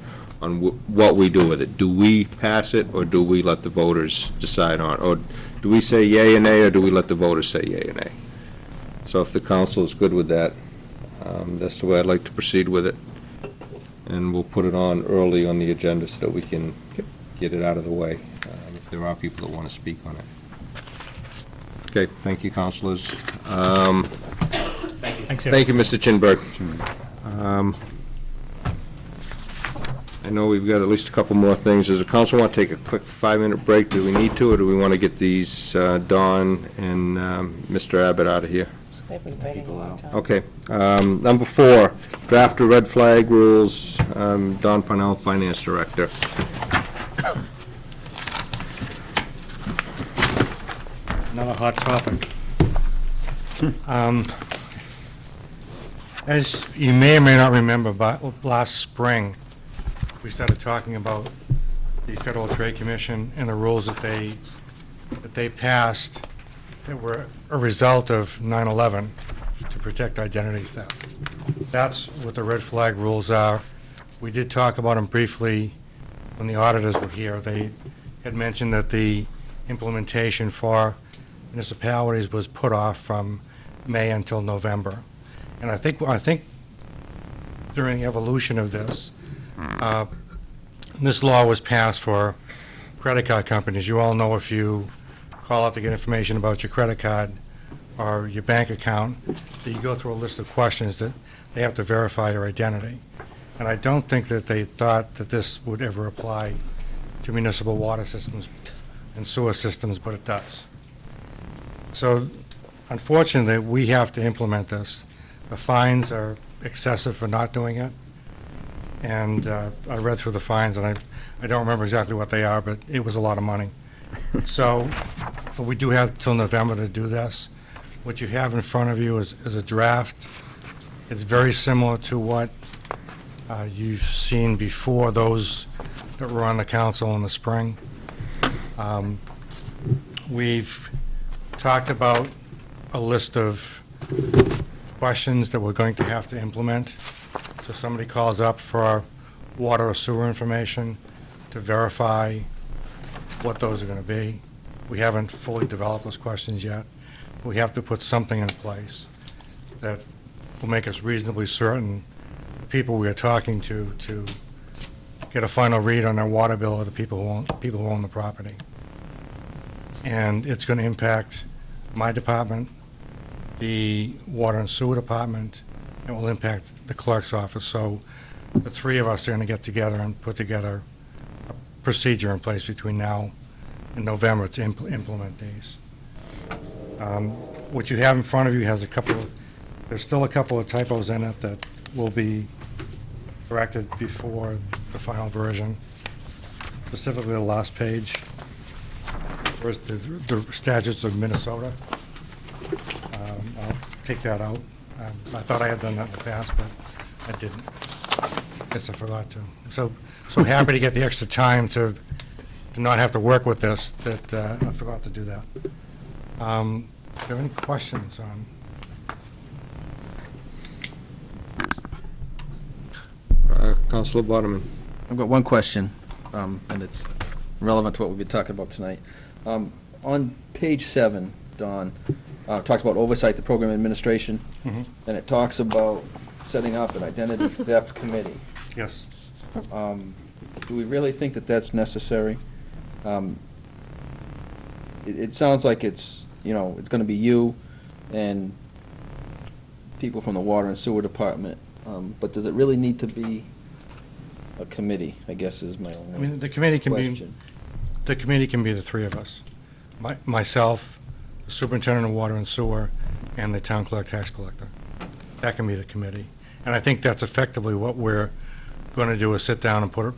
what we do with it. Do we pass it, or do we let the voters decide on it? Or do we say yay or nay, or do we let the voters say yay or nay? So if the council is good with that, that's the way I'd like to proceed with it. And we'll put it on early on the agenda so that we can get it out of the way, if there are people that want to speak on it. Okay, thank you, councilors. Thank you, Mr. Chinberg. I know we've got at least a couple more things. Does the council want to take a quick 5-minute break? Do we need to, or do we want to get these Dawn and Mr. Abbott out of here? They've been waiting a long time. Okay. Number 4, draft of red flag rules, Don Parnell, Finance Director. Another hot topic. As you may or may not remember, but last spring, we started talking about the Federal Trade Commission and the rules that they passed that were a result of 9/11 to protect identity theft. That's what the red flag rules are. We did talk about them briefly when the auditors were here. They had mentioned that the implementation for municipalities was put off from May until November. And I think during the evolution of this law was passed for credit card companies. You all know if you call up to get information about your credit card or your bank account, that you go through a list of questions that they have to verify your identity. And I don't think that they thought that this would ever apply to municipal water systems and sewer systems, but it does. So unfortunately, we have to implement this. The fines are excessive for not doing it. And I read through the fines, and I don't remember exactly what they are, but it was a lot of money. So, but we do have till November to do this. What you have in front of you is a draft. It's very similar to what you've seen before, those that were on the council in the spring. We've talked about a list of questions that we're going to have to implement. So somebody calls up for water or sewer information to verify what those are going to be. We haven't fully developed those questions yet. We have to put something in place that will make us reasonably certain the people we are talking to get a final read on their water bill are the people who own the property. And it's going to impact my department, the water and sewer department, and will impact the clerk's office. So the three of us are going to get together and put together a procedure in place between now and November to implement these. What you have in front of you has there's still a couple of typos in it that will be corrected before the final version, specifically the last page. First, the statutes of Minnesota. I'll take that out. I thought I had done that in the past, but I didn't. Guess I forgot to. So happy to get the extra time to not have to work with this, that I forgot to do that. Do you have any questions on? Councilor Boderman. I've got one question, and it's relevant to what we've been talking about tonight. On page 7, Don, talks about oversight, the program administration, and it talks about setting up an identity theft committee. Yes. Do we really think that that's necessary? It sounds like it's going to be you and people from the water and sewer department, but does it really need to be a committee, I guess is my only question. I mean, the committee can be the three of us. Myself, the superintendent of water and sewer, and the town clerk tax collector. That can be the committee. And I think that's effectively what we're going to do, is sit down and put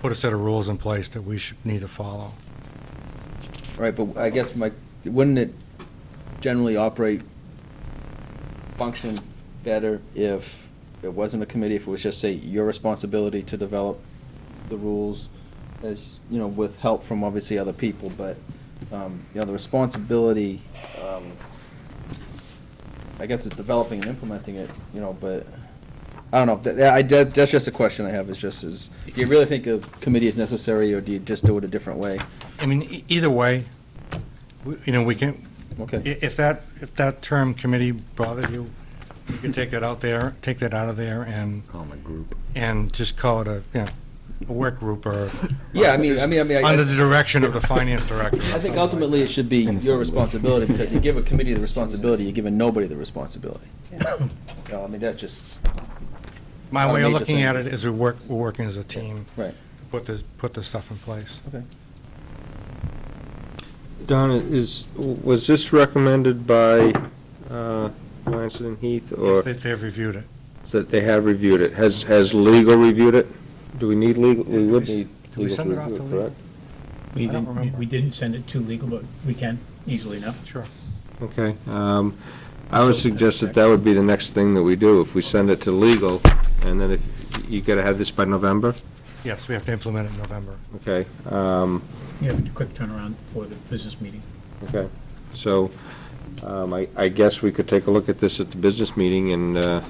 a set of rules in place that we should need to follow. Right, but I guess wouldn't it generally function better if it wasn't a committee, if it was just, say, your responsibility to develop the rules, as, with help from obviously other people, but, the responsibility, I guess it's developing and implementing it, but, I don't know, that's just a question I have, do you really think a committee is necessary, or do you just do it a different way? I mean, either way, we can, okay. If that term committee bothered you, you can take that out of there and Call them a group. and just call it a work group, or Yeah, I mean, under the direction of the finance director. I think ultimately it should be your responsibility, because you give a committee the responsibility, you're giving nobody the responsibility. That just, My Not a way of major looking thing. at it is we're working as a team. Right. To put this stuff in place. Okay. Donna, was this recommended by Lansing and Heath, or? Yes, they've reviewed it. So that they have reviewed it. Has legal reviewed it? Do we need legal? We would need Do we legal send it off review to it, legal? correct? We I don't didn't, remember. we didn't send it to legal, but we can easily enough. Sure. Okay. I would suggest that would be the next thing that we do, if we send it to legal, and then if, you gotta have this by November? Yes, we have to implement it in November. Okay. You have a quick turnaround for the business meeting. Okay. So, I guess we could take a look at this at the business meeting, and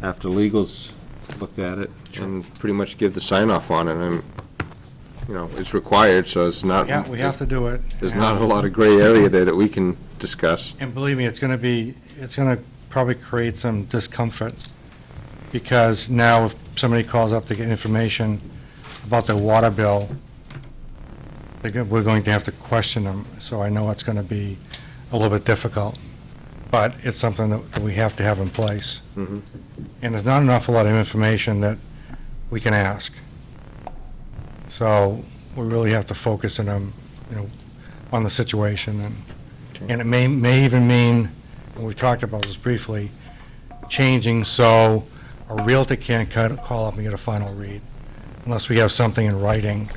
after legal's looked at it, and pretty much give the sign-off on it, and, it's required, so it's not. Yeah, we have to do it. There's not a lot of gray area there that we can discuss. And believe me, it's going to probably create some discomfort, because now if somebody calls up to get information about their water bill, we're going to have to question them, so I know it's going to be a little bit difficult, but it's something that we have to have in place. Mhm. And there's not an awful lot of information that we can ask. So we really have to focus on the situation, and it may even mean, and we talked about this briefly, changing so a realtor can't call up and get a final read unless we have something in writing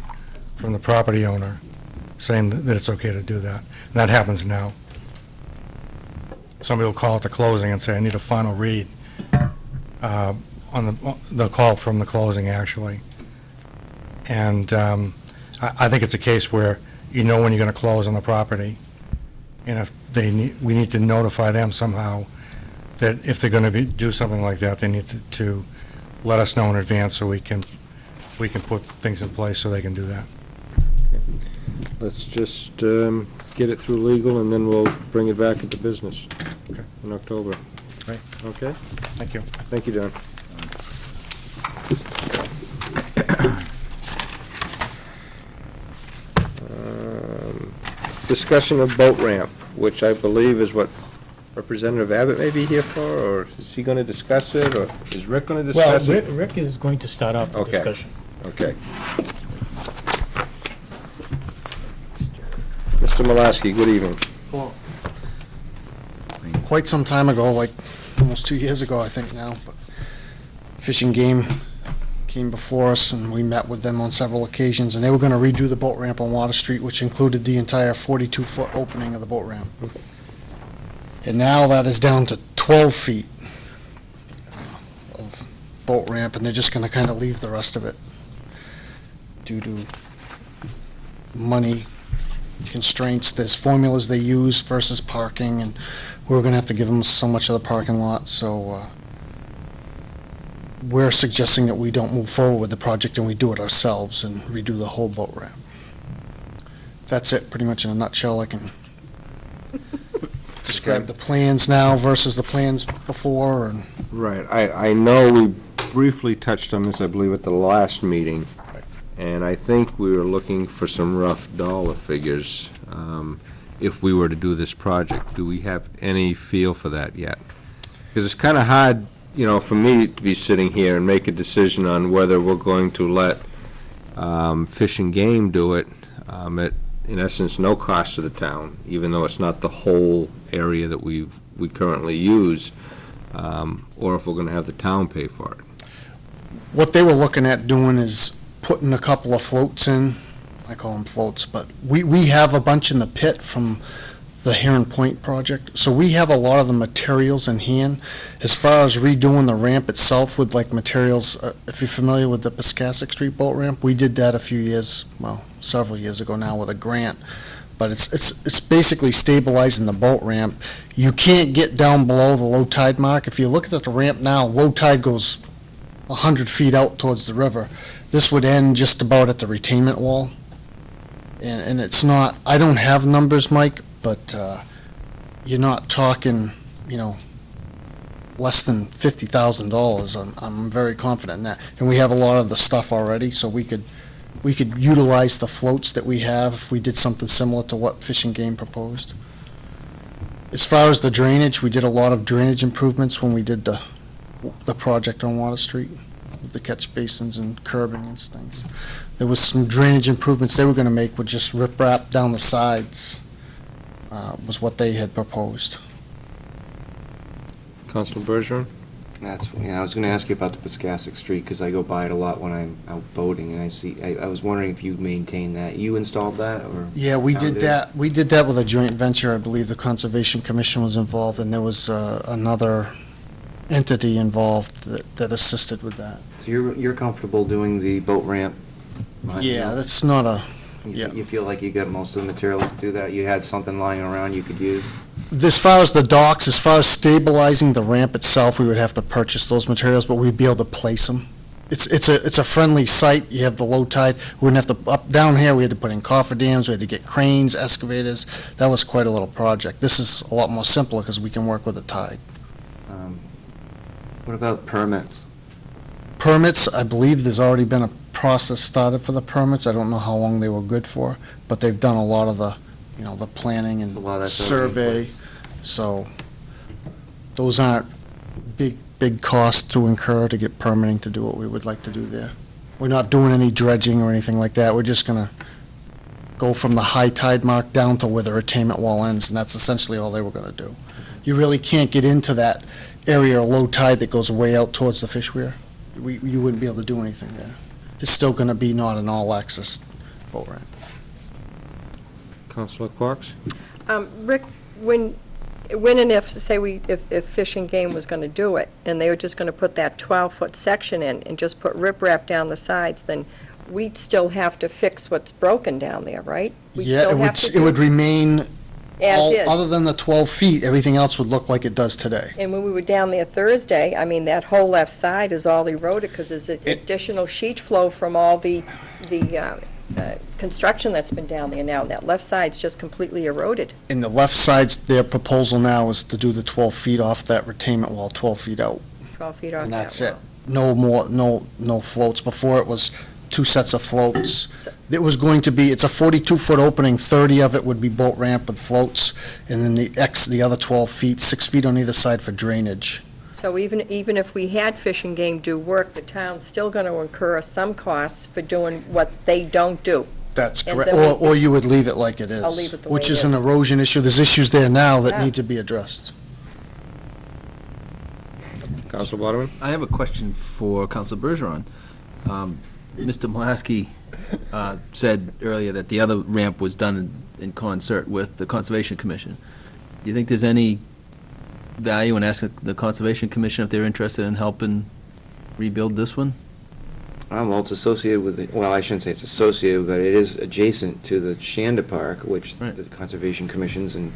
from the property owner saying that it's okay to do that. And that happens now. Somebody will call at the closing and say, I need a final read. They'll call from the closing, actually. And I think it's a case where you know when you're going to close on the property, and if we need to notify them somehow that if they're going to do something like that, they need to let us know in advance so we can put things in place so they can do that. Let's just get it through legal, and then we'll bring it back into business in October. Great. Okay? Thank you. Thank you, Don. Discussion of boat ramp, which I believe is what Representative Abbott may be here for, or is he going to discuss it, or is Rick going to Well, discuss it? Rick is going to start off the Okay. discussion. Okay. Mr. Malasky, good evening. Well, quite some time ago, like almost 2 years ago, I think now, but Fish and Game came before us, and we met with them on several occasions, and they were going to redo the boat ramp on Water Street, which included the entire 42-foot opening of the boat ramp. And now that is down to 12 feet of boat ramp, and they're just going to kind of leave the rest of it due to money constraints. There's formulas they use versus parking, and we're going to have to give them so much of the parking lot, so we're suggesting that we don't move forward with the project and we do it ourselves and redo the whole boat ramp. That's it, pretty much in a nutshell. I can describe the plans now versus the plans before, and Right. I know we briefly touched on this, I believe, at the last meeting, and I think we were looking for some rough dollar figures if we were to do this project. Do we have any feel for that yet? Because it's kind of hard, for me to be sitting here and make a decision on whether we're going to let Fish and Game do it at, in essence, no cost to the town, even though it's not the whole area that we currently use, or if we're going to have the town pay for it. what they were looking at doing is putting a couple of floats in. I call them floats, but we have a bunch in the pit from the Heron Point project, so we have a lot of the materials in hand. As far as redoing the ramp itself with like materials, if you're familiar with the Piscassic Street boat ramp, we did that a few years, well, several years ago now with a grant. But it's basically stabilizing the boat ramp. You can't get down below the low tide mark. If you look at the ramp now, low tide goes 100 feet out towards the river. This would end just about at the retainment wall. And it's not, I don't have numbers, Mike, but you're not talking, less than $50,000. I'm very confident in that. And we have a lot of the stuff already, so we could utilize the floats that we have if we did something similar to what Fish and Game proposed. As far as the drainage, we did a lot of drainage improvements when we did the the project on Water Street, with the catch basins and curbing and things. There was some drainage improvements they were gonna make with just riprap down the sides, was what they had proposed. Councilor Bergeron? I was gonna ask you about the Piscassic Street, because I go by it a lot when I'm out boating, and I was wondering if you maintain that. You installed that, or? Yeah, we town did that, we did that with a joint venture, I believe the Conservation Commission was involved, and there was, another entity involved that assisted with that. So you're comfortable doing the boat ramp? Yeah, that's not a, You feel like you got most of the materials to do that? You had something lying around you could use? as far as the docks, as far as stabilizing the ramp itself, we would have to purchase those materials, but we'd be able to place them. It's a friendly site, you have the low tide, we wouldn't have to, up, down here, we had to put in cofferdams, we had to get cranes, excavators, that was quite a little project. This is a lot more simpler, because we can work with the tide. What about permits? Permits, I believe there's already been a process started for the permits, I don't know how long they were good for, but they've done a lot of the, the planning and A lot of that's already in survey, so those aren't big costs to incur to get permitting to do what we would like to do there. We're not doing any dredging or anything like that, we're just gonna go from the high tide mark down to where the retainment wall ends, and that's essentially all they were gonna do. You really can't get into that area of low tide that goes way out towards the fish weir. You wouldn't be able to do anything there. It's still gonna be not an all-access boat ramp. Councilor Quarks? Rick, when and if, say if Fish and Game was going to do it, and they were just going to put that 12-foot section in and just put riprap down the sides, then we'd still have to fix what's broken down there, right? We'd Yeah, still have to it would do remain, as is. other than the 12 feet, everything else would look like it does today. And when we were down there Thursday, I mean, that whole left side is all eroded because there's additional sheet flow from all the construction that's been down there now, and that left side's just completely eroded. In the left side's, their proposal now is to do the 12 feet off that retainment wall, 12 feet out. 12 feet off And that that's wall. it. No more, no floats. Before it was 2 sets of floats. It was going to be, it's a 42-foot opening, 30 of it would be boat ramp with floats, and then the other 12 feet, 6 feet on either side for drainage. So even if we had Fish and Game do work, the town's still going to incur some costs for doing what they don't do. That's And correct. then Or you would leave it like it is. I'll leave it the way Which it is an is. erosion issue. There's issues there now that Yeah. need to be addressed. Councilor Waterman? I have a question for Councilor Bergeron. Mr. Mulaski said earlier that the other ramp was done in concert with the Conservation Commission. Do you think there's any value in asking the Conservation Commission if they're interested in helping rebuild this one? Well, it's associated with, I shouldn't say it's associated, but it is adjacent to the Shanda Park, which Right. the Conservation Commission's in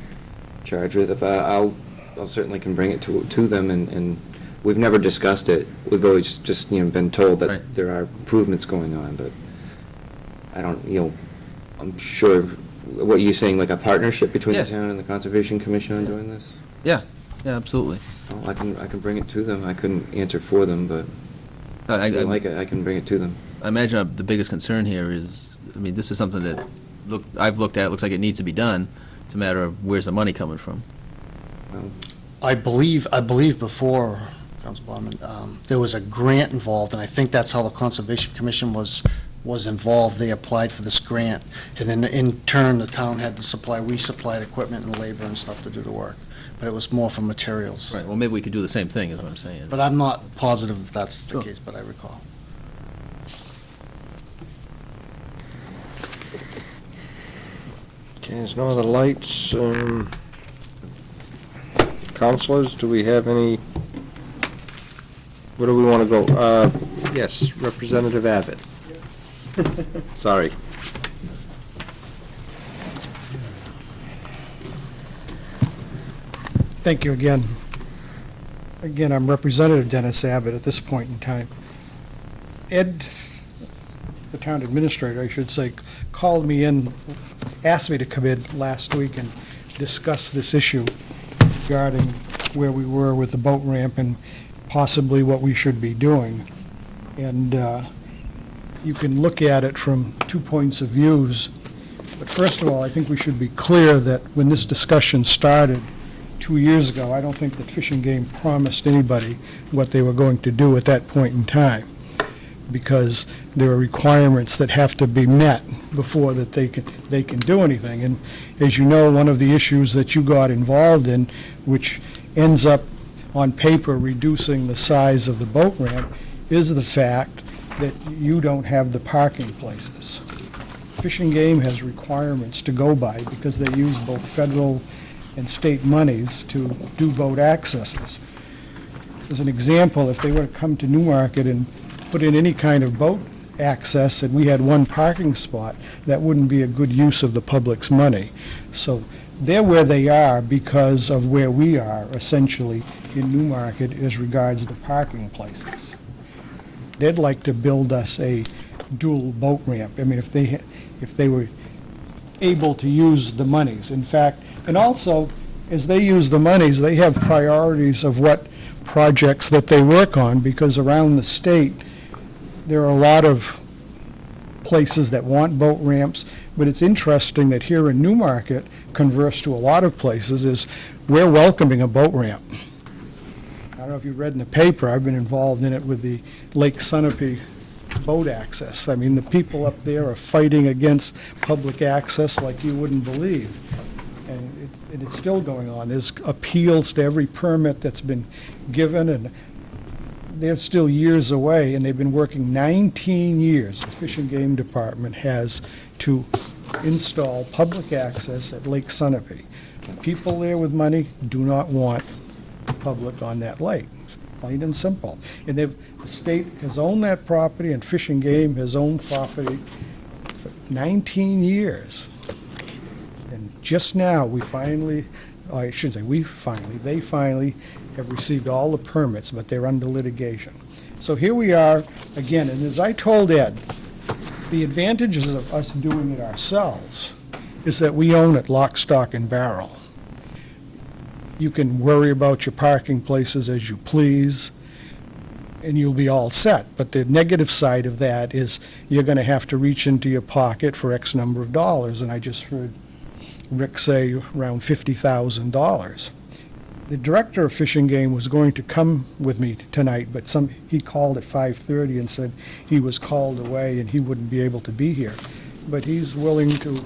charge with. If I'll certainly can bring it to them, and we've never discussed it. We've always just, been told that Right. there are improvements going on, but I don't, I'm sure, what you're saying, like a partnership between the Yeah. town and the Conservation Commission on doing this? Yeah, absolutely. Well, I can bring it to them. I couldn't answer for them, but if they like it, I can bring it to them. I imagine the biggest concern here is, this is something that I've looked at, it looks like it needs to be done. It's a matter of where's the money coming from. Well, I believe before, Council Bowman, there was a grant involved, and I think that's how the Conservation Commission was involved. They applied for this grant, and then in turn, the town had to we supplied equipment and labor and stuff to do the work, but it was more for materials. Right, well, maybe we could do the same thing, is what I'm saying. But I'm not positive if that's the Sure. case, but I recall. Okay, there's no other lights. Councilors, do we have any, where do we want to go? Yes, Representative Abbott. Sorry. Thank you again. Again, I'm Representative Dennis Abbott at this point in time. Ed, the town administrator, I should say, called me in, asked me to come in last week and discuss this issue regarding where we were with the boat ramp and possibly what we should be doing. And you can look at it from 2 points of views. But first of all, I think we should be clear that when this discussion started 2 years ago, I don't think that Fish and Game promised anybody what they were going to do at that point in time, because there are requirements that have to be met before that they can do anything. And as you know, one of the issues that you got involved in, which ends up on paper reducing the size of the boat ramp, is the fact that you don't have the parking places. Fish and Game has requirements to go by because they use both federal and state monies to do boat accesses. As an example, if they were to come to Newmarket and put in any kind of boat access and we had one parking spot, that wouldn't be a good use of the public's money. So they're where they are because of where we are, essentially, in Newmarket as regards the parking places. They'd like to build us a dual boat ramp. I mean, if they were able to use the monies. In fact, and also, as they use the monies, they have priorities of what projects that they work on, because around the state, there are a lot of places that want boat ramps, but it's interesting that here in Newmarket, converse to a lot of places, is we're welcoming a boat ramp. I don't know if you've read in the paper, I've been involved in it with the Lake Sunapee boat access. I mean, the people up there are fighting against public access like you wouldn't believe. And it's still going on. There's appeals to every permit that's been given, and they're still years away, and they've been working 19 years. The Fish and Game Department has to install public access at Lake Sunapee. People there with money do not want the public on that lake, plain and simple. And the state has owned that property, and Fish and Game has owned property for 19 years. And just now, we finally, I shouldn't say we finally, they finally have received all the permits, but they're under litigation. So here we are again, and as I told Ed, the advantages of us doing it ourselves is that we own it lock, stock, and barrel. You can worry about your parking places as you please, and you'll be all set. But the negative side of that is you're going to have to reach into your pocket for X number of dollars, and I just heard Rick say around $50,000. The director of Fish and Game was going to come with me tonight, but he called at 5:30 and said he was called away and he wouldn't be able to be here. But he's willing to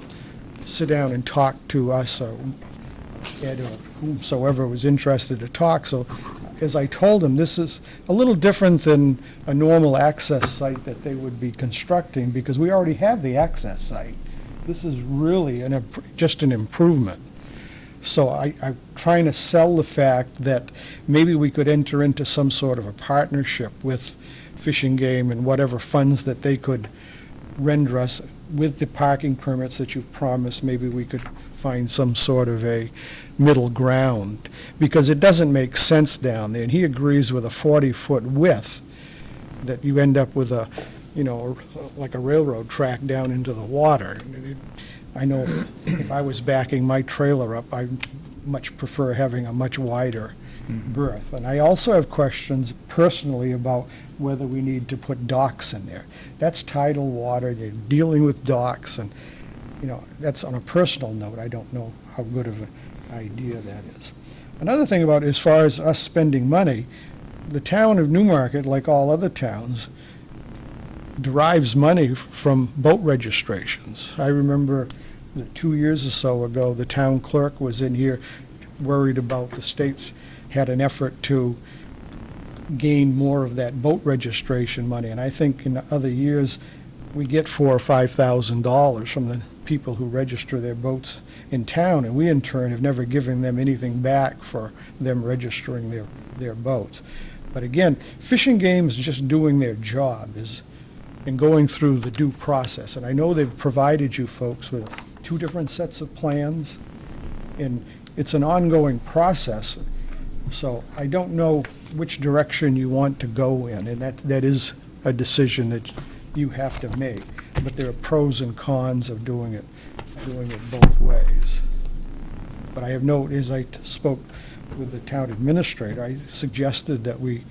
sit down and talk to us, or Ed, or whomsoever was interested to talk. So as I told him, this is a little different than a normal access site that they would be constructing, because we already have the access site. This is really just an improvement. So I'm trying to sell the fact that maybe we could enter into some sort of a partnership with Fish and Game and whatever funds that they could render us with the parking permits that you've promised. Maybe we could find some sort of a middle ground, because it doesn't make sense down there. And he agrees with a 40-foot width that you end up with a, like a railroad track down into the water. I know if I was backing my trailer up, I much prefer having a much wider berth. And I also have questions personally about whether we need to put docks in there. That's tidal water, you're dealing with docks, and, that's on a personal note. I don't know how good of an idea that is. Another thing about, as far as us spending money, the town of Newmarket, like all other towns, derives money from boat registrations. I remember that 2 years or so ago, the town clerk was in here worried about the states had an effort to gain more of that boat registration money. And I think in other years, we get $4,000 or $5,000 from the people who register their boats in town, and we in turn have never given them anything back for them registering their boats. But again, Fish and Game is just doing their job, and going through the due process. And I know they've provided you folks with 2 different sets of plans, and it's an ongoing process. So I don't know which direction you want to go in, and that is a decision that you have to make. But there are pros and cons of doing it both ways. But I have as I spoke with the town administrator, I suggested that we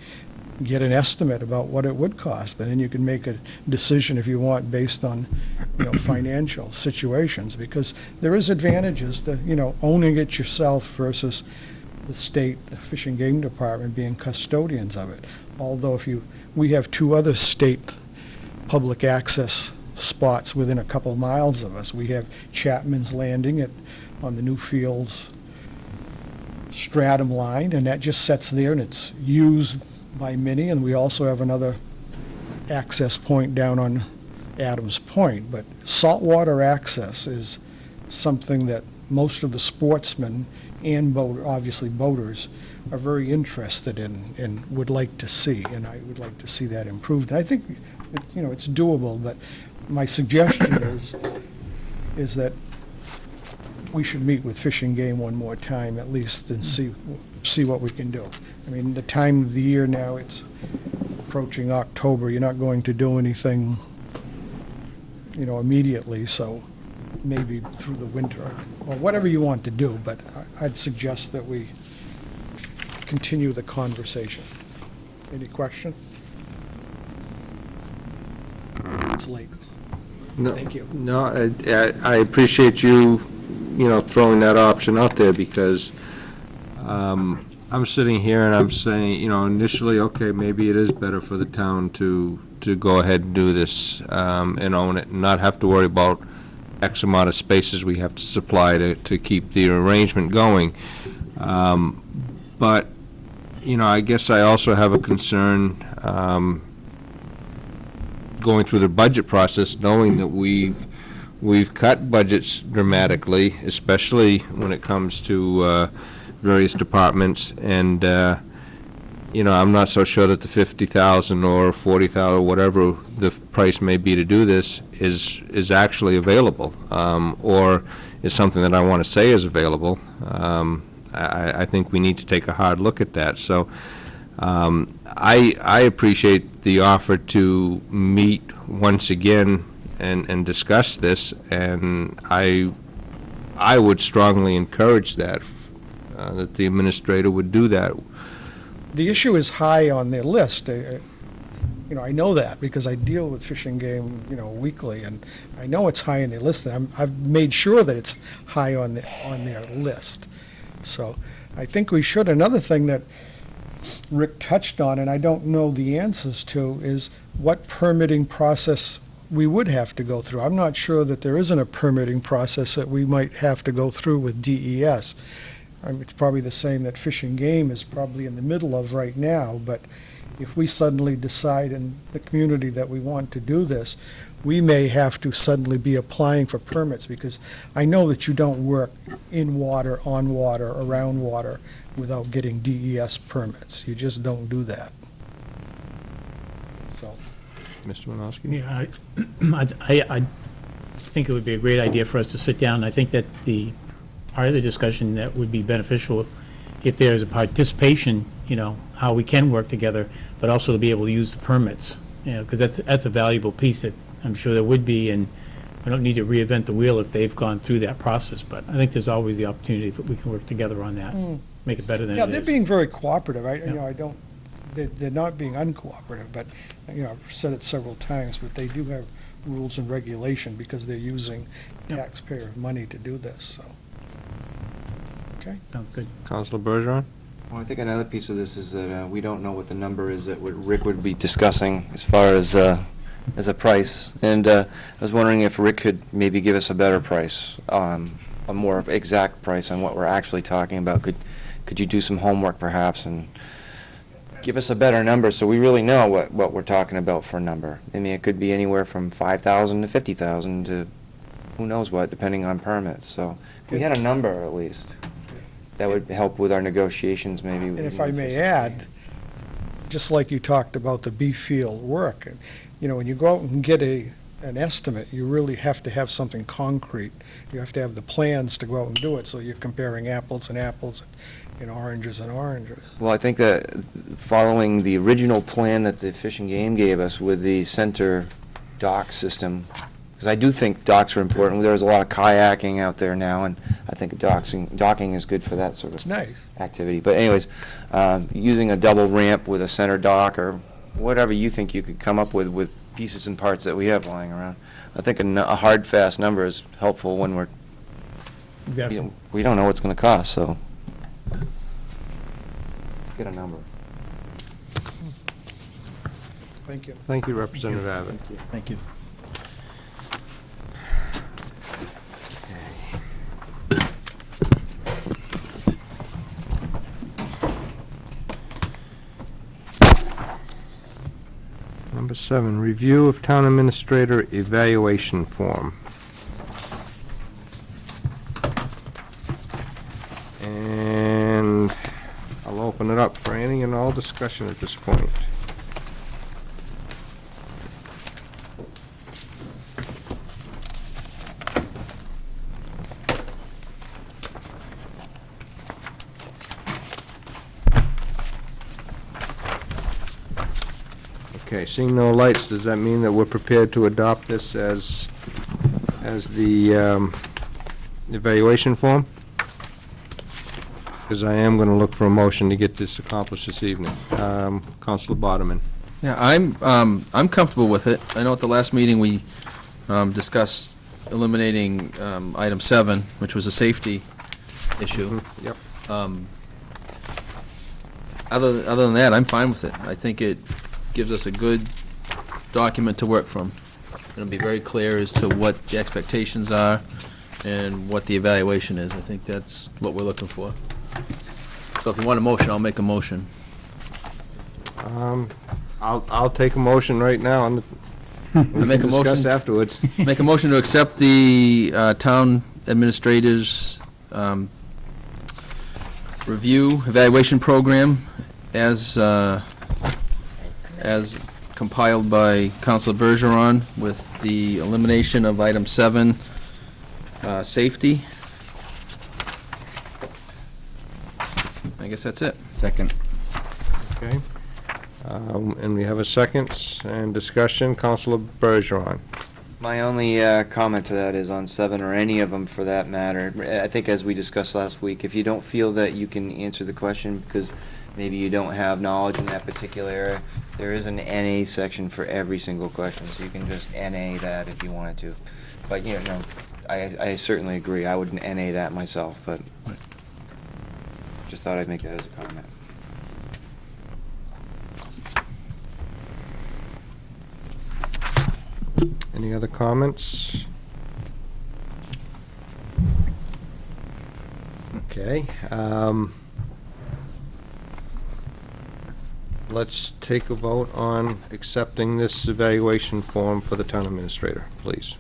get an estimate about what it would cost, and then you can make a decision if you want based on, financial situations, because there is advantages to, owning it yourself versus the state, the Fish and Game Department being custodians of it. Although we have 2 other state public access spots within a couple miles of us. We have Chapman's Landing on the Newfields Stratum line, and that just sits there, and it's used by many, and we also have another access point down on Adams Point. But saltwater access is something that most of the sportsmen and obviously boaters are very interested in and would like to see, and I would like to see that improved. And I think, it's doable, but my suggestion is that we should meet with Fish and Game one more time at least and see what we can do. I mean, the time of the year now, it's approaching October. You're not going to do anything, immediately, so maybe through the winter, or whatever you want to do, but I'd suggest that we continue the conversation. Any question? It's late. No, Thank you. No, I appreciate you, throwing that option out there, because I'm sitting here and I'm saying, initially, okay, maybe it is better for the town to go ahead and do this and own it, and not have to worry about X amount of spaces we have to supply to keep the arrangement going. But, I guess I also have a concern going through the budget process, knowing that we've cut budgets dramatically, especially when it comes to various departments, and I'm not so sure that the $50,000 or $40,000 or whatever the price may be to do this is actually available, or is something that I want to say is available. I think we need to take a hard look at that. So I appreciate the offer to meet once again and discuss this, and I would strongly encourage that the administrator would do that. The issue is high on their list. I know that because I deal with Fish and Game, weekly, and I know it's high on their list. And I've made sure that it's high on their list. So I think we should. Another thing that Rick touched on, and I don't know the answers to, is what permitting process we would have to go through. I'm not sure that there isn't a permitting process that we might have to go through with DES. It's probably the same that Fish and Game is probably in the middle of right now, but if we suddenly decide in the community that we want to do this, we may have to suddenly be applying for permits, because I know that you don't work in water, on water, around water without getting DES permits. You just don't do that. So, Mr. Winowski? Yeah, I think it would be a great idea for us to sit down. I think that part of the discussion that would be beneficial if there's a participation, how we can work together, but also to be able to use the permits, because that's a valuable piece that I'm sure there would be, and we don't need to reinvent the wheel if they've gone through that process, but I think there's always the opportunity that we can work together on that, make it better than it is. yeah, they're being very cooperative. They're not being uncooperative, but, I've said it several times, but they do have rules and regulation because they're using taxpayer money to do this, so. Okay. Sounds good. Councilor Bergeron? Well, I think another piece of this is that we don't know what the number is that Rick would be discussing as far as a price. And I was wondering if Rick could maybe give us a better price, a more exact price on what we're actually talking about. Could you do some homework perhaps and give us a better number so we really know what we're talking about for a number? I mean, it could be anywhere from $5,000 to $50,000 to who knows what, depending on permits. So if we had a number at least, that would help with our negotiations maybe. And if I may add, just like you talked about the beef field work, when you go out and get an estimate, you really have to have something concrete. You have to have the plans to go out and do it, so you're comparing apples and apples and oranges and oranges. Well, I think that following the original plan that the Fish and Game gave us with the center dock system, because I do think docks are important. There's a lot of kayaking out there now, and I think docking is good for that sort of activity. But anyways, using a double ramp with a center dock or whatever you think you could come up with pieces and parts that we have lying around. I think a hard, fast number is helpful when we don't know what it's going to cost. So get a number. Thank you. Thank you, Representative Abbott. Thank you. Number 7, review of town administrator evaluation form. And I'll open it up for any and all discussion at this point. Okay, seeing no lights, does that mean that we're prepared to adopt this as the evaluation form? Because I am going to look for a motion to get this accomplished this evening. Counselor Bodeman. Yeah, I'm comfortable with it. I know at the last meeting, we discussed eliminating item 7, which was a safety issue. Yep. Other than that, I'm fine with it. I think it gives us a good document to work from. It'll be very clear as to what the expectations are and what the evaluation is. I think that's what we're looking for. So if you want a motion, I'll make a motion. I'll take a motion right now, and we make can a motion- discuss afterwards. Make a motion to accept the town administrator's review evaluation program as compiled by Councilor Bergeron with the elimination of item 7, safety. I guess that's it. Second. Okay. And we have a second and discussion. Counselor Bergeron. My only comment to that is on 7, or any of them for that matter. I think as we discussed last week, if you don't feel that you can answer the question because maybe you don't have knowledge in that particular area, there is an NA section for every single question, so you can just NA that if you wanted to. But, you know, I certainly agree. I would NA that myself, but just thought I'd make that as a comment. Any other comments? Okay. Let's take a vote on accepting this evaluation form for the town administrator, please.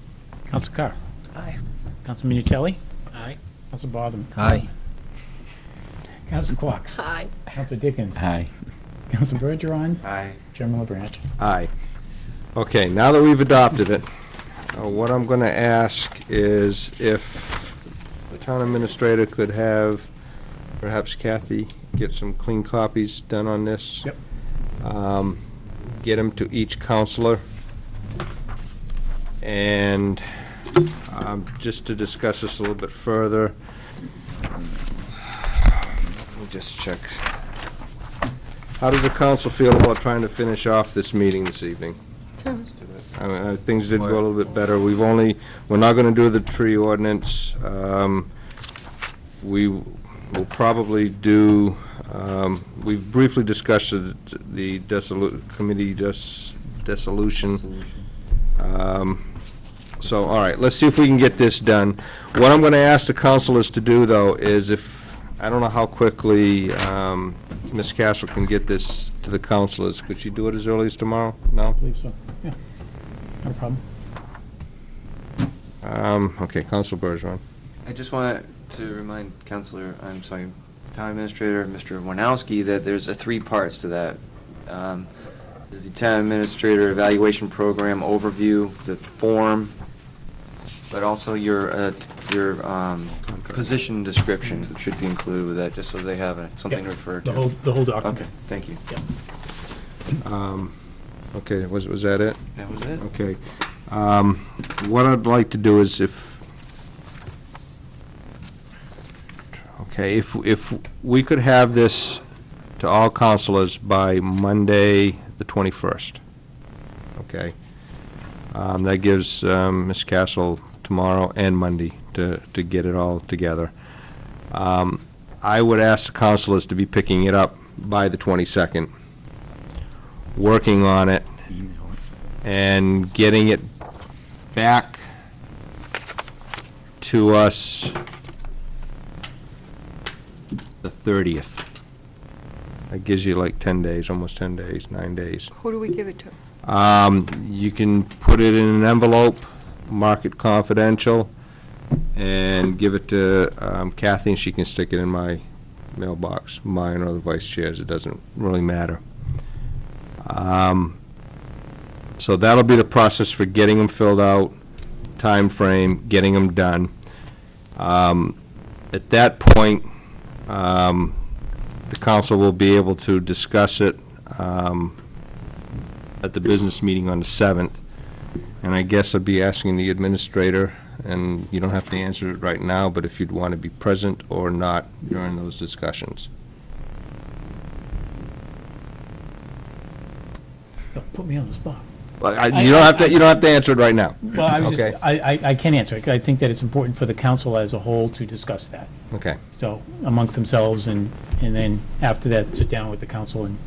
Council Carr. Aye. Council Minutelli. Aye. Council Botham. Aye. Council Quox. Aye. Council Dickens. Aye. Council Bergeron. Aye. Chairman LaBranch. Aye. Okay, now that we've adopted it, what I'm going to ask is if the town administrator could have, perhaps Kathy, get some clean copies done on this. Yep. Get them to each counselor. And just to discuss this a little bit further, let me just check. How does the council feel about trying to finish off this meeting this evening? I mean, things did go a little bit better. We're not going to do the tree ordinance. We will probably do, we've briefly discussed the committee dissolution. So, all right, let's see if we can get this done. What I'm going to ask the councilors to do, though, is I don't know how quickly Ms. Castle can get this to the councilors. Could she do it as early as tomorrow? No? I believe so. Yeah. No problem. Okay, Council Bergeron. I just wanted to remind Town Administrator, Mr. Warnowski, that there's 3 parts to that. There's the Town Administrator Evaluation Program overview, the form, but also your position description should be included with that, just so they have something to refer to. The whole document. Okay, thank you. Okay, was that it? That was it. Okay. What I'd like to do is if we could have this to all councilors by Monday, the 21st, okay? That gives Ms. Castle tomorrow and Monday to get it all together. I would ask the councilors to be picking it up by the 22nd, working on it, and getting it back to us the 30th. That gives you like 10 days, almost 10 days, 9 days. Who do we give it to? You can put it in an envelope, mark it confidential, and give it to Kathy, and she can stick it in my mailbox, mine or the vice chair's, it doesn't really matter. So that'll be the process for getting them filled out, time frame, getting them done. At that point, the council will be able to discuss it at the business meeting on the 7th. And I guess I'd be asking the administrator, and you don't have to answer it right now, but if you'd want to be present or not during those discussions. Don't put me on the spot. Well, you don't have to answer it right now. Well, I was Okay. just, I can answer it. I think that it's important for the council as a whole to discuss that. Okay. So amongst themselves, and then after that, sit down with the council and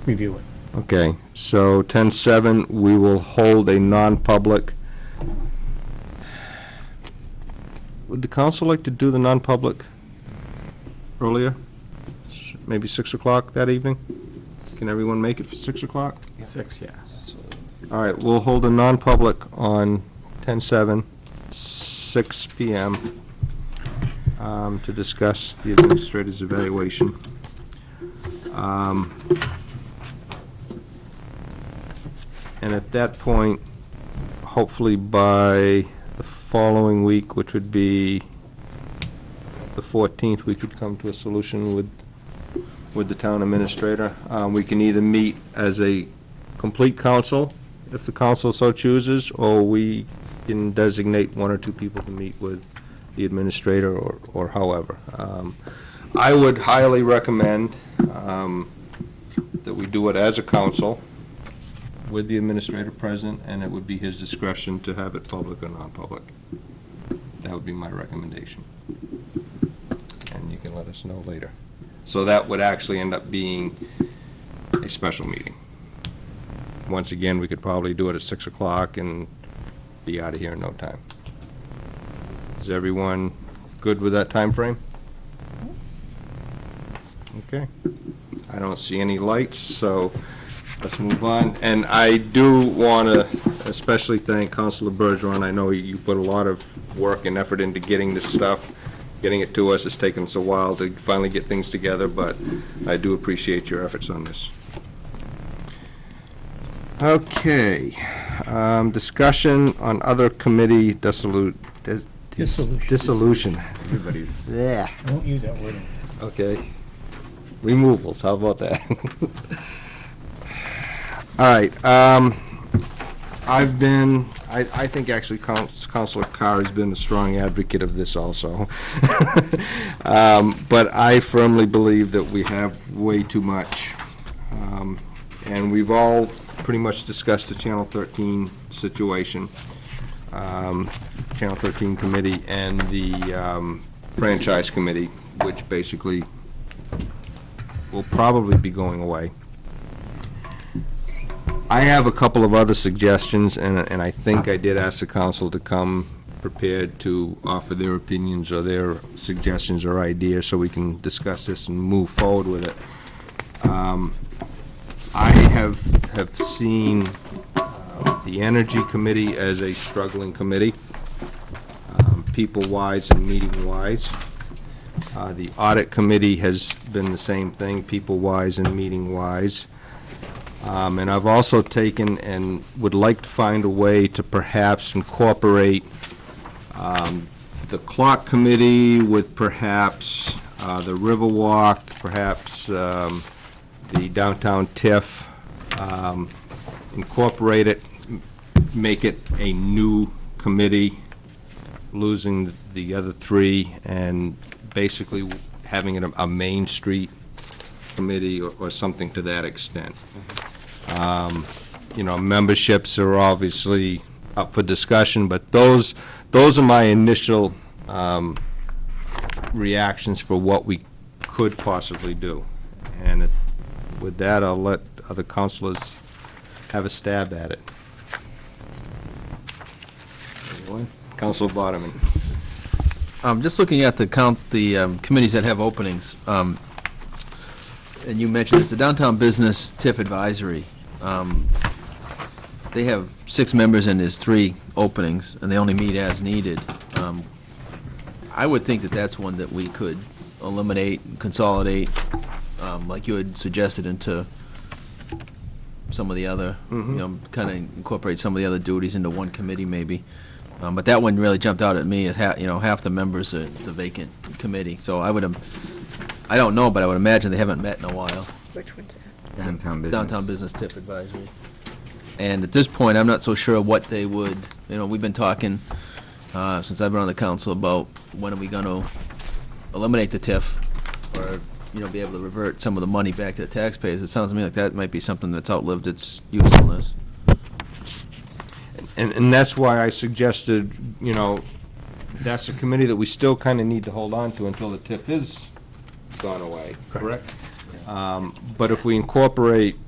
review it. Okay, so 10-7, we will hold a non-public. Would the council like to do the non-public earlier? Maybe 6 o'clock that evening? Can everyone make it for 6 o'clock? 6, yeah. All right, we'll hold a non-public on 10-7, 6 PM, to discuss the administrator's evaluation. And at that point, hopefully by the following week, which would be the 14th, we could come to a solution with the town administrator. We can either meet as a complete council, if the council so chooses, or we can designate 1 or 2 people to meet with the administrator, or however. I would highly recommend that we do it as a council with the administrator present, and it would be his discretion to have it public or non-public. That would be my recommendation. And you can let us know later. So that would actually end up being a special meeting. Once again, we could probably do it at 6 o'clock and be out of here in no time. Is everyone good with that time frame? Okay. I don't see any lights, so let's move on. And I do want to especially thank Councilor Bergeron. I know you put a lot of work and effort into getting this stuff, getting it to us. It's taken us a while to finally get things together, but I do appreciate your efforts on this. Okay. Discussion on other committee dissolution. Everybody's. Yeah. I won't use that word. Okay. Removals, how about that? All right, I think actually Councilor Carr has been a strong advocate of this also. But I firmly believe that we have way too much. And we've all pretty much discussed the Channel 13 situation, Channel 13 committee and the franchise committee, which basically will probably be going away. I have a couple of other suggestions, and I think I did ask the council to come prepared to offer their opinions or their suggestions or ideas so we can discuss this and move forward with it. I have seen the Energy Committee as a struggling committee, people-wise and meeting-wise. The Audit Committee has been the same thing, people-wise and meeting-wise. And I've also taken and would like to find a way to perhaps incorporate the Clock Committee with perhaps the Riverwalk, perhaps the Downtown TIF, incorporate it, make it a new committee, losing the other 3, and basically having it a Main Street committee or something to that extent. You know, memberships are obviously up for discussion, but those are my initial reactions for what we could possibly do. And with that, I'll let other councilors have a stab at it. Anyone? Councilor Bodeman. Just looking at the committees that have openings, and you mentioned it's the Downtown Business TIF Advisory. They have 6 members and there's 3 openings, and they only meet as needed. I would think that that's one that we could eliminate, consolidate, like you had suggested, into some of the other, kind of incorporate some of the other duties into one committee maybe. But that one really jumped out at me as half the members, it's a vacant committee. So I don't know, but I would imagine they haven't met in a while. Which one's that? Downtown Business TIF Advisory. And at this point, I'm not so sure what they would, we've been talking, since I've been on the council, about when are we going to eliminate the TIF, or, be able to revert some of the money back to the taxpayers. It sounds to me like that might be something that's outlived its usefulness. And that's why I suggested, that's a committee that we still kind of need to hold on to until the TIF is gone away, correct? But if we incorporate,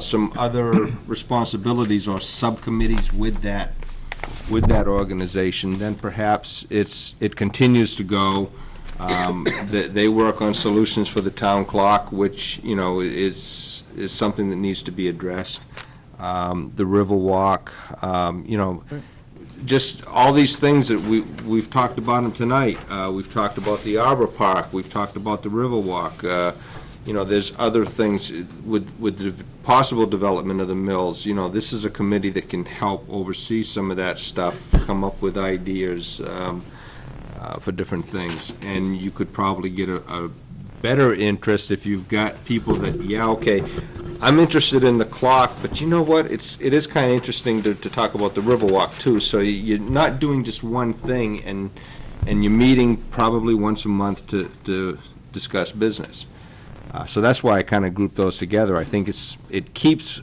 some other responsibilities or subcommittees with that organization, then perhaps it continues to go. They work on solutions for the town clock, which, is something that needs to be addressed. The Riverwalk, just all these things that we've talked about them tonight. We've talked about the Arbor Park, we've talked about the Riverwalk. There's other things with the possible development of the mills. This is a committee that can help oversee some of that stuff, come up with ideas for different things. And you could probably get a better interest if you've got people that, okay, I'm interested in the clock, but you know what? It is kind of interesting to talk about the Riverwalk too. So you're not doing just one thing, and you're meeting probably once a month to discuss business. So that's why I kind of grouped those together. I think it keeps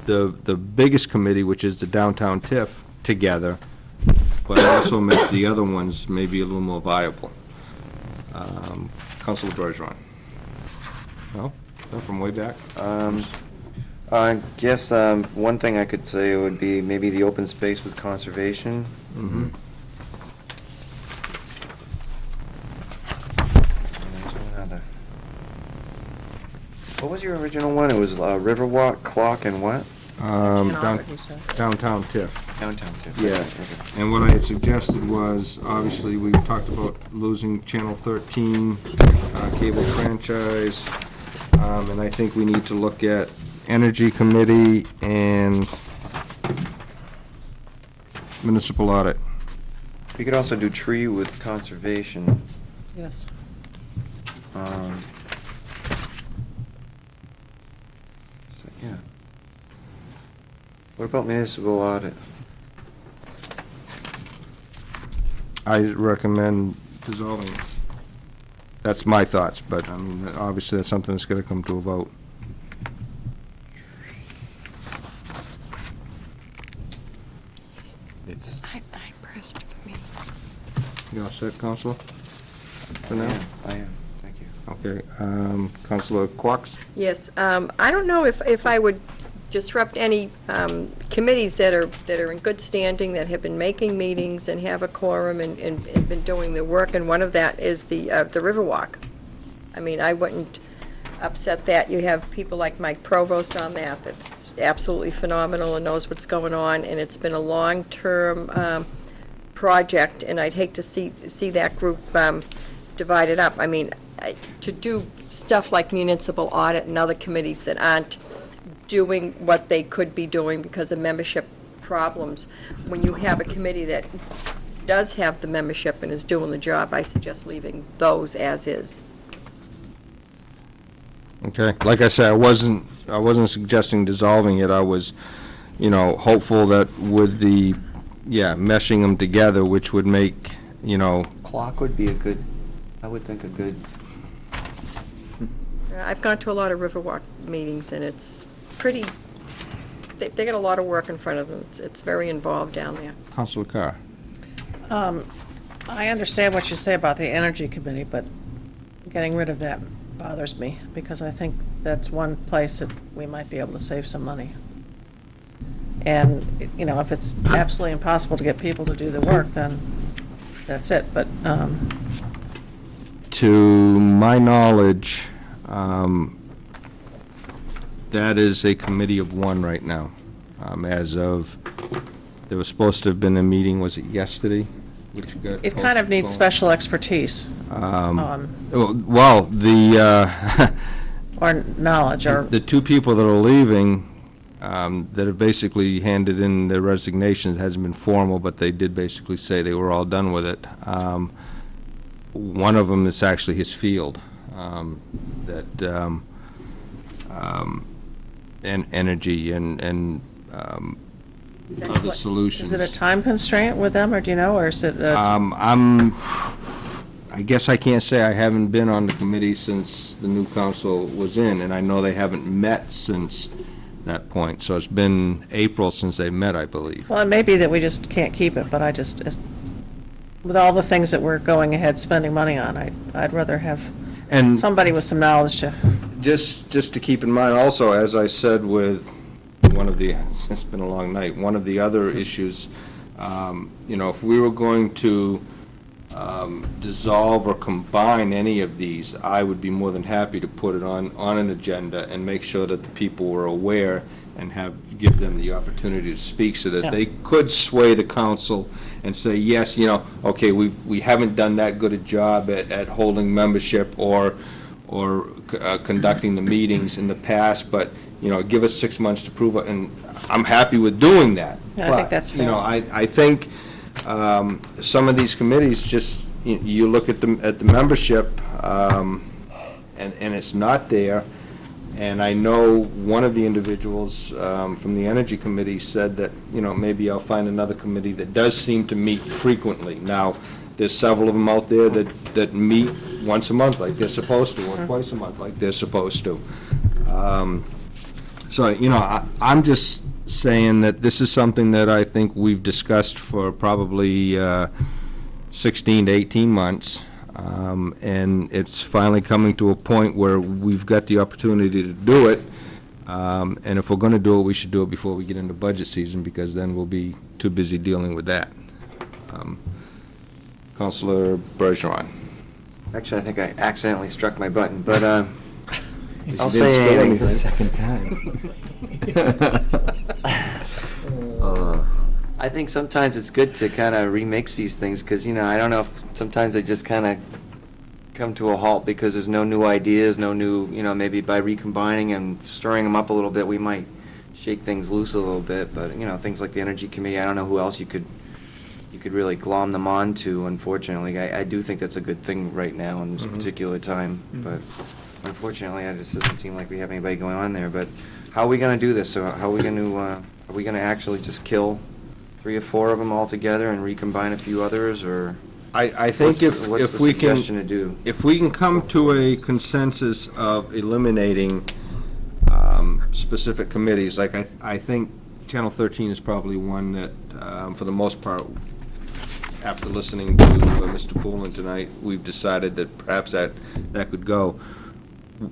the biggest committee, which is the Downtown TIF, together, but it also makes the other ones maybe a little more viable. Councilor Bergeron. No? No, from way back? I guess one thing I could say would be maybe the open space with conservation. Mm-hmm. What was your original one? It was Riverwalk, Clock, and what? Downtown TIF. Downtown TIF. Yeah, and what I had suggested was, obviously, we've talked about losing Channel 13, cable franchise, and I think we need to look at Energy Committee and Municipal Audit. We could also do tree with conservation. Yes. Yeah. What about municipal audit? I recommend dissolving it. That's my thoughts, but, I mean, obviously, that's something that's gonna come to a vote. I pressed for me. You all set, Counselor? For now? I am, thank you. Okay, Counselor Quox? Yes, I don't know if I would disrupt any committees that are in good standing, that have been making meetings and have a quorum and been doing their work, and one of that is the Riverwalk. I mean, I wouldn't upset that. You have people like Mike Provost on that, that's absolutely phenomenal and knows what's going on, and it's been a long-term project, and I'd hate to see that group divided up. I mean, to do stuff like municipal audit and other committees that aren't doing what they could be doing because of membership problems, when you have a committee that does have the membership and is doing the job, I suggest leaving those as is. Okay, like I said, I wasn't suggesting dissolving it. I was, hopeful that with the, meshing them together, which would make, Clock would be I would think a good. I've gone to a lot of Riverwalk meetings, and it's pretty, they got a lot of work in front of them. It's very involved down there. Councilor Carr. I understand what you say about the Energy Committee, but getting rid of that bothers me, because I think that's one place that we might be able to save some money. And, you know, if it's absolutely impossible to get people to do the work, then that's it, but, To my knowledge, that is a committee of one right now. As of, there was supposed to have been a meeting, was it yesterday? Which got it kind of needs postponed. special expertise. Well, Or knowledge, or, the two people that are leaving, that have basically handed in their resignations, hasn't been formal, but they did basically say they were all done with it. One of them is actually his field, and energy and other solutions. is it a time constraint with them, or do you know, or is it? I guess I can't say. I haven't been on the committee since the new council was in, and I know they haven't met since that point. So it's been April since they met, I believe. Well, it may be that we just can't keep it, but I just, with all the things that we're going ahead spending money on, I'd rather have And somebody with some knowledge to. just to keep in mind also, as I said with one of the, it's been a long night, one of the other issues, you know, if we were going to dissolve or combine any of these, I would be more than happy to put it on an agenda and make sure that the people were aware and give them the opportunity to speak so that they could sway the council and say, yes, you know, okay, we haven't done that good a job at holding membership or conducting the meetings in the past, but, you know, give us 6 months to prove it, and I'm happy with doing that. Yeah, I think that's fair. You know, I think some of these committees just, you look at the membership, and it's not there. And I know one of the individuals from the Energy Committee said that, you know, maybe I'll find another committee that does seem to meet frequently. Now, there's several of them out there that meet once a month like they're supposed to, or twice a month like they're supposed to. So, you know, I'm just saying that this is something that I think we've discussed for probably 16 to 18 months. And it's finally coming to a point where we've got the opportunity to do it. And if we're going to do it, we should do it before we get into budget season, because then we'll be too busy dealing with that. Councilor Bergeron. Actually, I think I accidentally struck my button, but I'll say anything. the second time. I think sometimes it's good to kind of remix these things, because, you know, I don't know if sometimes they just kind of come to a halt because there's no new ideas, no new, you know, maybe by recombining and stirring them up a little bit, we might shake things loose a little bit, but, you know, things like the Energy Committee, I don't know who else you could really glom them on to, unfortunately. I do think that's a good thing right now in this particular time, but unfortunately, it just doesn't seem like we have anybody going on there. But how are we going to do this? So how are we going to actually just kill 3 or 4 of them altogether and recombine a few others, or? I think what's if the we can, suggestion to do? if we can come to a consensus of eliminating specific committees, like I think Channel 13 is probably one that, for the most part, after listening to Mr. Poulin tonight, we've decided that perhaps that could go.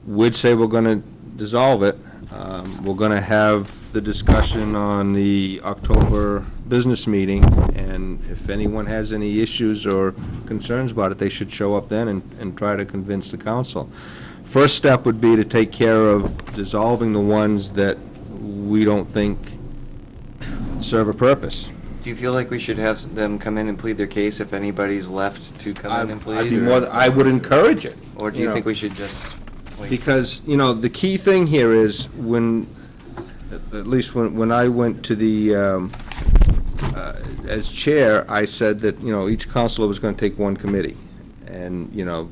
We'd say we're going to dissolve it. We're going to have the discussion on the October business meeting, and if anyone has any issues or concerns about it, they should show up then and try to convince the council. First step would be to take care of dissolving the ones that we don't think serve a purpose. Do you feel like we should have them come in and plead their case if anybody's left to come in and plead? I'd be or- I would encourage it. Or do you think we should just wait? Because, you know, the key thing here is at least when I went to the, as chair, I said that, you know, each councilor was going to take one committee. And, you know,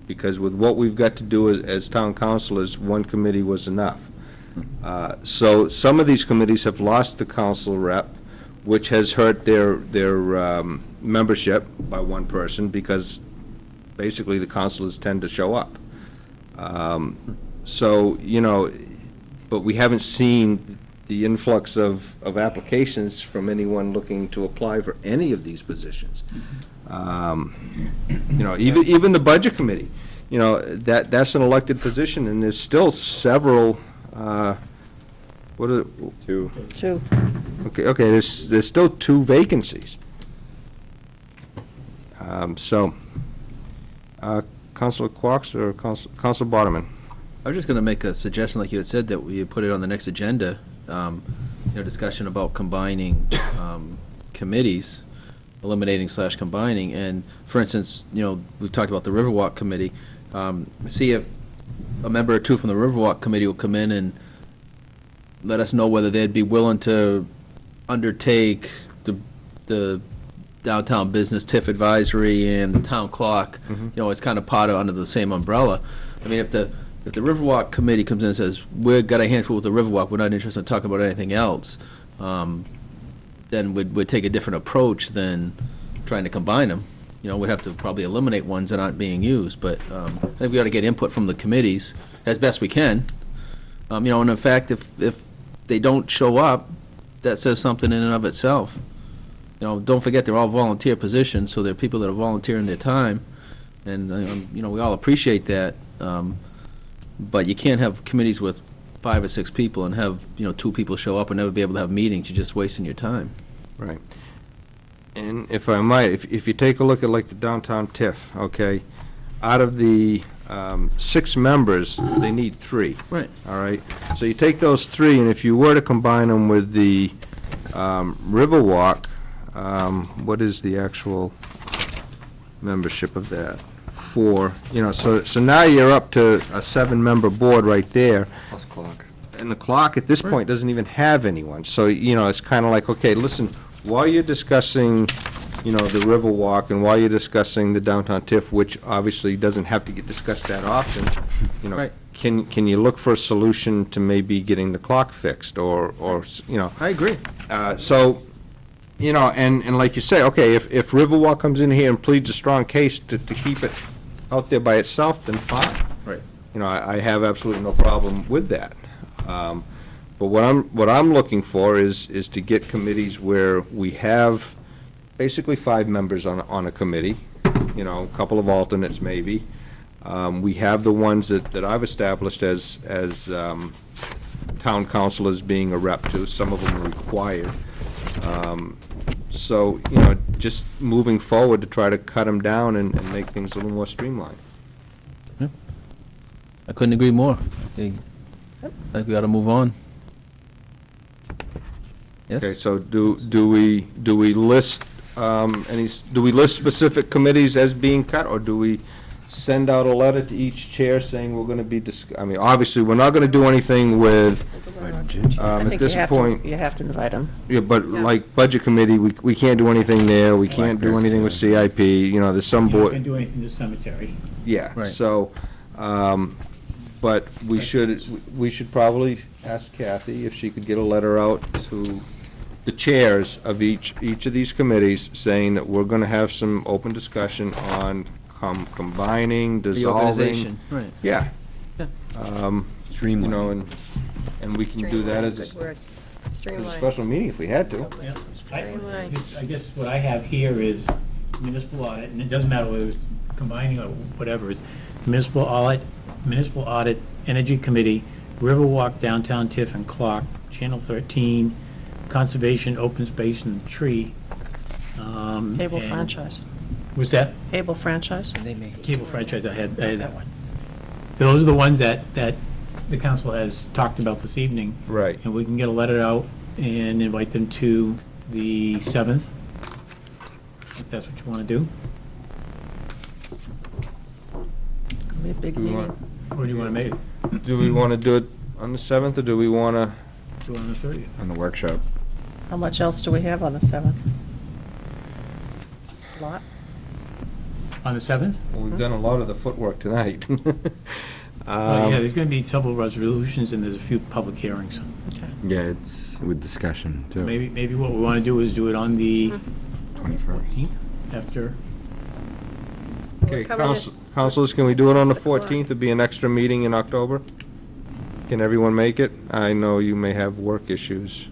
because with what we've got to do as town councilors, one committee was enough. So some of these committees have lost the council rep, which has hurt their membership by one person, because basically the councilors tend to show up. So, you know, but we haven't seen the influx of applications from anyone looking to apply for any of these positions. You know, even the budget committee, you know, that's an elected position, and there's still several, what are, Two. okay, there's still 2 vacancies. So, Councilor Quox or Councilor Boderman? I was just going to make a suggestion, like you had said, that we put it on the next agenda, discussion about combining committees, eliminating/combining, and, for instance, we've talked about the Riverwalk Committee, see if a member or 2 from the Riverwalk Committee will come in and let us know whether they'd be willing to undertake the downtown business TIF advisory and the town clock, it's kind of part of, under the same umbrella. I mean, if the Riverwalk Committee comes in and says, we've got a handful with the Riverwalk, we're not interested in talking about anything else, then we'd take a different approach than trying to combine them. We'd have to probably eliminate ones that aren't being used, but I think we ought to get input from the committees as best we can. And in fact, if they don't show up, that says something in and of itself. Don't forget, they're all volunteer positions, so they're people that are volunteering their time, and, we all appreciate that, but you can't have committees with 5 or 6 people and have, 2 people show up and never be able to have meetings. You're just wasting your time. Right. And if I might, if you take a look at like the downtown TIF, okay, out of the 6 members, they need 3. Right. All right? So you take those 3, and if you were to combine them with the Riverwalk, what is the actual membership of that? 4, so now you're up to a 7-member board right there. Plus clock. And the clock at this point doesn't even have anyone. So, it's kind of like, okay, listen, while you're discussing, the Riverwalk and while you're discussing the downtown TIF, which obviously doesn't have to get discussed that often, Right. can you look for a solution to maybe getting the clock fixed or I agree. So, and like you say, okay, if Riverwalk comes in here and pleads a strong case to keep it out there by itself, then fine. Right. I have absolutely no problem with that. But what I'm looking for is to get committees where we have basically 5 members on a committee, a couple of alternates maybe. We have the ones that I've established as town council as being a rep to. Some of them are required. So, just moving forward to try to cut them down and make things a little more streamlined. I couldn't agree more. I think we ought to move on. Yes? Okay, so do we list do we list specific committees as being cut, or do we send out a letter to each chair saying we're going to be I mean, obviously, we're not going to do anything with, at this point. You have to invite them. Yeah, but like Budget Committee, we can't do anything there, we can't do anything with CIP, there's some You board. can't do anything to the cemetery. Yeah, Right. so, but we should probably ask Kathy if she could get a letter out to the chairs of each of these committees saying that we're gonna have some open discussion on combining, The dissolving. organization, right. Yeah. Yeah. Streamline. And we can do that as Good word. a Streamline. special meeting if we had to. Yeah. Streamline. I guess what I have here is municipal audit, and it doesn't matter whether it's combining or whatever, it's municipal audit, energy committee, Riverwalk, downtown TIF and clock, Channel 13, conservation, open space and tree. Cable and- franchise. Was that? Cable franchise? Cable franchise, I had that one. Those are the ones that the council has talked about this evening. Right. And we can get a letter out and invite them to the 7th, if that's what you want to do. Could be a big Do we meeting. want- Or do you want to make it Do we want to do it on the 7th, or do we want to? do it on the 30th? On the workshop. How much else do we have on the 7th? A lot? On the 7th? Well, we've done a lot of the footwork tonight. Well, yeah, there's going to be several resolutions and there's a few public hearings. Okay. Yeah, it's with discussion, too. Maybe what we want to do is do it on the 21st. 14th, after, Okay, coming in- councilors, can we do it on the 14th? It'd be an extra meeting in October. Can everyone make it? I know you may have work issues.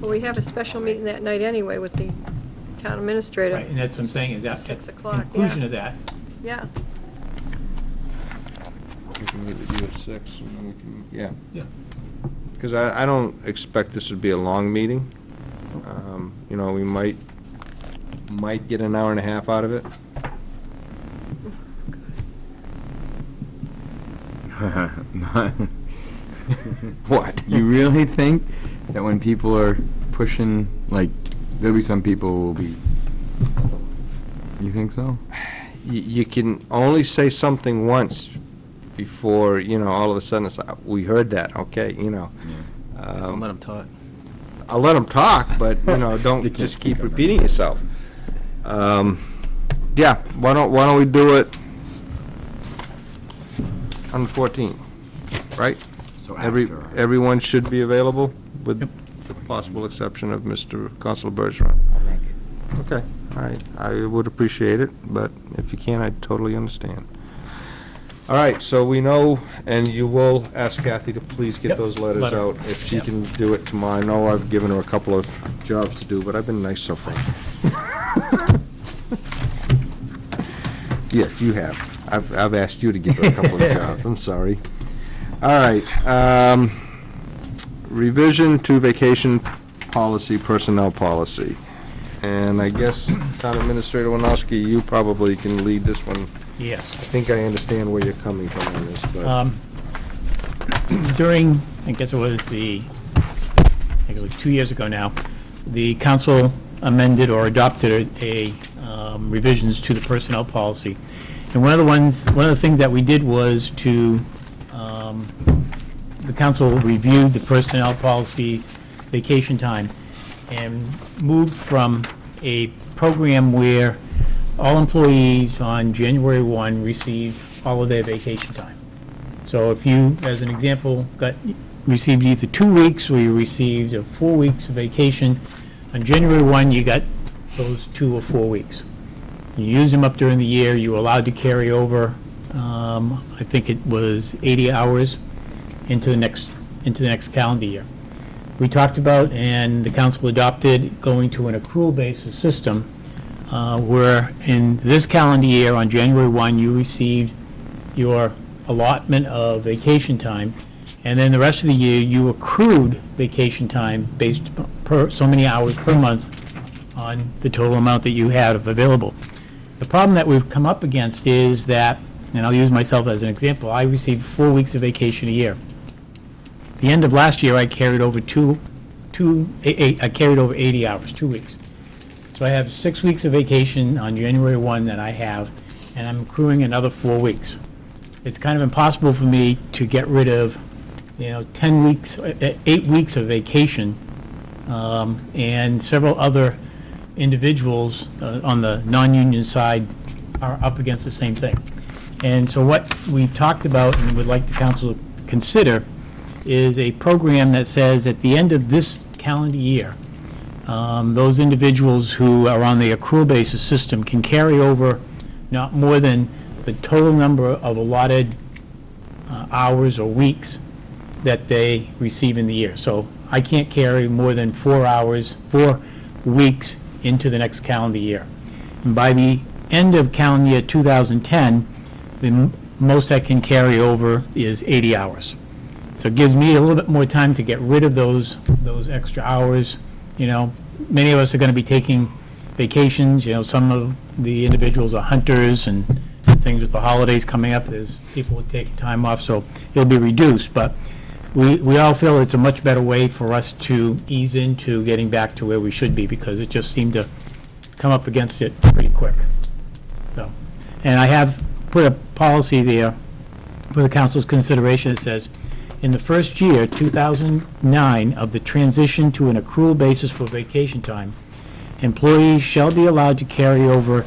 Well, we have a special meeting that night anyway with the town administrator. right, and that's what I'm saying, is that, 6 at o'clock, conclusion yeah. of that, Yeah. We can meet with you at 6, and then we can, yeah. Yeah. Because I don't expect this would be a long meeting. You know, we might get an hour and a half out of it. What? You really think that when people are pushing, like, there'll be some people who will be, you think so? You can only say something once before, you know, all of a sudden it's, we heard that, okay, you know. Don't let them talk. I'll let them talk, but, you know, don't can't just speak keep on that. repeating yourself. Yeah, why don't we do it on the 14th, right? So Everyone should be available, with the possible exception of Mr. Constable Bergeron. Okay, all right, I would appreciate it, but if you can't, I totally understand. All right, so we know, and you will ask Kathy to please get Yep, those letters letter. out, if she Yep. can do it tomorrow. I know I've given her a couple of jobs to do, but I've been nice so far. Yes, you have. I've asked you to give her a couple of jobs, I'm sorry. All right, revision to vacation policy, personnel policy. And I guess, Town Administrator Winowski, you probably can lead this one. Yes. I think I understand where you're coming from on this, but. During, I guess it was I think it was 2 years ago now, the council amended or adopted a revisions to the personnel policy. And one of the things that we did was to, the council reviewed the personnel policy vacation time and moved from a program where all employees on January 1 receive all of their vacation time. So if you, as an example, received either 2 weeks or you received 4 weeks of vacation, on January 1, you got those 2 or 4 weeks. You use them up during the year, you're allowed to carry over, I think it was 80 hours into the next calendar year. We talked about, and the council adopted, going to an accrual basis system, where in this calendar year, on January 1, you received your allotment of vacation time, and then the rest of the year, you accrued vacation time based per so many hours per month on the total amount that you had available. The problem that we've come up against is that, and I'll use myself as an example, I received 4 weeks of vacation a year. The end of last year, I carried over I carried over 80 hours, 2 weeks. So I have 6 weeks of vacation on January 1 that I have, and I'm accruing another 4 weeks. It's kind of impossible for me to get rid of, 10 weeks, 8 weeks of vacation, and several other individuals on the non-union side are up against the same thing. And so what we've talked about and would like the council to consider is a program that says at the end of this calendar year, those individuals who are on the accrual basis system can carry over not more than the total number of allotted hours or weeks that they receive in the year. So I can't carry more than 4 weeks into the next calendar year. And by the end of calendar year 2010, the most I can carry over is 80 hours. So it gives me a little bit more time to get rid of those extra hours. Many of us are going to be taking vacations. Some of the individuals are hunters and things with the holidays coming up. There's people who take time off, so it'll be reduced. But we all feel it's a much better way for us to ease into getting back to where we should be, because it just seemed to come up against it pretty quick. So, and I have put a policy there for the council's consideration that says, in the first year, 2009, of the transition to an accrual basis for vacation time, employees shall be allowed to carry over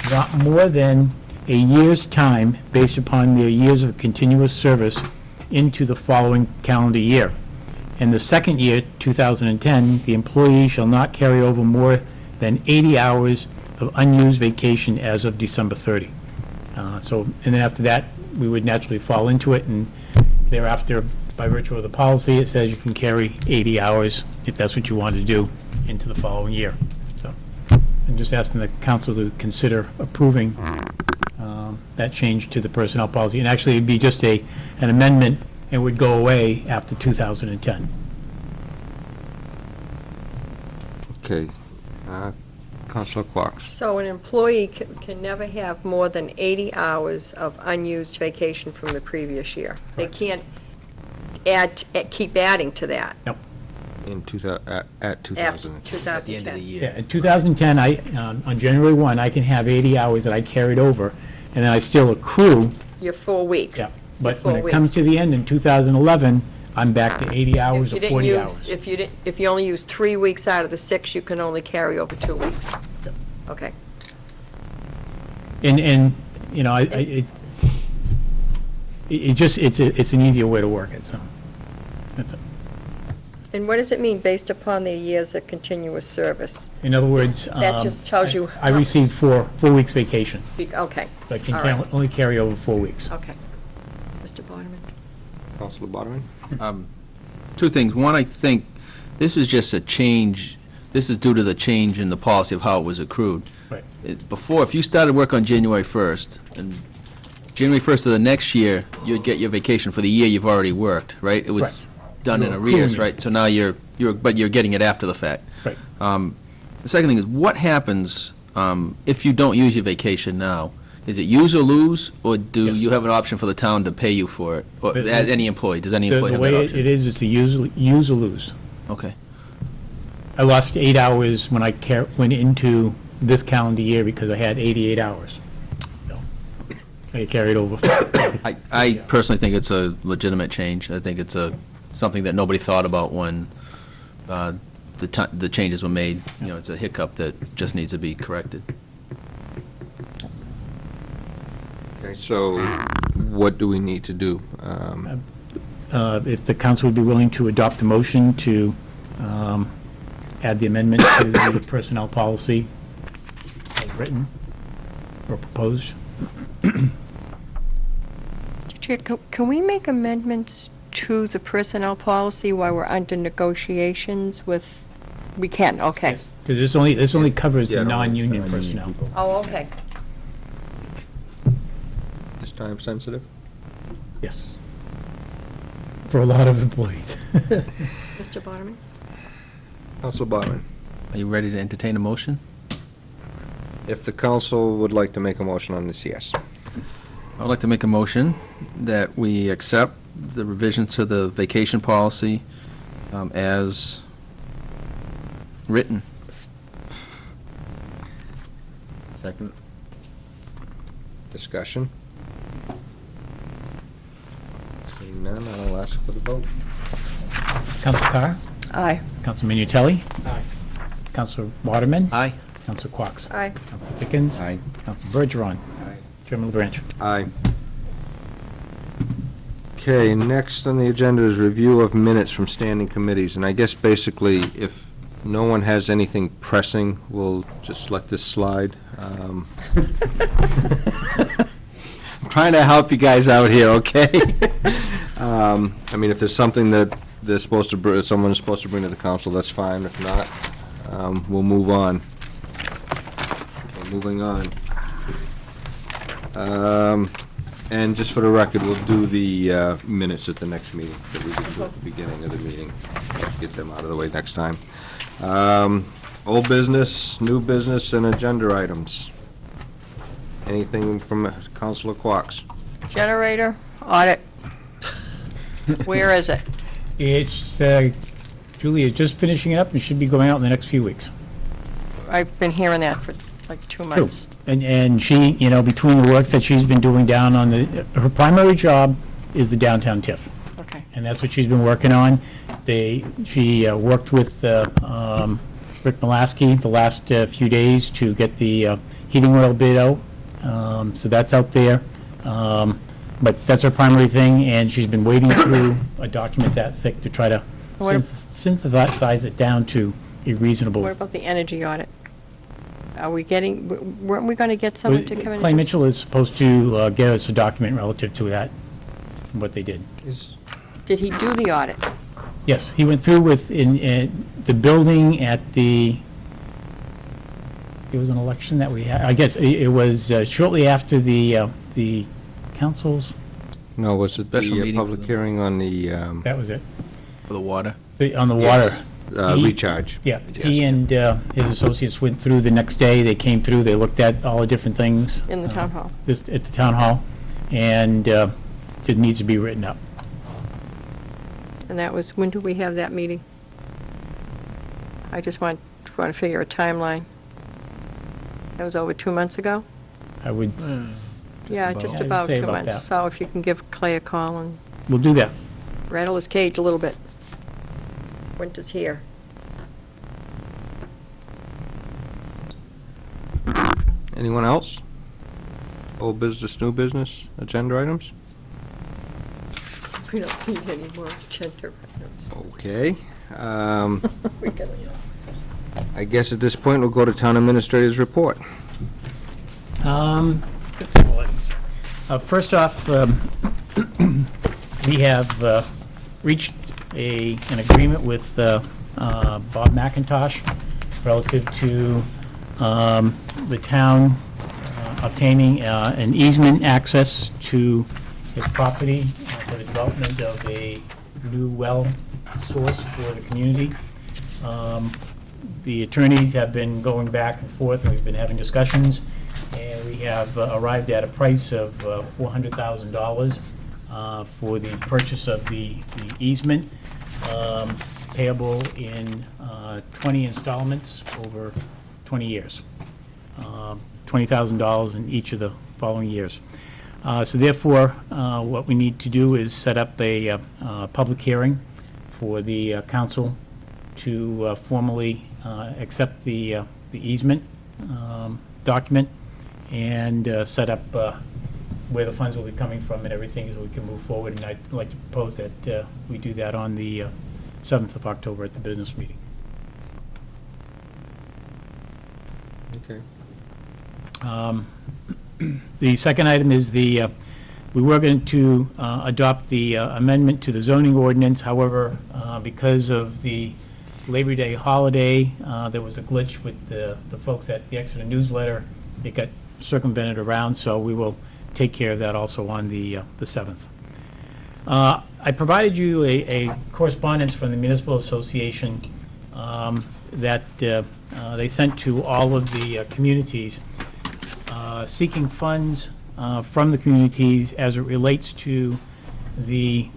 not more than a year's time based upon their years of continuous service into the following calendar year. In the second year, 2010, the employee shall not carry over more than 80 hours of unused vacation as of December 30. And then after that, we would naturally fall into it, and thereafter, by virtue of the policy, it says you can carry 80 hours, if that's what you want to do, into the following year. So I'm just asking the council to consider approving that change to the personnel policy. And actually, it'd be just an amendment and would go away after 2010. Okay. Counselor Quox. So an employee can never have more than 80 hours of unused vacation from the previous year. They can't keep adding to that In 2000, at after 2010. 2010. At the end of the year. Yeah, in 2010, on January 1, I can have 80 hours that I carried over, and then I still accrue. Your 4 weeks. Yeah. Your But 4 when it comes weeks. to the end in 2011, I'm back to 80 hours If or you didn't 40 use- hours. If you only use 3 weeks out of the 6, you can only carry over 2 weeks. Yep. Okay. And, you know, it's an easier way to work it, so. That's it. And what does it mean, based upon their years of continuous service? In other words. That just tells you. I receive 4 weeks vacation. Okay. But can All right. only carry over 4 weeks. Okay. Mr. Boderman? Counselor Boderman? Two things. One, I think this is just a change, this is due to the change in the policy of how it was accrued. Right. Before, if you started work on January 1st, and January 1st of the next year, you'd get your vacation for the year you've already worked, right? It was done in You're arrears, accruing it. right? So now but you're getting it after the fact. Right. The second thing is, what happens if you don't use your vacation now? Is it use or lose, or do Yes. you have an option for the town to pay you for it? Or The- any employee, does any The employee have way that it option? is, it's a use or lose. Okay. I lost 8 hours when I went into this calendar year because I had 88 hours. So, I carried over. I personally think it's a legitimate change. I think it's something that nobody thought about when the changes were made. You know, it's a hiccup that just needs to be corrected. Okay, so what do we need to do? If the council would be willing to adopt a motion to add the amendment to the personnel policy as written or proposed. Chair, can we make amendments to the personnel policy while we're under negotiations with, we can, okay. Because this only covers Yeah, the it only- non-union personnel. Oh, okay. Is time sensitive? Yes. For a lot of employees. Mr. Boderman? Counselor Boderman? Are you ready to entertain a motion? If the council would like to make a motion on this, yes. I'd like to make a motion that we accept the revision to the vacation policy as written. Second. Discussion? Seeing none, I'll ask for the vote. Council Carr? Aye. Council Minutelli? Aye. Council Waterman? Aye. Council Quox? Aye. Council Dickens? Aye. Council Bergeron? Aye. Chairman LaBranch? Aye. Okay, next on the agenda is review of minutes from standing committees, and I guess basically, if no one has anything pressing, we'll just let this slide. I'm trying to help you guys out here, okay? I mean, if there's something that someone's supposed to bring to the council, that's fine. If not, we'll move on. Okay, moving on. And just for the record, we'll do the minutes at the next meeting, that we didn't do at the beginning of the meeting. Get them out of the way next time. Old business, new business, and agenda items. Anything from Councilor Quox? Generator, audit. Where is it? It's, Julie is just finishing it up and should be going out in the next few weeks. I've been hearing that for like 2 True. months. And she, you know, between the work that she's been doing down on her primary job is the downtown TIF. Okay. And that's what she's been working on. She worked with Rick Malasky the last few days to get the heating oil bid out. So that's out there. But that's her primary thing, and she's been wading through a document that thick to try to What synthesize it down to a reasonable. What about the energy audit? Are we getting, weren't we going to get someone to come in? and Clay do Mitchell is supposed to get us a document relative to that, what they did. Did he do the audit? Yes, he went through with, in the building at the, there was an election that we had, I guess it was shortly after the the council's, No, was it Special the meeting for public the- hearing on the that was it, For the water? on the water. He- recharge? Yeah, Yes. he and his associates went through the next day, they came through, they looked at all the different things. In the town hall. At the town hall, and it needs to be written up. And that was, when did we have that meeting? I just want to figure a timeline. That was over 2 months ago? I would, Yeah, about. just I'd about say 2 about months. that. So if you can give Clay a call and we'll do that. rattle his cage a little bit. Winter's here. Anyone else? Old business, new business, agenda items? We don't need any more agenda items. Okay. We gotta- I guess at this point, we'll go to town administrator's report. First off, we have reached an agreement with Bob McIntosh relative to the town obtaining an easement access to his property for the development of a new well source for the community. The attorneys have been going back and forth, and we've been having discussions, and we have arrived at a price of $400,000 for the purchase of the easement, payable in 20 installments over 20 years, $20,000 in each of the following years. So therefore, what we need to do is set up a public hearing for the council to formally accept the easement document and set up where the funds will be coming from and everything, so we can move forward. And I'd like to propose that we do that on the 7th of October at the business meeting. Okay. The second item is we were going to adopt the amendment to the zoning ordinance. However, because of the Labor Day holiday, there was a glitch with the folks at the Exeter newsletter. It got circumvented around, so we will take care of that also on the 7th. I provided you a correspondence from the Municipal Association that they sent to all of the communities seeking funds from the communities as it relates to the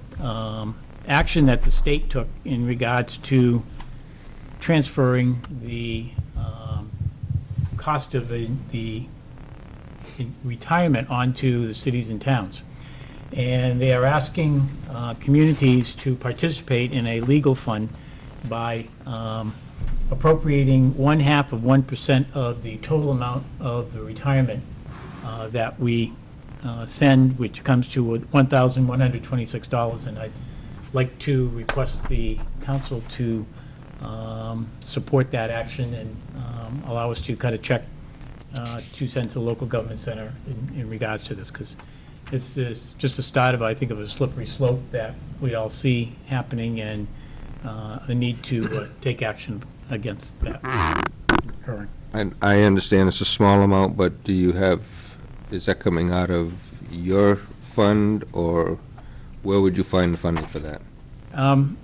action that the state took in regards to transferring the cost of the retirement onto the cities and towns. And they are asking communities to participate in a legal fund by appropriating 1/2% of the total amount of the retirement that we send, which comes to $1,126. And I'd like to request the council to support that action and allow us to cut a check to send to the local government center in regards to this, because it's just a start of, I think, of a slippery slope that we all see happening, and the need to take action against that occurring. I understand it's a small amount, but is that coming out of your fund, or where would you find the funding for that?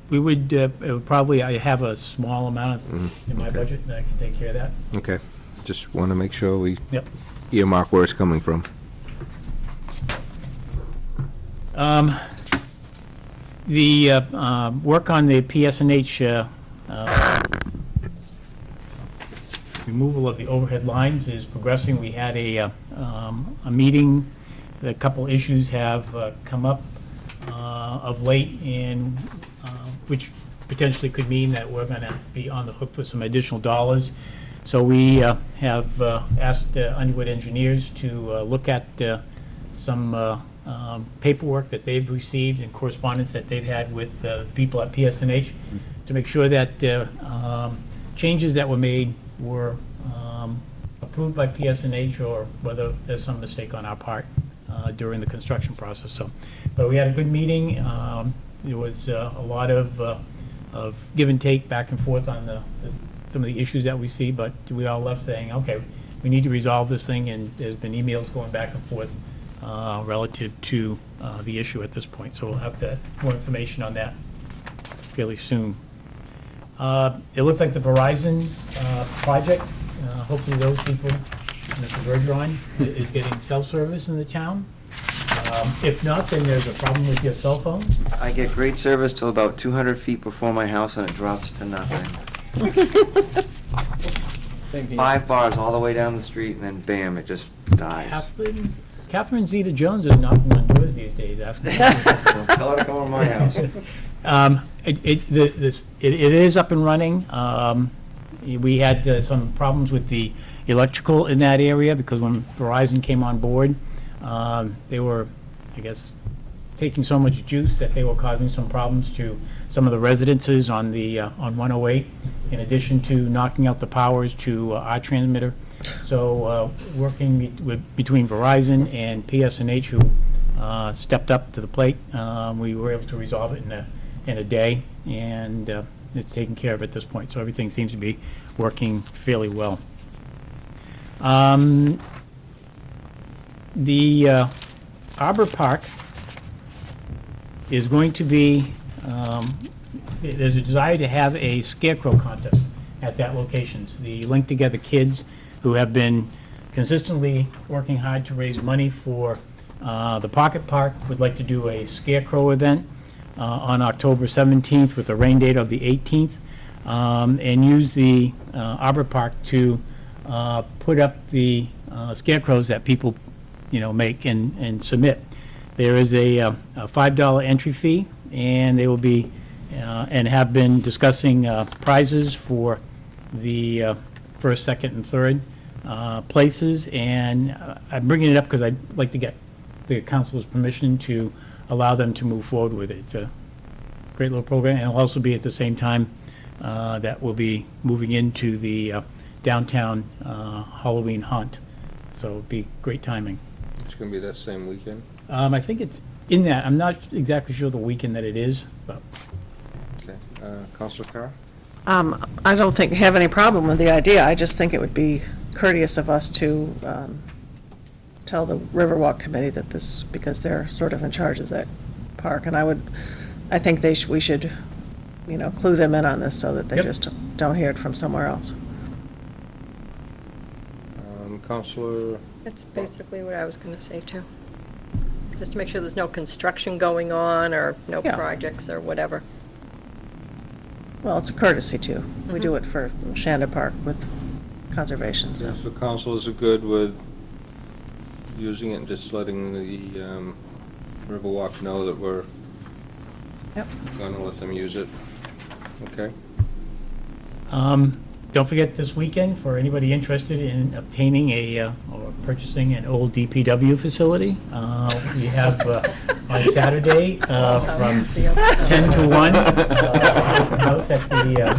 We would, it would probably, I have a small amount in my budget, and I can take care of that. Okay, just want to make sure we Yep. earmark where it's coming from. The work on the PSNH removal of the overhead lines is progressing. We had a meeting, a couple issues have come up of late, and which potentially could mean that we're going to be on the hook for some additional dollars. So we have asked Underwood Engineers to look at some paperwork that they've received and correspondence that they've had with the people at PSNH to make sure that changes that were made were approved by PSNH, or whether there's some mistake on our part during the construction process. So, but we had a good meeting. There was a lot of give and take back and forth on some of the issues that we see, but we all left saying, okay, we need to resolve this thing, and there's been emails going back and forth relative to the issue at this point. So we'll have more information on that fairly soon. It looks like the Verizon project, hopefully those people, Mr. Bergeron, is getting cell service in the town. If not, then there's a problem with your cell phone. I get great service till about 200 feet before my house, and it drops to nothing. 5 bars all the way down the street, and then bam, it just dies. Catherine Zeta-Jones is knocking on doors these days, asking. Tell her to come to my house. It is up and running. We had some problems with the electrical in that area because when Verizon came on board, they were, I guess, taking so much juice that they were causing some problems to some of the residences on 108, in addition to knocking out the powers to our transmitter. So working between Verizon and PSNH, who stepped up to the plate, we were able to resolve it in a day, and it's taken care of at this point. So everything seems to be working fairly well. The Arbor Park is going to be, there's a desire to have a scarecrow contest at that location. So the Link Together kids, who have been consistently working hard to raise money for the Pocket Park, would like to do a scarecrow event on October 17th with a rain date of the 18th, and use the Arbor Park to put up the scarecrows that people, make and submit. There is a $5 entry fee, and they will be and have been discussing prizes for the first, second, and third places. And I'm bringing it up because I'd like to get the council's permission to allow them to move forward with it. It's a great little program, and it'll also be at the same time that we'll be moving into the downtown Halloween hunt. So it'll be great timing. It's going to be that same weekend? I think it's in that. I'm not exactly sure the weekend that it is, but. Okay. Councilor Carr? I don't have any problem with the idea. I just think it would be courteous of us to tell the Riverwalk Committee that because they're sort of in charge of that park, and I think we should, clue them in on this so that they just don't hear it from somewhere else. Councilor? That's basically what I was going to say, too. Just to make sure there's no construction going on or no projects or whatever. Well, it's a courtesy, too. We do it for Shanda Park with conservation, so. So councilors are good with using it and just letting the Riverwalk know that we're going to let them use it? Okay. Don't forget this weekend, for anybody interested in obtaining or purchasing an old DPW facility, we have on Saturday from 10 to 1, open house at the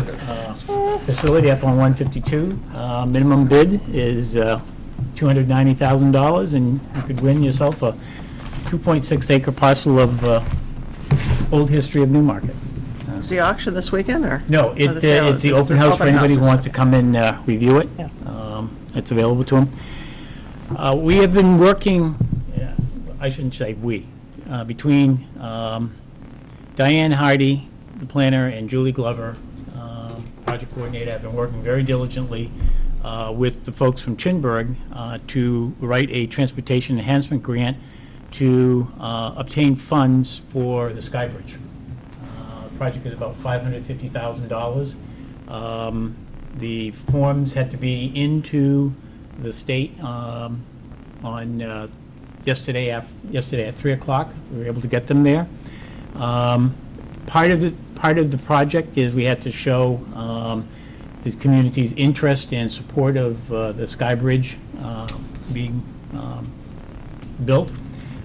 facility up on 152. Minimum bid is $290,000, and you could win yourself a 2.6 acre parcel of old history of Newmarket. Is the auction this weekend, or? No, it's the open house for anybody who wants to come in, review it. It's available to them. We have been working, I shouldn't say we, between Diane Hardy, the planner, and Julie Glover, project coordinator, have been working very diligently with the folks from Chinburg to write a transportation enhancement grant to obtain funds for the Sky Bridge. Project is about $550,000. The forms had to be into the state on yesterday at 3 o'clock. We were able to get them there. Part of the project is we had to show the community's interest and support of the Sky Bridge being built.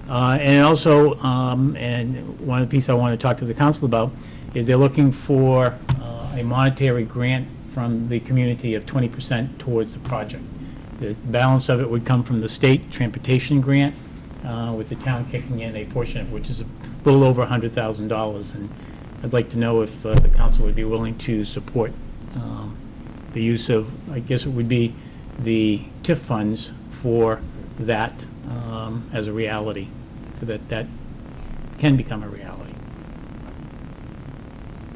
And also, and one of the pieces I want to talk to the council about is they're looking for a monetary grant from the community of 20% towards the project. The balance of it would come from the state transportation grant, with the town kicking in a portion of which is a little over $100,000. And I'd like to know if the council would be willing to support the use of, I guess it would be the TIF funds for that as a reality, so that that can become a reality.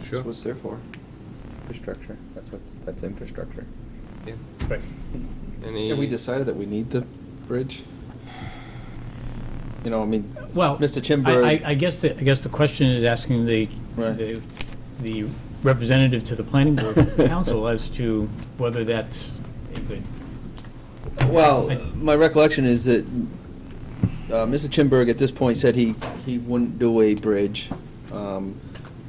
Sure. That's what it's there for. Infrastructure. That's infrastructure. Right. Any? Have we decided that we need the bridge? You know, I mean, Well, Mr. Chimberg. I guess the question is asking the representative to the planning board council as to whether that's a good. Well, my recollection is that Mr. Chimberg at this point said he wouldn't do a bridge.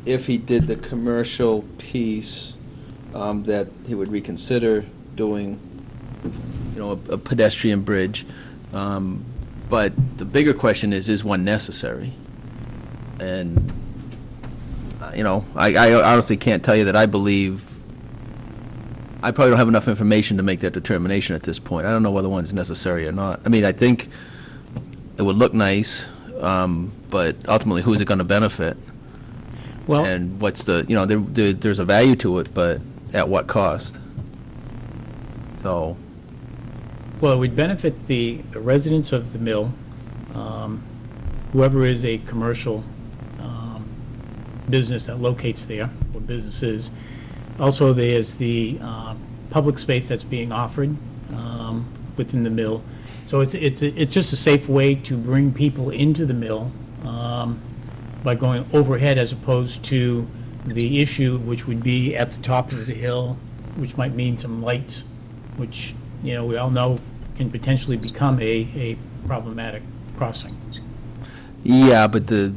If he did the commercial piece, that he would reconsider doing, a pedestrian bridge. But the bigger question is one necessary? And, I honestly can't tell you that I believe, I probably don't have enough information to make that determination at this point. I don't know whether one's necessary or not. I mean, I think it would look nice, but ultimately, who's it going to benefit? Well, and what's there's a value to it, but at what cost? So. Well, it would benefit the residents of the mill, whoever is a commercial business that locates there, or businesses. Also, there's the public space that's being offered within the mill. So it's just a safe way to bring people into the mill by going overhead, as opposed to the issue, which would be at the top of the hill, which might mean some lights, which, we all know can potentially become a problematic crossing. Yeah, but a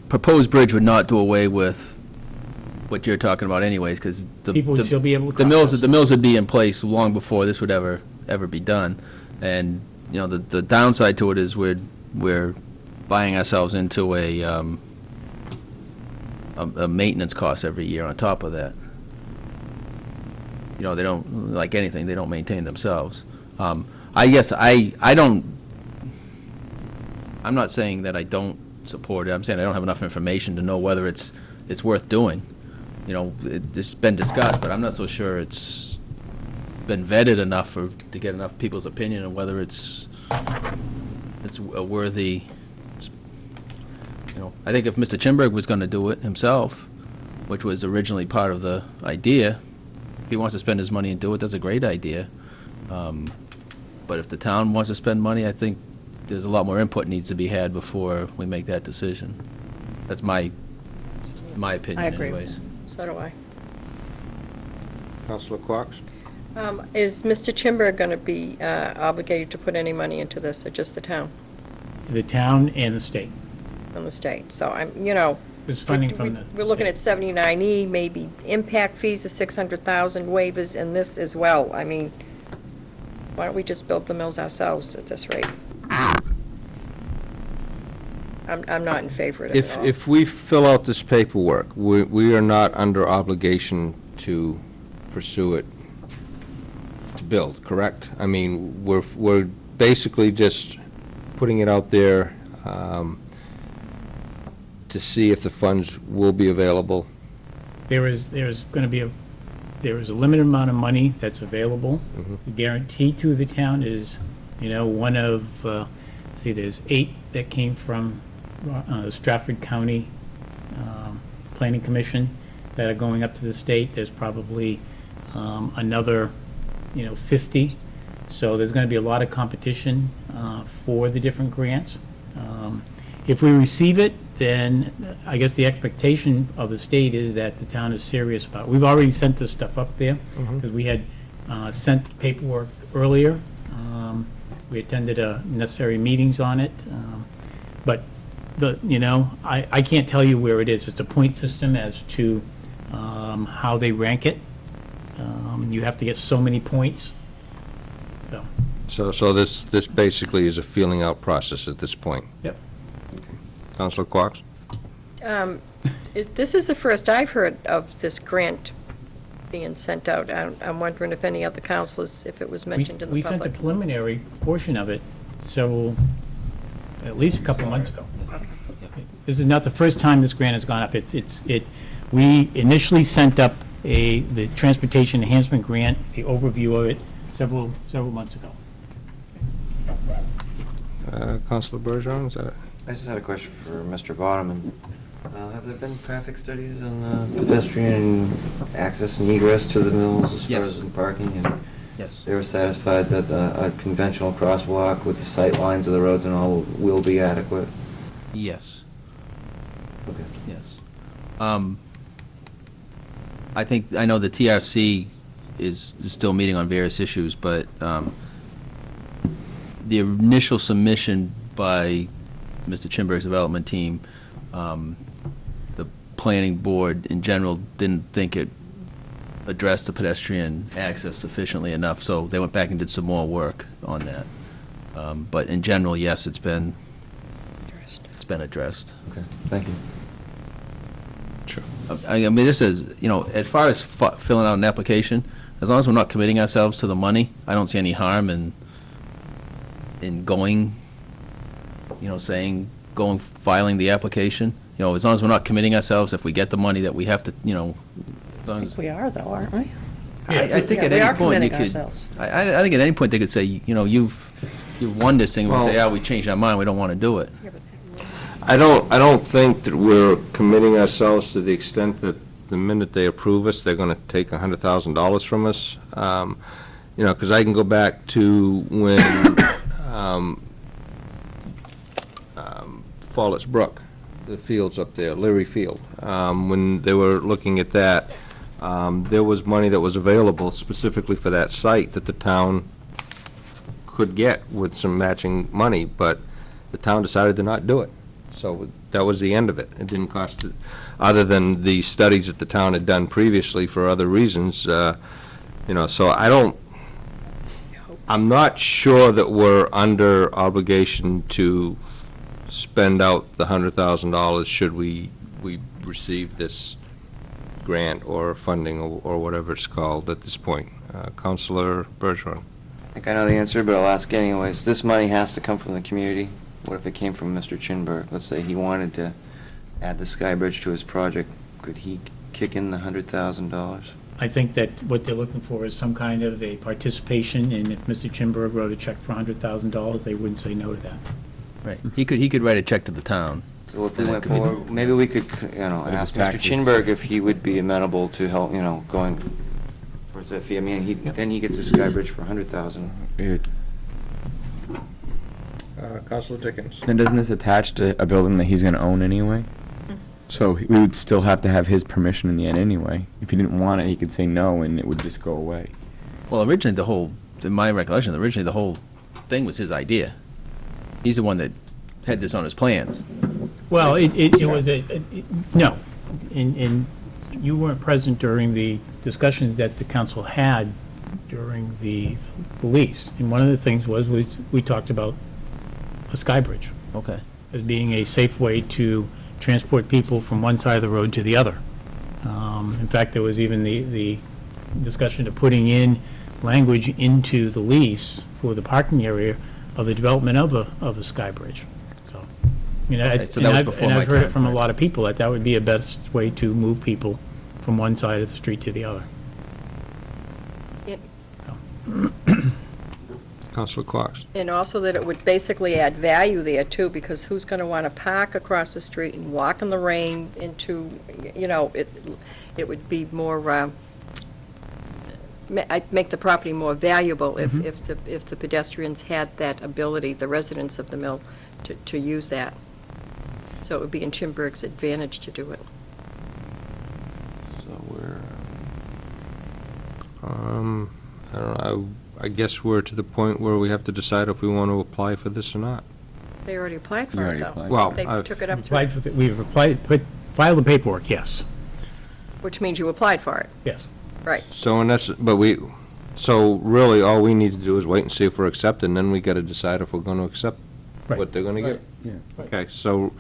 proposed bridge would not do away with what you're talking about anyways, because People would still be able to the mills would be in place long before this would ever be done. And, the downside to it is we're buying ourselves into a maintenance cost every year on top of that. They don't, like anything, they don't maintain themselves. I guess I'm not saying that I don't support it. I'm saying I don't have enough information to know whether it's worth doing. It's been discussed, but I'm not so sure it's been vetted enough to get enough people's opinion on whether it's a worthy. I think if Mr. Chimberg was going to do it himself, which was originally part of the idea, if he wants to spend his money and do it, that's a great idea. But if the town wants to spend money, I think there's a lot more input needs to be had before we make that decision. That's my opinion, I agree. anyways. So do I. Councilor Quox? Is Mr. Chimber going to be obligated to put any money into this, or just the town? The town and the state. And the state. So There's funding from the we're looking at 79E, maybe impact fees of 600,000, waivers, and this as well. I mean, why don't we just build the mills ourselves at this rate? I'm not in favor of it at all. If we fill out this paperwork, we are not under obligation to pursue it to build, correct? I mean, we're basically just putting it out there to see if the funds will be available. There is going to be there is a limited amount of money that's available. The guarantee to the town is, one of, there's 8 that came from the Stratford County Planning Commission that are going up to the state. There's probably another, 50. So there's going to be a lot of competition for the different grants. If we receive it, then I guess the expectation of the state is that the town is serious about it. We've already sent this stuff up there, because we had sent paperwork earlier. We attended necessary meetings on it. But, I can't tell you where it is. It's a point system as to how they rank it. You have to get so many points. So this basically is a feeling out process at this point. Yep. Councilor Quox? This is the first I've heard of this grant being sent out. I'm wondering if any other councilors, if it was mentioned in the We sent public. the preliminary portion of it at least a couple months ago. This is not the first time this grant has gone up. We initially sent up the Transportation Enhancement Grant, the overview of it, several months ago. Counselor Bergeron, is that it? I just had a question for Mr. Bottoman. Have there been traffic studies on pedestrian access and egress to the mills as far Yes. as in parking? And Yes. they were satisfied that a conventional crosswalk with the sight lines of the roads and all will be adequate? Yes. Okay. Yes. I know the TRC is still meeting on various issues, but the initial submission by Mr. Chinberg's development team, the planning board in general didn't think it addressed the pedestrian access sufficiently enough, so they went back and did some more work on that. But in general, yes, it's been addressed. Okay, thank you. Sure. I mean, this is, as far as filling out an application, as long as we're not committing ourselves to the money, I don't see any harm in going, filing the application. As long as we're not committing ourselves, if we get the money that we have to, as I long think as. we are, though, aren't we? I think Yeah, at we are any point you committing could. ourselves. I think at any point they could say, you've won this thing, and we say, Well- we changed our mind, we don't want to do it. I don't think that we're committing ourselves to the extent that the minute they approve us, they're gonna take $100,000 from us. Because I can go back to when, Fallets Brook, the fields up there, Leary Field, when they were looking at that, there was money that was available specifically for that site that the town could get with some matching money, but the town decided to not do it. So that was the end of it. It didn't cost, other than the studies that the town had done previously for other reasons, so I'm not sure that we're under obligation to spend out the $100,000 should we receive this grant or funding or whatever it's called at this point. Councilor Bergeron. I think I know the answer, but I'll ask anyways. This money has to come from the community. What if it came from Mr. Chinberg? Let's say he wanted to add the Sky Bridge to his project. Could he kick in the $100,000? I think that what they're looking for is some kind of a participation, and if Mr. Chinberg wrote a check for $100,000, they wouldn't say no to that. Right. He could write a check to the town. So if we And that went could be- forward, maybe we could, ask Mr. taxes. Chinberg if he would be amenable to help, going towards that fee. I mean, then he gets a Sky Bridge for $100,000. Councilor Dickens. Then doesn't this attach to a building that he's gonna own anyway? So we would still have to have his permission in the end anyway. If he didn't want it, he could say no, and it would just go away. Well, originally in my recollection, the whole thing was his idea. He's the one that had this on his plans. Well, it was no, and you weren't present during the discussions that the council had during the lease. And one of the things was we talked about a sky bridge. Okay. As being a safe way to transport people from one side of the road to the other. In fact, there was even the discussion of putting in language into the lease for the parking area of the development of a sky bridge. So, Okay, so that was before my I've heard it time, from a right. lot of people that would be a best way to move people from one side of the street to the other. Councilor Cox. And also that it would basically add value there too, because who's going to want to park across the street and walk in the rain into, it would be more, I'd make the property more valuable if the pedestrians had that ability, the residents of the mill, to use that. So it would be in Chinberg's advantage to do it. So we're, I don't know, I guess we're to the point where we have to decide if we want to apply for this or not. They already applied You for it, already though. applied. Well, They I've- took it up to, Applied for we've filed the paperwork, yes, which means you applied for it, yes. right. So, so really, all we need to do is wait and see if we're accepted, and then we got to decide if we're going to accept Right. what they're going to get. Yeah. Okay, so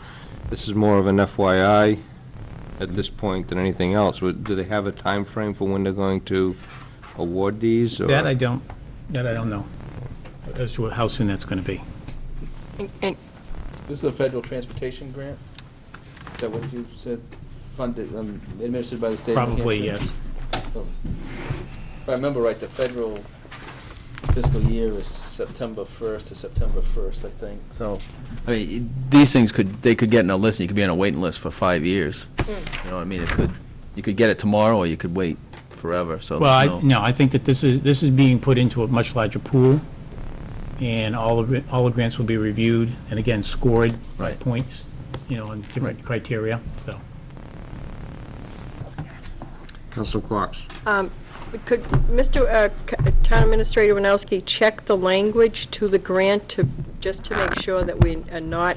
this is more of an FYI at this point than anything else. Do they have a time frame for when they're going to award these? or- That I don't know as to how soon that's going to be. And This is a federal transportation grant? Is that what you said? Funded, administered by the state of New Probably, Hampshire? yes. If I remember right, the federal fiscal year is September 1st to September 1st, I think. So, I mean, these things they could get in a list, and you could be on a waiting list for 5 years. You know what I mean? You could get it tomorrow, or you could wait forever, so. Well, I think that this is being put into a much larger pool, and all the grants will be reviewed, and again, scored by Right. points, on different criteria, so. Council Cox. Could Mr. Town Administrator Winowski check the language to the grant just to make sure that we are not,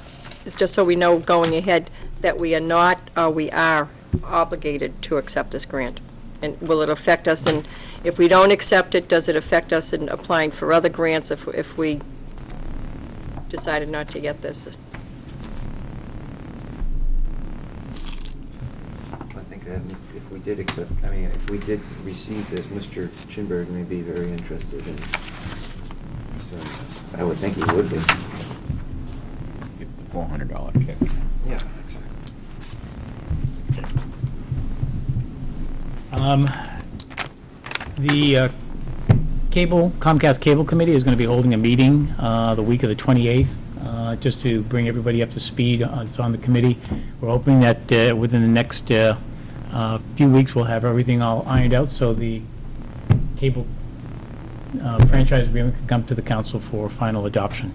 just so we know going ahead, that we are not, we are obligated to accept this grant? And will it affect us, and if we don't accept it, does it affect us in applying for other grants if we decided not to get this? I think if we did accept, if we did receive this, Mr. Chinberg may be very interested in pursuing this. I would think he would be. It's the $400 kick. Yeah, The Comcast Cable Committee is going to be holding a meeting the week of the 28th, just to bring everybody up to speed. It's on the committee. We're hoping that within the next few weeks, we'll have everything all ironed out, so the cable franchise agreement can come to the council for final adoption.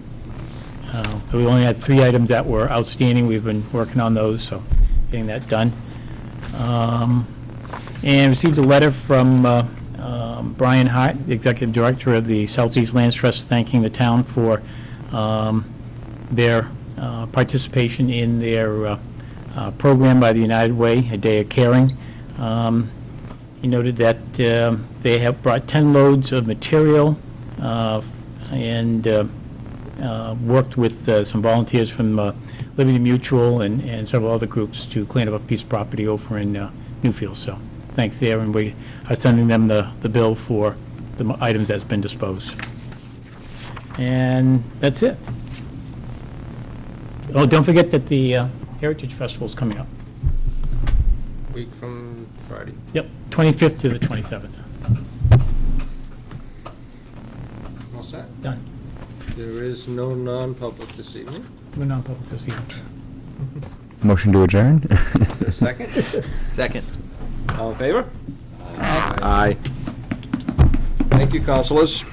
We only had 3 items that were outstanding. We've been working on those, so getting that done. And received a letter from Brian Hart, the Executive Director of the Southeast Lands Trust, thanking the town for their participation in their program by the United Way, A Day of Caring. He noted that they have brought 10 loads of material and worked with some volunteers from Liberty Mutual and several other groups to clean up a piece of property over in Newfield. So thanks there, and we are sending them the bill for the items that's been disposed. And that's it. Oh, don't forget that the Heritage Festival is coming up. Week from Friday. Yep, 25th to the 27th. All set? Done. There is no non-public this evening. We're non-public this evening. Motion to adjourn? Is there a second? Second. All in favor? Aye. Thank you, councilors.